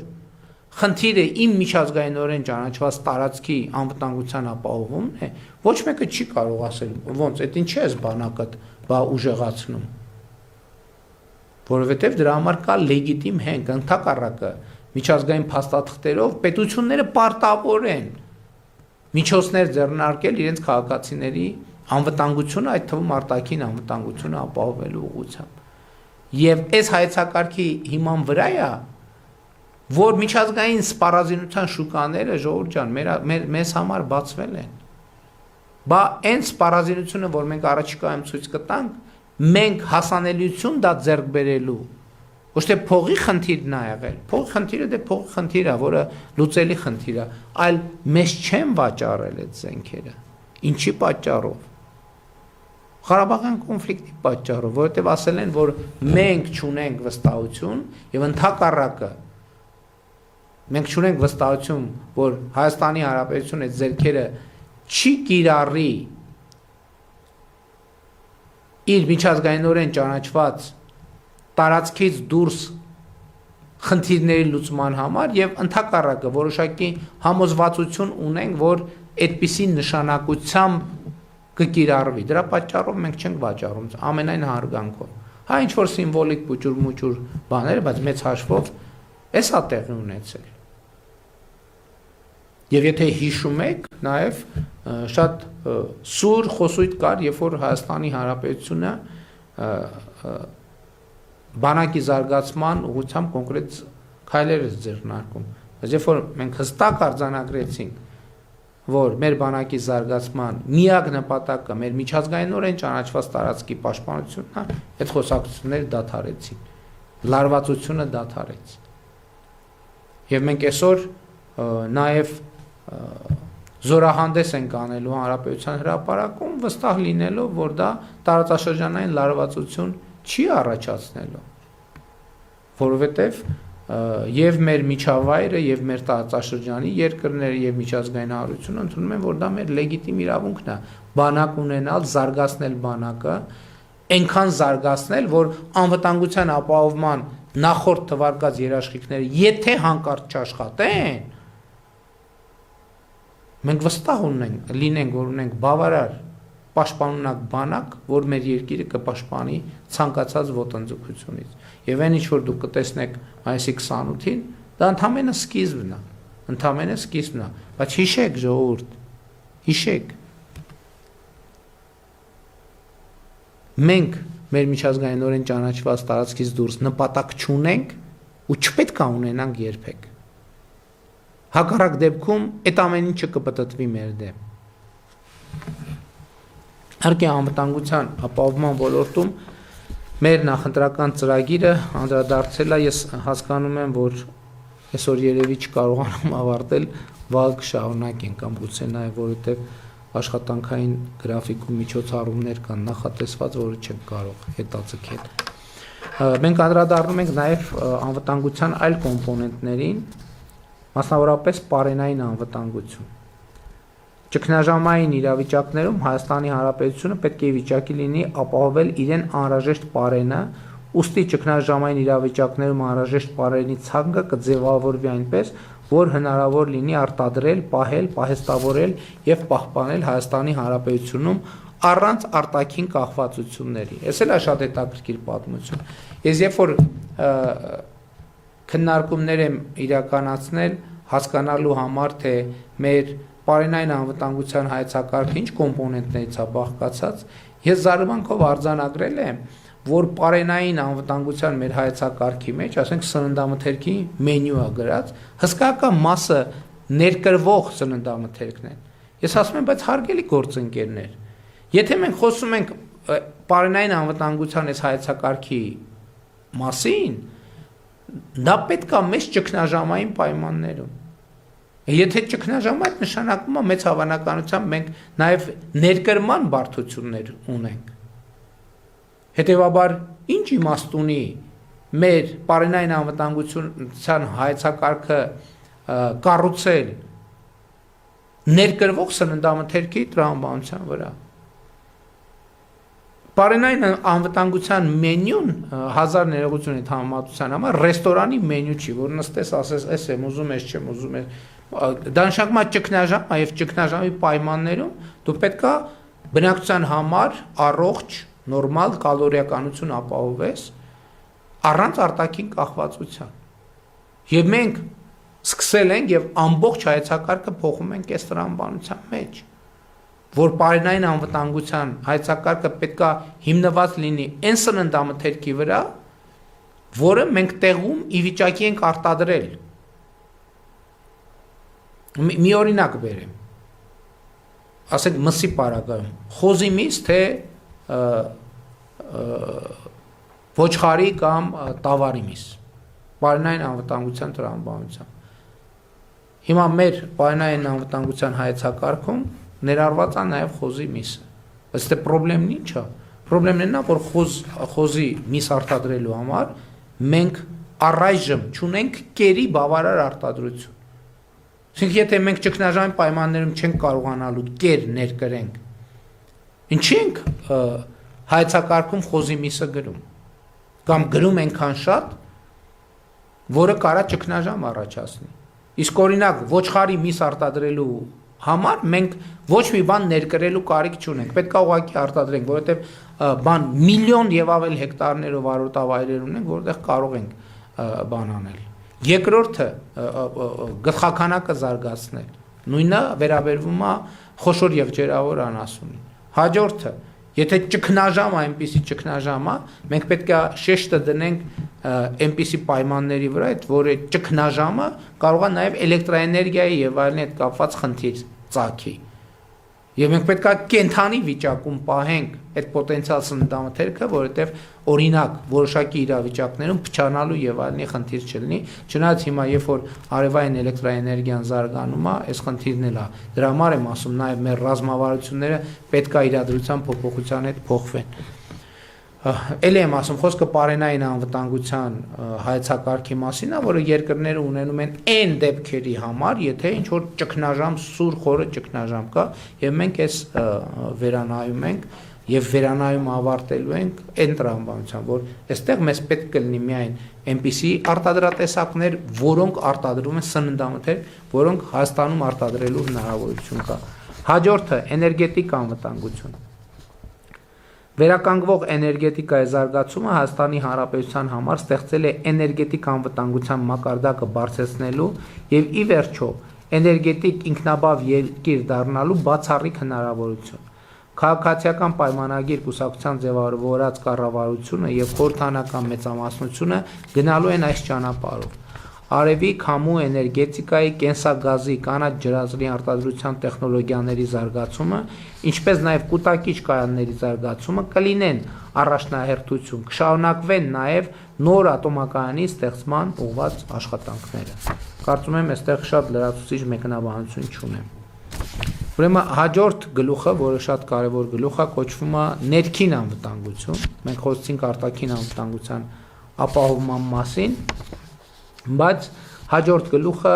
խնդիրը իմ միջազգայինորեն ճանաչված տարածքի անվտանգության ապահովումն է, ոչ մեկը չի կարող ասել, ոնց, այդ ինչի ես բանակդ ուժեղացնում։ Որովհետև դրա համար կա լեգիտիմ հենք, ընդհակառակը միջազգային փաստաթղթերով պետությունները պարտավոր են միջոցներ ձեռնարկել իրենց քաղաքացիների անվտանգությունը, այդ թվում արտաքին անվտանգությունը ապահովելու ուղղությամբ։ Եվ այս հայեցակարգի հիման վրա է, որ միջազգային սպառազինության շուկաները, ժողովուրդ ջան, մեզ համար բացվել են։ Բա այն սպառազինությունը, որ մենք առաջիկայում ցույց կտանք, մենք հասանելիություն դա ձեռք բերելու, ոչ թե փողի խնդիրն է եղել, փողի խնդիրը դե փողի խնդիր է, որը լուծելի խնդիր է, այլ մեզ չեն վաճառել այդ զենքերը։ Ինչի պատճառով։ Ղարաբաղյան կոնֆլիկտի պատճառով, որովհետև ասել են, որ մենք չունենք վստահություն եւ ընդհակառակը մենք չունենք վստահություն, որ Հայաստանի Հանրապետությունը այդ զենքերը չի կիրառի իր միջազգայինորեն ճանաչված տարածքից դուրս խնդիրների լուծման համար եւ ընդհակառակը որոշակի համոզվածություն ունենք, որ այդպիսի նշանակությամբ կկիրառվի։ Դրա պատճառով մենք չենք վաճառում ամենայն հարգանքով։ Հա ինչ որ սիմվոլիկ փուճուր-մուճուր բաներ, բայց մեծ հաշվով էս է տեղի ունեցել։ Եվ եթե հիշում եք, նաև շատ սուր խոսույթ կար, երբ որ Հայաստանի Հանրապետությունը բանակի զարգացման ուղղությամբ կոնկրետ քայլեր է ձեռնարկում։ Բայց երբ որ մենք հստակ արձանագրեցինք, որ մեր բանակի զարգացման միակ նպատակը մեր միջազգայինորեն ճանաչված տարածքի պաշտպանությունն է, այդ խոսակցությունները դադարեցին, լարվածությունը դադարեց։ Եվ մենք այսօր նաև զորահանդես ենք անելու Հանրապետության հրապարակում, վստահ լինելով, որ դա տարածաշրջանային լարվածություն չի առաջացնելու, որովհետև եւ մեր միջավայրը եւ մեր տարածաշրջանի երկրները եւ միջազգային հանրությունը ընդունում են, որ դա մեր լեգիտիմ իրավունքն է, բանակ ունենալ, զարգացնել բանակը, այնքան զարգացնել, որ անվտանգության ապահովման նախորդ թվարկած երաշխիքները, եթե հանկարծ չաշխատեն, մենք վստահ լինենք, որ ունենք բավարար պաշտպանունակ բանակ, որ մեր երկիրը կպաշտպանի ցանկացած ոտնձգությունից։ Եվ այն ինչ որ դուք կտեսնեք մայիսի 28-ին, դա ընդամենը սկիզբն է, բայց հիշեք ժողովուրդ, հիշեք։ Մենք մեր միջազգայինորեն ճանաչված տարածքից դուրս նպատակ չունենք ու չպետք է ունենանք երբեք։ Հակառակ դեպքում այդ ամեն ինչը կպտտվի մեր դեմ։ Իհարկե անվտանգության ապահովման ոլորտում մեր նախընտրական ծրագիրը անդրադարձել է, ես հասկանում եմ, որ այսօր երևի չկարողանամ ավարտել, վաղ կշարունակենք կամ գուցե նաև որովհետև աշխատանքային գրաֆիկում միջոցառումներ կան նախատեսված, որը չենք կարող հետաձգել։ Մենք անդրադառնում ենք նաև անվտանգության այլ կոմպոնենտներին, մասնավորապես պարենային անվտանգություն։ Ճգնաժամային իրավիճակներում Հայաստանի Հանրապետությունը պետք է վիճակի լինի ապահովել իրեն անհրաժեշտ պարենը, ուստի ճգնաժամային իրավիճակներում անհրաժեշտ պարենի ցանկը կձևավորվի այնպես, որ հնարավոր լինի արտադրել, պահել, պահեստավորել եւ պահպանել Հայաստանի Հանրապետությունում առանց արտաքին կախվածությունների։ Այս էլ է շատ հետաքրքիր պատմություն։ Ես երբ որ քննարկումներ եմ իրականացնել հասկանալու համար, թե մեր պարենային անվտանգության հայեցակարգը ինչ կոմպոնենտներից է բաղկացած, ես զարմանքով արձանագրել եմ, որ պարենային անվտանգության մեր հայեցակարգի մեջ, ասենք սննդամթերքի մենյու է գրած, հսկայական մասը ներկրվող սննդամթերքն են։ Ես ասում եմ, բայց հարգելի գործընկերներ, եթե մենք խոսում ենք պարենային անվտանգության այս հայեցակարգի մասին, դա պետք է մեծ ճգնաժամային պայմաններում։ Եթե ճգնաժամը այդ նշանակում է մեծ հավանականությամբ մենք նաև ներկրման բարդություններ ունենք։ Հետևաբար ինչ իմաստ ունի մեր պարենային անվտանգության հայեցակարգը կառուցել ներկրվող սննդամթերքի տրամաբանության վրա։ Պարենային անվտանգության մենյուն 1000 ներողությունից համեմատության համար ռեստորանի մենյու չի, որ նստես ասես, էս եմ ուզում, էս չեմ ուզում, դա նշանակում է ճգնաժամ, եւ ճգնաժամի պայմաններում դու պետքա բնակչության համար առողջ, նորմալ կալորիականություն ապահովես առանց արտաքին կախվածության։ Եվ մենք սկսել ենք եւ ամբողջ հայեցակարգը փոխում ենք այս տրամաբանության մեջ, որ պարենային անվտանգության հայեցակարգը պետքա հիմնված լինի այն սննդամթերքի վրա, որը մենք տեղում ի վիճակի ենք արտադրել։ Մի օրինակ բերեմ։ Ասենք մսի պարագայում, խոզի միս թե ոչխարի կամ տավարի միս, պարենային անվտանգության տրամաբանությամբ։ Հիմա մեր պարենային անվտանգության հայեցակարգում ներառված է նաև խոզի միսը։ Ըստ պրոբլեմն ինչ է։ Պրոբլեմն նա, որ խոզի միս արտադրելու համար մենք առայժմ չունենք կերի բավարար արտադրություն։ Այսինքն եթե մենք ճգնաժամի պայմաններում չենք կարողանալու կեր ներկրենք, ինչի ենք հայեցակարգում խոզի միսը գրում, կամ գրում այնքան շատ, որը կարա ճգնաժամ առաջացնի։ Իսկ օրինակ ոչխարի միս արտադրելու համար մենք ոչ մի բան ներկրելու կարիք չունենք, պետք է ուղղակի արտադրենք, որովհետև միլիոն եւ ավել հեկտարներով արոտավայրեր ունենք, որտեղ կարող ենք բան անել։ Երկրորդը գլխականակը զարգացնել, նույնը վերաբերվում է խոշոր եղջերավոր անասունին։ Հաջորդը, եթե ճգնաժամ է, այնպիսի ճգնաժամ է, մենք պետք է շեշտը դնենք այնպիսի պայմանների վրա, որ այդ ճգնաժամը կարող է նաև էլեկտրաէներգիայի եւ այլն հետ կապված խնդիր ծագի։ Եվ մենք պետք է կենթանի վիճակում պահենք այդ պոտենցիալ սննդամթերքը, որովհետև օրինակ որոշակի իրավիճակներում փչանալու եւ այլնի խնդիր չլինի, չնայած հիմա երբ որ արևային էլեկտրաէներգիան զարգանում է, այս խնդիրն էլ է։ Դրա համար եմ ասում նաեւ մեր ռազմավարությունները պետք է իրադրության փոփոխության հետ փոխվեն։ Էլ եմ ասում, խոսքը պարենային անվտանգության հայեցակարգի մասին է, որը երկրները ունենում են այն դեպքերի համար, եթե ինչ որ ճգնաժամ, սուր խորը ճգնաժամ կա, եւ մենք այս վերանայում ենք եւ վերանայում ավարտելու ենք այն տրամաբանությամբ, որ այստեղ մեզ պետք կլինի միայն այնպիսի արտադրատեսակներ, որոնք արտադրում են սննդամթերք, որոնք Հայաստանում արտադրելու հնարավորություն կա։ Հաջորդը էներգետիկ անվտանգություն։ Վերականգնվող էներգետիկայի զարգացումը Հայաստանի Հանրապետության համար ստեղծել է էներգետիկ անվտանգության մակարդակը բարձրացնելու եւ ի վերջո էներգետիկ ինքնաբավ երկիր դառնալու բացառիկ հնարավորություն։ Քաղաքացիական պայմանագիր կուսակցության ձևավորած կառավարությունը եւ խորհրդանական մեծամասնությունը գնալու են այս ճանապարհով։ Արևի, քամու էներգետիկայի, կենսագազի, կանաչ ջրածնի արտադրության տեխնոլոգիաների զարգացումը, ինչպես նաև կուտակիչ կայանների զարգացումը կլինեն առաջնահերթություն, կշարունակվեն նաև նոր ատոմակայանի ստեղծման ուղղված աշխատանքները։ Կարծում եմ, այստեղ շատ լրացուցիչ մեկնաբանություն չունեմ։ Ուրեմն հաջորդ գլուխը, որը շատ կարևոր գլուխ է, կոչվում է ներքին անվտանգություն։ Մենք խոսեցինք արտաքին անվտանգության ապահովման մասին, բայց հաջորդ գլուխը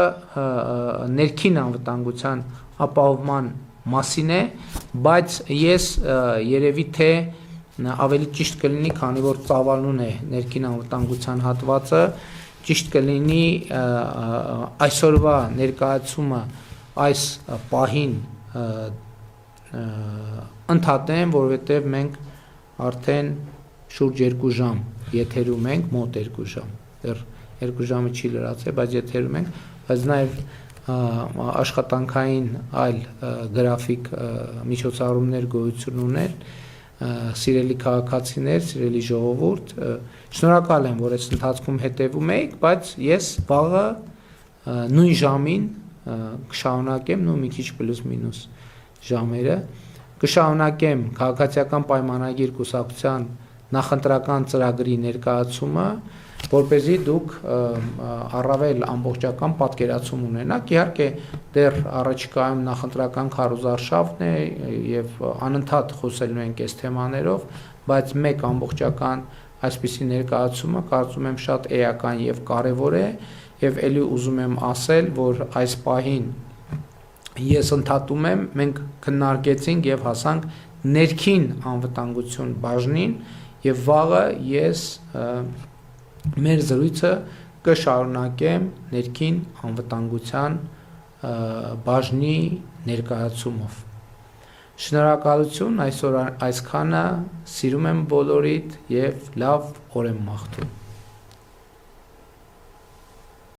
ներքին անվտանգության ապահովման մասին է, բայց ես երևի թե ավելի ճիշտ կլինի, քանի որ ծավալուն է ներքին անվտանգության հատվածը, ճիշտ կլինի այսօրվա ներկայացումը այս պահին ընդհատեմ, որովհետև մենք արդեն շուրջ 2 ժամ եթերում ենք, մոտ 2 ժամ, դեռ 2 ժամը չի լրացել, բայց եթերում ենք, բայց նաև աշխատանքային այլ գրաֆիկ միջոցառումներ գոյություն ուներ, սիրելի քաղաքացիներ, սիրելի ժողովուրդ, շնորհակալ եմ, որ այս ընթացքում հետևում եք, բայց ես վաղը նույն ժամին կշարունակեմ, մի քիչ պլյուս մինուս ժամերը, կշարունակեմ քաղաքացիական պայմանագիր կուսակցության նախընտրական ծրագրի ներկայացումը, որպեսզի դուք առավել ամբողջական պատկերացում ունենաք, իհարկե դեռ առաջիկայում նախընտրական քարոզարշավն է եւ անընդհատ խոսելու ենք այս թեմաներով, բայց մեկ ամբողջական այսպիսի ներկայացումը կարծում եմ շատ էական եւ կարեւոր է եւ ելի ուզում եմ ասել, որ այս պահին ես ընդհատում եմ, մենք քննարկեցինք եւ հասանք ներքին անվտանգություն բաժնին եւ վաղը ես մեր զրույցը կշարունակեմ ներքին անվտանգության բաժնի ներկայացումով։ Շնորհակալություն այսօր այսքանը, սիրում եմ բոլորիդ եւ լավ օր եմ մաղթում։